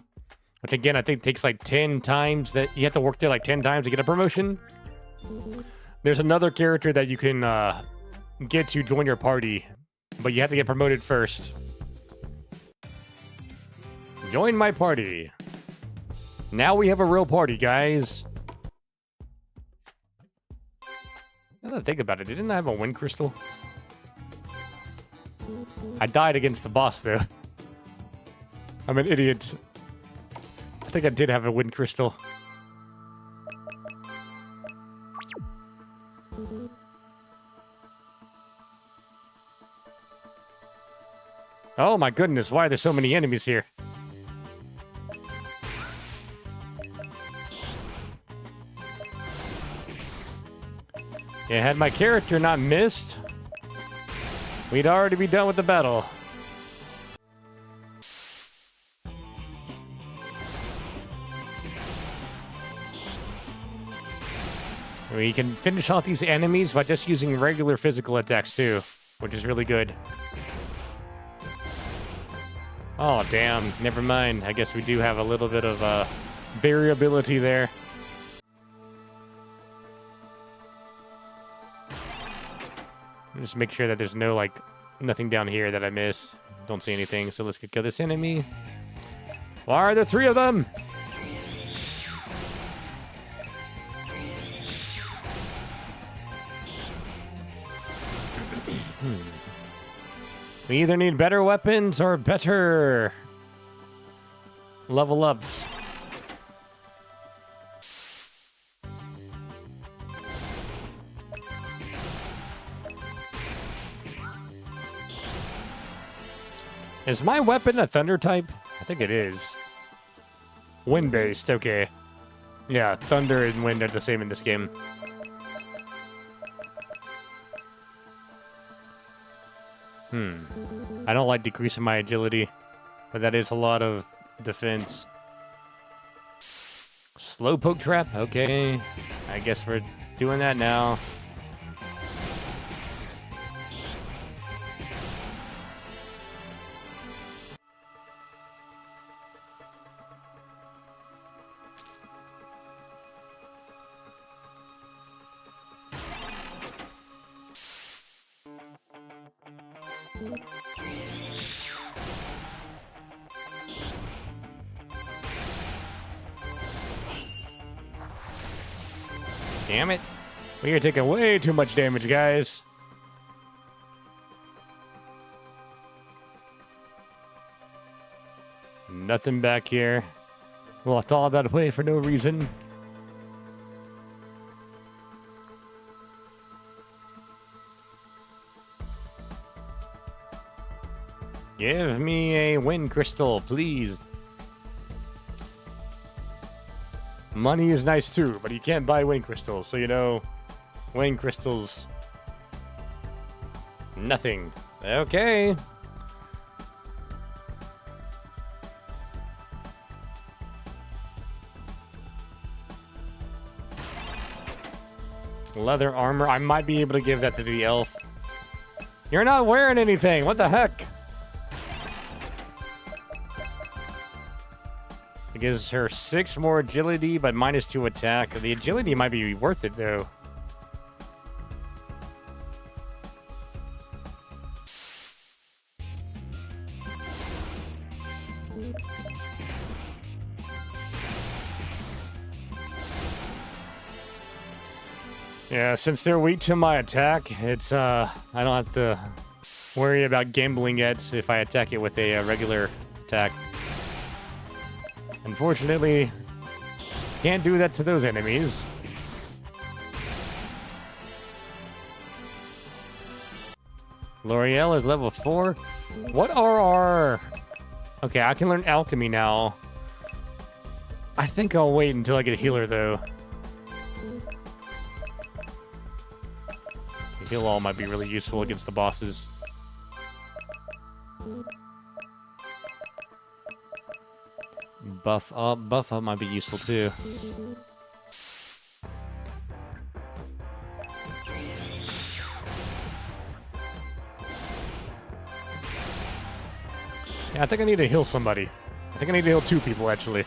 which again, I think takes like 10 times, that you have to work there like 10 times to get a promotion. There's another character that you can get to join your party, but you have to get promoted first. Join my party. Now we have a real party, guys. Now that I think about it, didn't I have a wind crystal? I died against the boss, though. I'm an idiot. I think I did have a wind crystal. Oh my goodness, why are there so many enemies here? Yeah, had my character not missed, we'd already be done with the battle. We can finish off these enemies by just using regular physical attacks too, which is really good. Oh, damn. Never mind. I guess we do have a little bit of variability there. Just make sure that there's no, like, nothing down here that I miss. Don't see anything, so let's kill this enemy. Why are there 3 of them? We either need better weapons or better level ups. Is my weapon a thunder type? I think it is. Wind-based, okay. Yeah, thunder and wind are the same in this game. I don't like decreasing my agility, but that is a lot of defense. Slowpoke trap? Okay. I guess we're doing that now. Damn it. We are taking way too much damage, guys. Nothing back here. We walked all that way for no reason. Give me a wind crystal, please. Money is nice too, but you can't buy wind crystals, so you know, wind crystals, nothing. Okay. Leather armor, I might be able to give that to the elf. You're not wearing anything, what the heck? It gives her 6 more agility, but -2 attack. The agility might be worth it, though. Yeah, since they're weak to my attack, it's, I don't have to worry about gambling it if I attack it with a regular attack. Unfortunately, can't do that to those enemies. L'Oreal is level 4. What are our... Okay, I can learn alchemy now. I think I'll wait until I get a healer, though. The heal all might be really useful against the bosses. Buff up might be useful too. Yeah, I think I need to heal somebody. I think I need to heal 2 people, actually.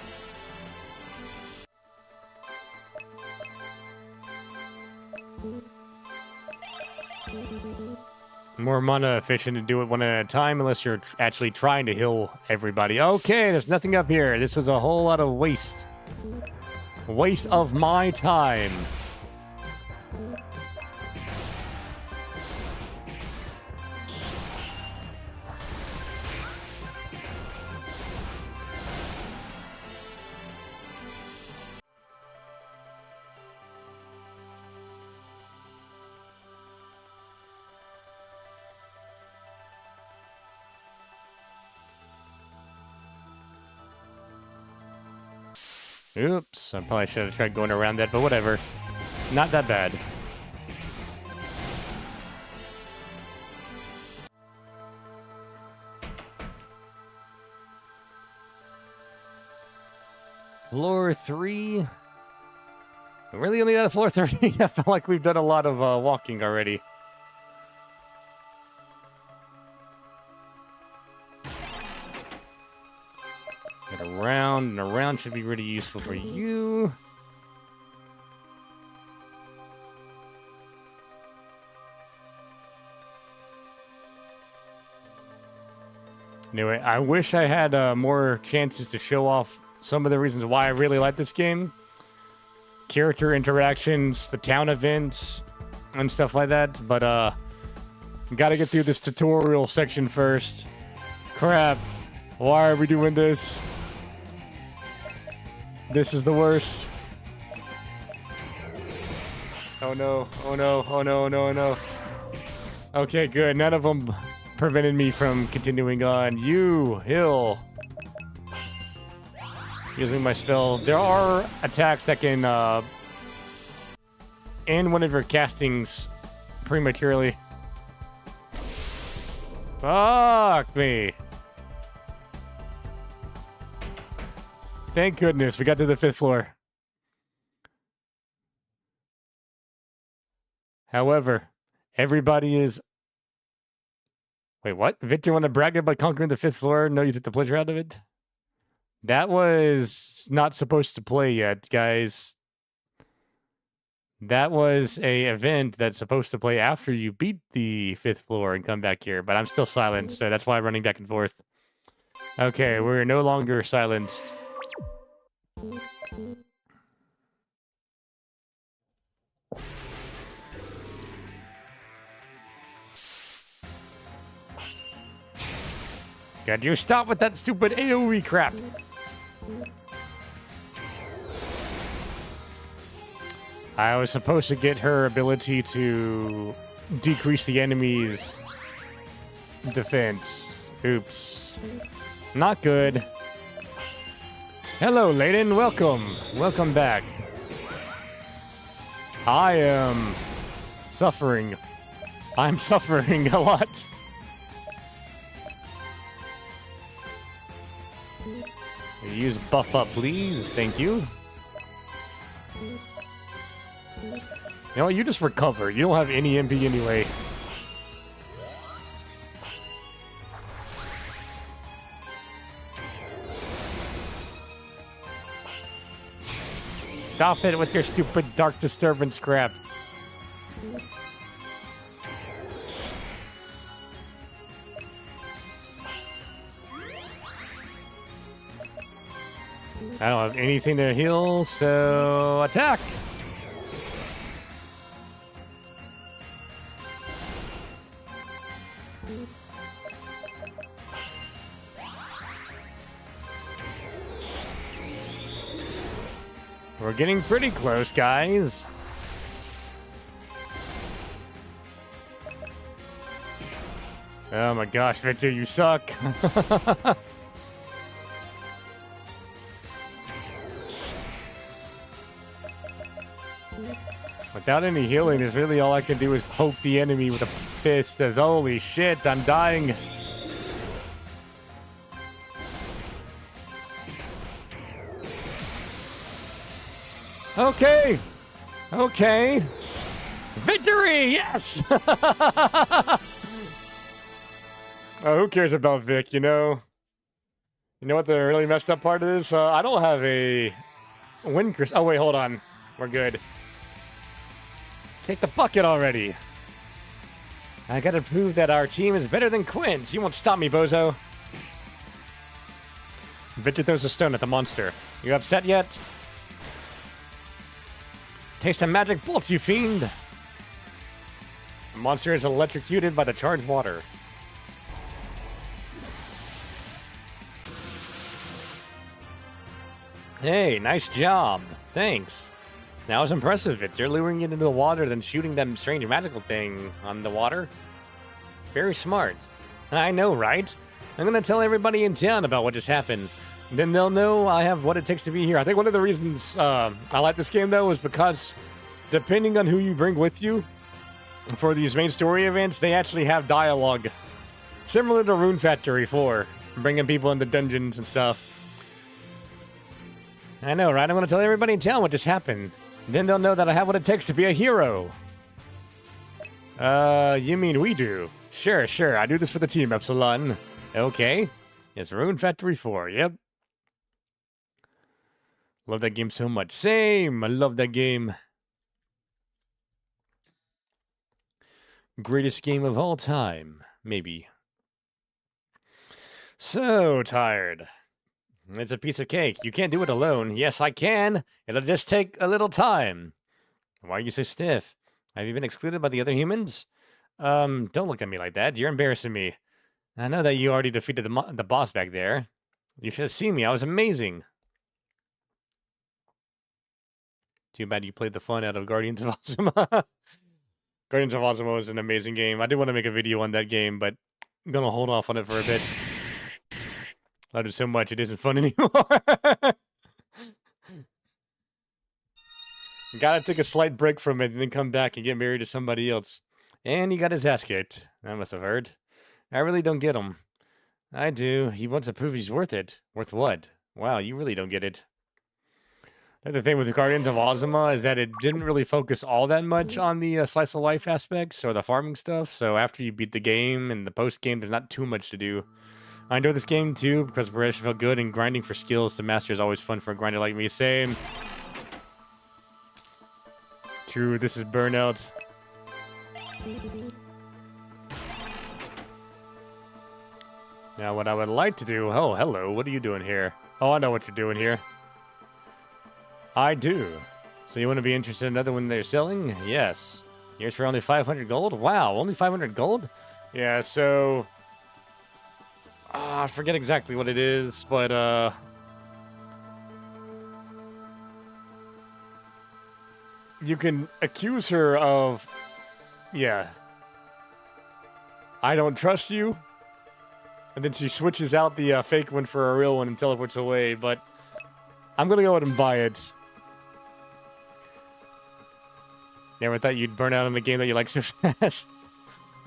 More mana efficient to do it one at a time unless you're actually trying to heal everybody. Okay, there's nothing up here. This was a whole lot of waste. Waste of my time. Oops, I probably should have tried going around that, but whatever. Not that bad. Floor 3. We really only got floor 3. I feel like we've done a lot of walking already. Around and around should be really useful for you. Anyway, I wish I had more chances to show off some of the reasons why I really like this game. Character interactions, the town events, and stuff like that. But, gotta get through this tutorial section first. Crap. Why are we doing this? This is the worst. Oh no, oh no, oh no, no, no. Okay, good. None of them prevented me from continuing on. You, Hill. Using my spell. There are attacks that can end one of your castings prematurely. Fuck me. Thank goodness we got to the 5th floor. However, everybody is... Wait, what? Victor want to brag about conquering the 5th floor? No, you took the pleasure out of it? That was not supposed to play yet, guys. That was a event that's supposed to play after you beat the 5th floor and come back here, but I'm still silenced, so that's why I'm running back and forth. Okay, we're no longer silenced. God, you stop with that stupid AoE crap. I was supposed to get her ability to decrease the enemy's defense. Oops. Not good. Hello, Layden. Welcome. Welcome back. I am suffering. I'm suffering a lot. Use buff up, please. Thank you. You know what? You just recover. You don't have any MP anyway. Stop it with your stupid dark disturbance crap. I don't have anything to heal, so attack! We're getting pretty close, guys. Oh my gosh, Victor, you suck. Without any healing, is really all I can do is poke the enemy with a fist. As holy shit, I'm dying. Okay. Okay. Victory! Yes! Oh, who cares about Vic, you know? You know what the really messed up part is? I don't have a win crystal. Oh, wait, hold on. We're good. Take the bucket already. I gotta prove that our team is better than Quinn's. You won't stop me, bozo. Victor throws a stone at the monster. You upset yet? Taste the magic bolts, you fiend! The monster is electrocuted by the charged water. Hey, nice job. Thanks. That was impressive, Victor. Luring it into the water, then shooting that strange magical thing on the water. Very smart. I know, right? I'm gonna tell everybody in town about what just happened. Then they'll know I have what it takes to be here. I think one of the reasons I like this game, though, is because depending on who you bring with you for these main story events, they actually have dialogue. Similar to Rune Factory 4, bringing people into dungeons and stuff. I know, right? I'm going to tell everybody in town what just happened. Then they'll know that I have what it takes to be a hero. You mean we do? Sure. I do this for the team, Epsilon. Okay. It's Rune Factory 4, yep. Love that game so much. Same! I love that game. Greatest game of all time. Maybe. So tired. It's a piece of cake. You can't do it alone. Yes, I can. It'll just take a little time. Why are you so stiff? Have you been excluded by the other humans? Don't look at me like that. You're embarrassing me. I know that you already defeated the boss back there. You should have seen me. I was amazing. Too bad you played the fun out of Guardians of Ozma. Guardians of Ozma was an amazing game. I did want to make a video on that game, but gonna hold off on it for a bit. Loved it so much it isn't fun anymore. Gotta take a slight break from it and then come back and get married to somebody else. And he got his ass kicked. That must have hurt. I really don't get him. I do. He wants to prove he's worth it. Worth what? Wow, you really don't get it. The thing with the Guardians of Ozma is that it didn't really focus all that much on the slice of life aspects or the farming stuff. So after you beat the game and the post game, there's not too much to do. I enjoyed this game too because the progression felt good, and grinding for skills to master is always fun for a grinder like me. Same. True, this is Burnout. Now what I would like to do... Oh, hello, what are you doing here? Oh, I know what you're doing here. I do. So you want to be interested in another one they're selling? Yes. Yours for only 500 gold? Wow, only 500 gold? Yeah, so... I forget exactly what it is, but, you can accuse her of... Yeah. I don't trust you. And then she switches out the fake one for a real one and teleports away, but... I'm gonna go ahead and buy it. Never thought you'd burn out on a game that you like so fast.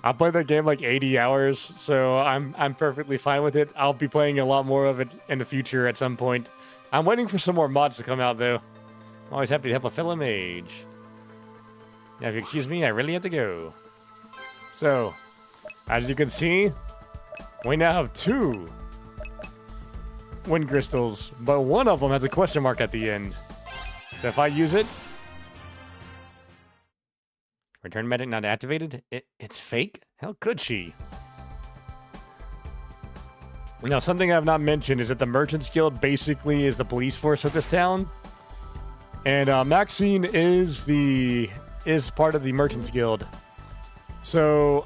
I played that game like 80 hours, so I'm perfectly fine with it. I'll be playing a lot more of it in the future at some point. I'm waiting for some more mods to come out, though. I'm always happy to help a fellow mage. Now, if you excuse me, I really have to go. So, as you can see, we now have 2 wind crystals, but one of them has a question mark at the end. So if I use it... Return medic not activated? It's fake? How could she? Now, something I've not mentioned is that the Merchants Guild basically is the police force of this town. And Maxine is part of the Merchants Guild. So...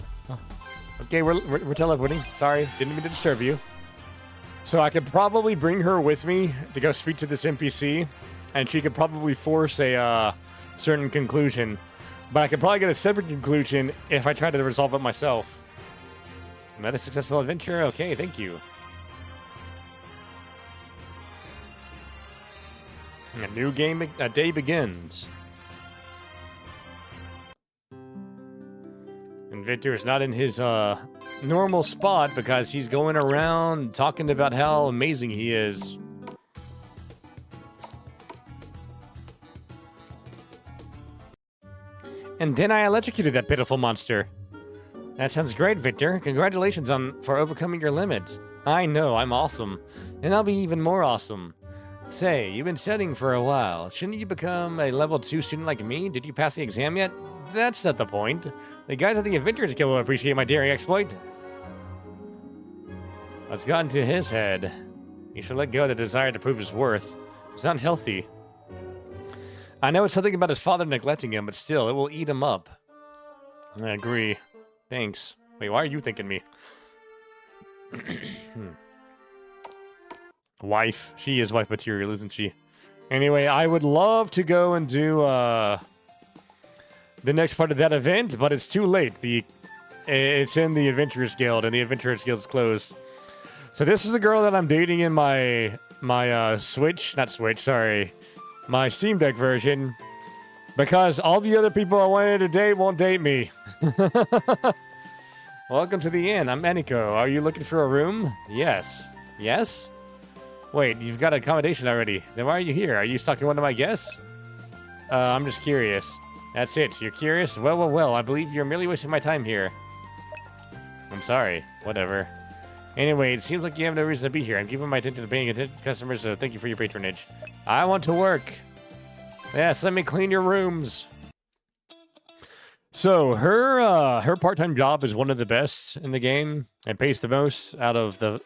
Okay, we're teleporting. Sorry, didn't mean to disturb you. So I could probably bring her with me to go speak to this NPC, and she could probably force a certain conclusion. But I could probably get a separate conclusion if I try to resolve it myself. Another successful adventure? Okay, thank you. A new game, a day begins. And Victor is not in his normal spot because he's going around talking about how amazing he is. And then I electrocuted that pitiful monster. That sounds great, Victor. Congratulations for overcoming your limits. I know, I'm awesome. And I'll be even more awesome. Say, you've been studying for a while. Shouldn't you become a level 2 student like me? Did you pass the exam yet? That's not the point. The guys at the Adventurers Guild will appreciate my daring exploit. What's gotten to his head? He should let go of the desire to prove his worth. It's not healthy. I know it's something about his father neglecting him, but still, it will eat him up. I agree. Thanks. Wait, why are you thinking me? Wife. She is wife material, isn't she? Anyway, I would love to go and do the next part of that event, but it's too late. It's in the Adventurers Guild, and the Adventurers Guild's closed. So this is the girl that I'm dating in my my Steam Deck version, because all the other people I wanted to date won't date me. Welcome to the inn. I'm Eniko. Are you looking for a room? Yes. Yes? Wait, you've got accommodation already. Then why are you here? Are you stalking one of my guests? I'm just curious. That's it. You're curious? Well. I believe you're merely wasting my time here. I'm sorry. Whatever. Anyway, it seems like you have no reason to be here. I'm giving my attention to paying attention to customers, so thank you for your patronage. I want to work. Yes, let me clean your rooms. So, her part-time job is one of the best in the game. It pays the most out of the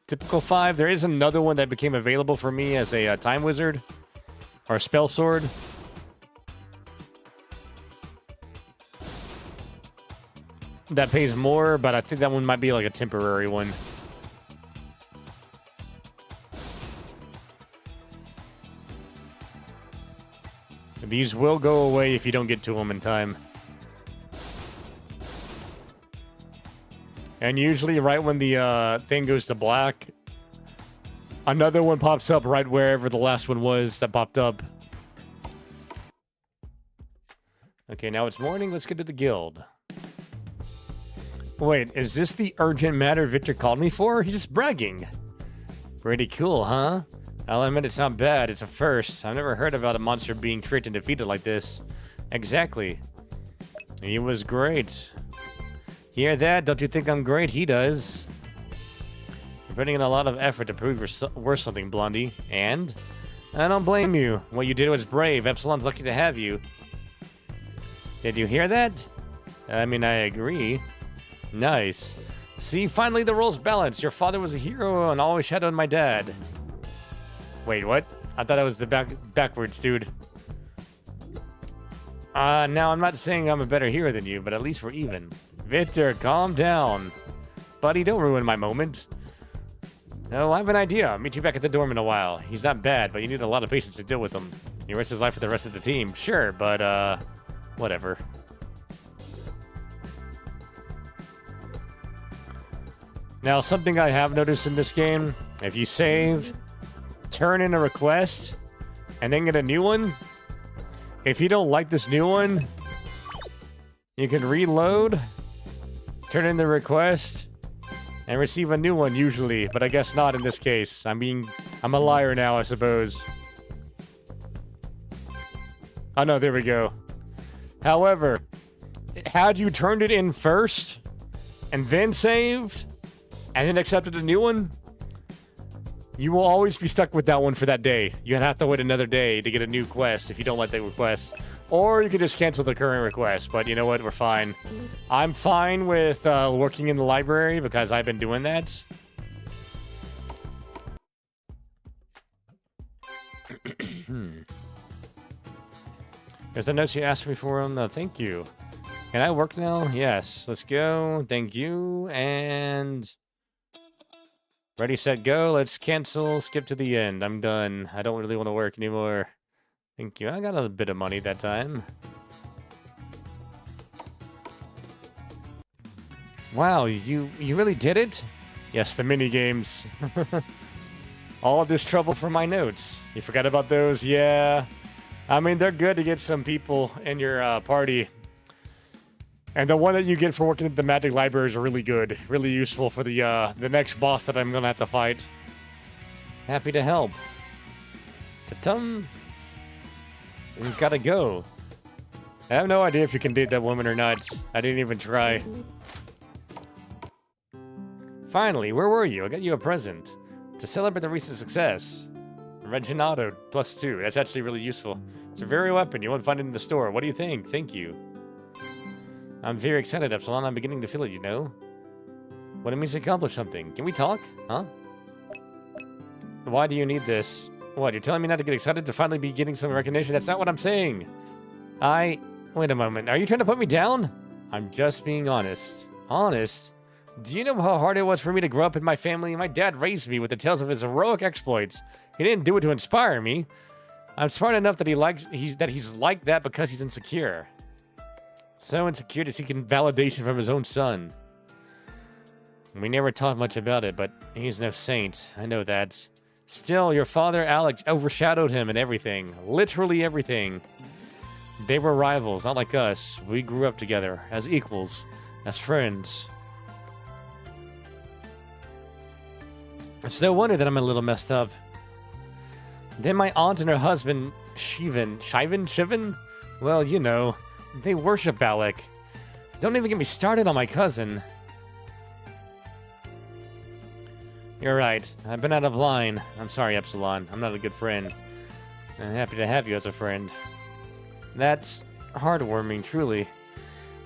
typical 5. There is another one that became available for me as a time wizard. Or a spell sword. That pays more, but I think that one might be like a temporary one. These will go away if you don't get to them in time. And usually right when the thing goes to black, another one pops up right wherever the last one was that popped up. Okay, now it's morning. Let's get to the guild. Wait, is this the urgent matter Victor called me for? He's just bragging. Pretty cool, huh? I'll admit it's not bad. It's a first. I've never heard about a monster being tricked and defeated like this. Exactly. He was great. Hear that? Don't you think I'm great? He does. You're putting in a lot of effort to prove you're worth something, Blondie. And? I don't blame you. What you did was brave. Epsilon's lucky to have you. Did you hear that? I mean, I agree. Nice. See, finally the roles balance. Your father was a hero and always shadowed my dad. Wait, what? I thought that was the backwards, dude. Now I'm not saying I'm a better hero than you, but at least we're even. Victor, calm down. Buddy, don't ruin my moment. Oh, I have an idea. I'll meet you back at the dorm in a while. He's not bad, but you need a lot of patience to deal with him. He risks his life for the rest of the team. Sure, but, whatever. Now, something I have noticed in this game, if you save, turn in a request, and then get a new one, if you don't like this new one, you can reload, turn in the request, and receive a new one usually, but I guess not in this case. I'm a liar now, I suppose. Oh no, there we go. However, had you turned it in first, and then saved, and then accepted a new one, you will always be stuck with that one for that day. You have to wait another day to get a new quest if you don't like the request. Or you could just cancel the current request, but you know what? We're fine. I'm fine with working in the library because I've been doing that. There's a note you asked me for him. Thank you. Can I work now? Yes. Let's go. Thank you. And... ready, set, go. Let's cancel. Skip to the end. I'm done. I don't really want to work anymore. Thank you. I got a bit of money that time. Wow, you really did it? Yes, the mini games. All of this trouble for my notes. You forgot about those? Yeah. I mean, they're good to get some people in your party. And the one that you get for working at the Magic Library is really good. Really useful for the next boss that I'm going to have to fight. Happy to help. Ta-tum. We've got to go. I have no idea if you can date that woman or not. I didn't even try. Finally, where were you? I got you a present. To celebrate the recent success. Reginado +2. That's actually really useful. It's a very weapon. You won't find it in the store. What do you think? Thank you. I'm very excited, Epsilon. I'm beginning to feel it, you know? What it means to accomplish something. Can we talk? Huh? Why do you need this? What, you're telling me not to get excited to finally be getting some recognition? That's not what I'm saying. Wait a moment. Are you trying to put me down? I'm just being honest. Honest? Do you know how hard it was for me to grow up in my family? My dad raised me with the tales of his heroic exploits. He didn't do it to inspire me. I'm smart enough that he's like that because he's insecure. So insecure to seek validation from his own son. We never talked much about it, but he's no saint. I know that. Still, your father, Alec, overshadowed him in everything. Literally everything. They were rivals, not like us. We grew up together, as equals, as friends. It's no wonder that I'm a little messed up. Then my aunt and her husband, Shivan? Well, you know, they worship Alec. Don't even get me started on my cousin. You're right. I've been out of line. I'm sorry, Epsilon. I'm not a good friend. I'm happy to have you as a friend. That's heartwarming, truly.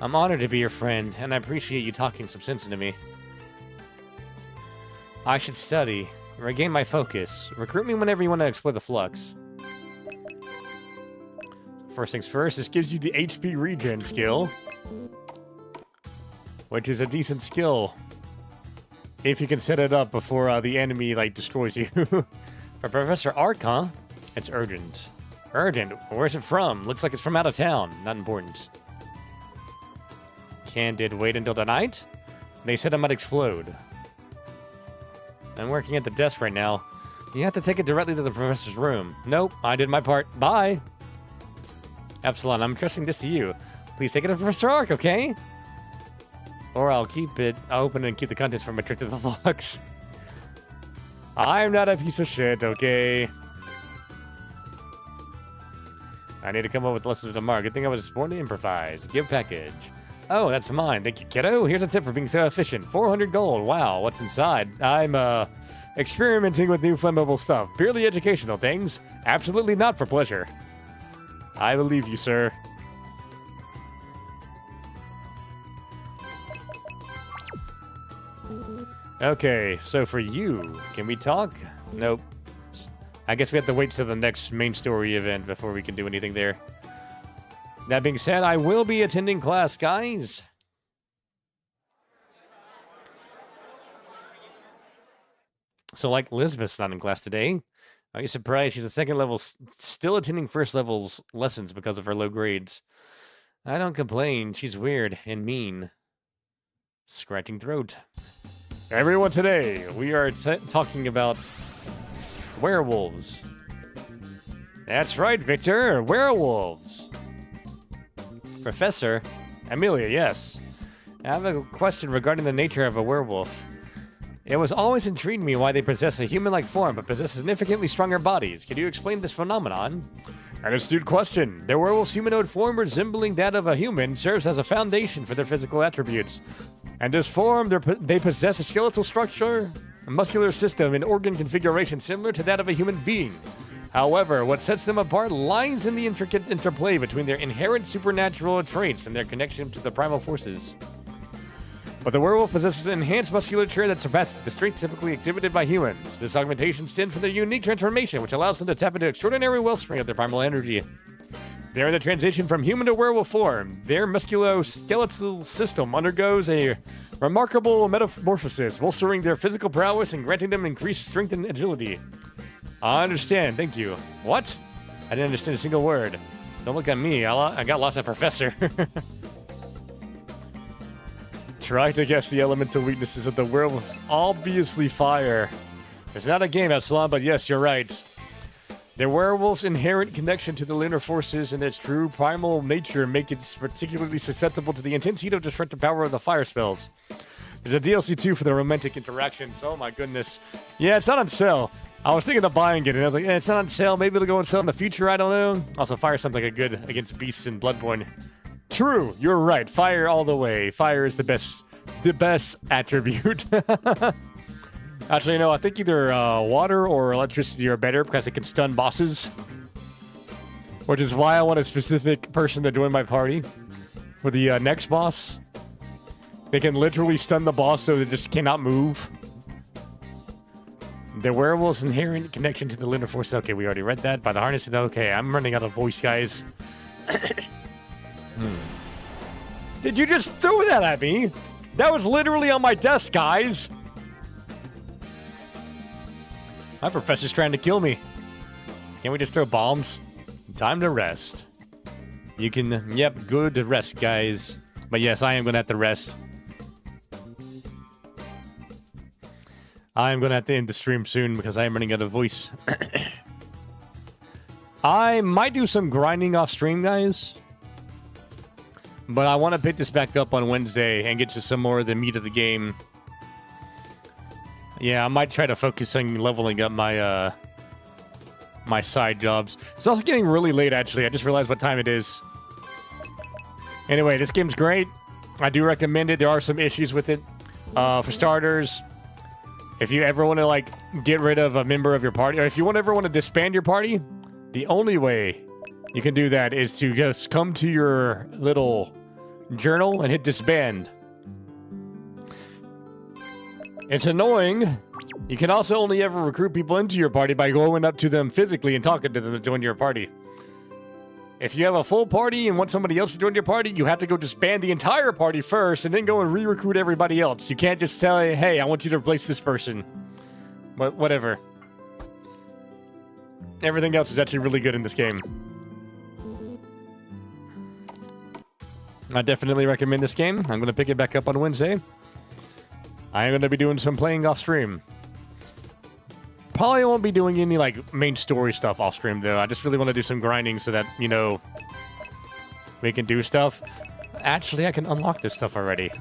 I'm honored to be your friend, and I appreciate you talking some sense into me. I should study, regain my focus. Recruit me whenever you want to explore the flux. First things first, this gives you the HP regen skill, which is a decent skill if you can set it up before the enemy destroys you. For Professor Ark, huh? It's urgent. Urgent? Where's it from? Looks like it's from out of town. Not important. Can it wait until tonight? They said I might explode. I'm working at the desk right now. You have to take it directly to the professor's room. Nope, I did my part. Bye. Epsilon, I'm entrusting this to you. Please take it to Professor Ark, okay? Or I'll keep it open and keep the contents from my trip to the box. I'm not a piece of shit, okay? I need to come up with lessons tomorrow. Good thing I was born to improvise. Give package. Oh, that's mine. Thank you, kiddo. Here's a tip for being so efficient. 400 gold. Wow, what's inside? I'm, experimenting with new flammable stuff. Purely educational things. Absolutely not for pleasure. I believe you, sir. Okay, so for you, can we talk? Nope. I guess we have to wait till the next main story event before we can do anything there. That being said, I will be attending class, guys. So, like, Elizabeth's not in class today. Are you surprised? She's a second level, still attending first level's lessons because of her low grades. I don't complain. She's weird and mean. Scratching throat. Everyone, today we are talking about werewolves. That's right, Victor. Werewolves. Professor? Amelia, yes. I have a question regarding the nature of a werewolf. It was always intrigued me why they possess a human-like form but possess significantly stronger bodies. Could you explain this phenomenon? An astute question. Their werewolf's humanoid form resembling that of a human serves as a foundation for their physical attributes. And this form, they possess a skeletal structure, a muscular system, and organ configuration similar to that of a human being. However, what sets them apart lies in the intricate interplay between their inherent supernatural traits and their connection to the primal forces. But the werewolf possesses an enhanced musculature that surpasses the strength typically exhibited by humans. This augmentation stems from their unique transformation, which allows them to tap into extraordinary wellspring of their primal energy. They're in the transition from human to werewolf form. Their musculoskeletal system undergoes a remarkable metamorphosis, bolstering their physical prowess and granting them increased strength and agility. I understand, thank you. What? I didn't understand a single word. Don't look at me, I got lost at Professor. Try to guess the elemental weaknesses of the werewolves. Obviously fire. It's not a game, Epsilon, but yes, you're right. The werewolf's inherent connection to the lunar forces and its true primal nature make it particularly susceptible to the intense heat of destructive power of the fire spells. There's a DLC too for the romantic interactions. Oh my goodness. Yeah, it's not on sale. I was thinking of buying it, and I was like, it's not on sale. Maybe it'll go on sale in the future. I don't know. Also, fire sounds like a good against beasts and Bloodborne. True, you're right. Fire all the way. Fire is the best attribute. Actually, no, I think either water or electricity are better because it can stun bosses. Which is why I want a specific person to join my party. For the next boss. They can literally stun the boss so they just cannot move. The werewolf's inherent connection to the lunar force. Okay, we already read that. By the harness. Okay, I'm running out of voice, guys. Did you just throw that at me? That was literally on my desk, guys. My professor's trying to kill me. Can't we just throw bombs? Time to rest. You can, yep, good to rest, guys. But yes, I am going to have to rest. I am going to have to end the stream soon because I am running out of voice. I might do some grinding off stream, guys. But I want to pick this back up on Wednesday and get to some more of the meat of the game. Yeah, I might try to focus on leveling up my my side jobs. It's also getting really late, actually. I just realized what time it is. Anyway, this game's great. I do recommend it. There are some issues with it. For starters, if you ever want to like get rid of a member of your party, or if you ever want to disband your party, the only way you can do that is to just come to your little journal and hit disband. It's annoying. You can also only ever recruit people into your party by going up to them physically and talking to them to join your party. If you have a full party and want somebody else to join your party, you have to go disband the entire party first and then go and re-recruit everybody else. You can't just say, hey, I want you to replace this person. But whatever. Everything else is actually really good in this game. I definitely recommend this game. I'm going to pick it back up on Wednesday. I am going to be doing some playing off stream. Probably won't be doing any like main story stuff off stream though. I just really want to do some grinding so that, you know, we can do stuff. Actually, I can unlock this stuff already.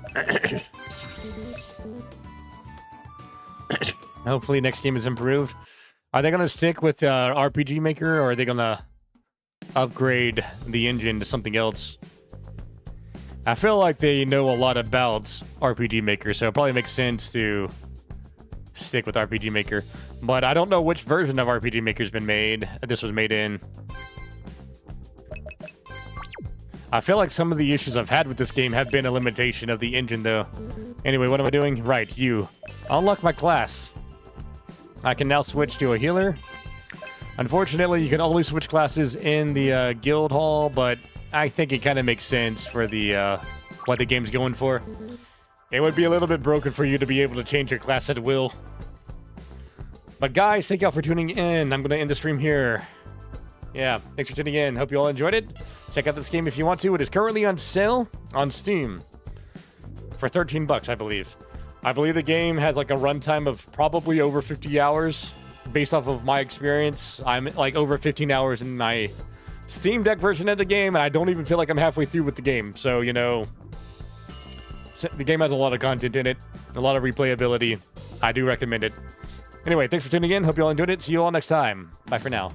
Hopefully next game is improved. Are they going to stick with RPG Maker, or are they going to upgrade the engine to something else? I feel like they know a lot about RPG Maker, so it probably makes sense to stick with RPG Maker. But I don't know which version of RPG Maker's been made. This was made in. I feel like some of the issues I've had with this game have been a limitation of the engine, though. Anyway, what am I doing? Right, you. Unlock my class. I can now switch to a healer. Unfortunately, you can only switch classes in the guild hall, but I think it kind of makes sense for the what the game's going for. It would be a little bit broken for you to be able to change your class at will. But guys, thank y'all for tuning in. I'm going to end the stream here. Yeah, thanks for tuning in. Hope you all enjoyed it. Check out this game if you want to. It is currently on sale on Steam for 13 bucks, I believe. I believe the game has like a runtime of probably over 50 hours. Based off of my experience, I'm like over 15 hours in my Steam Deck version of the game, and I don't even feel like I'm halfway through with the game. So, you know, the game has a lot of content in it, a lot of replayability. I do recommend it. Anyway, thanks for tuning in. Hope you all enjoyed it. See you all next time. Bye for now.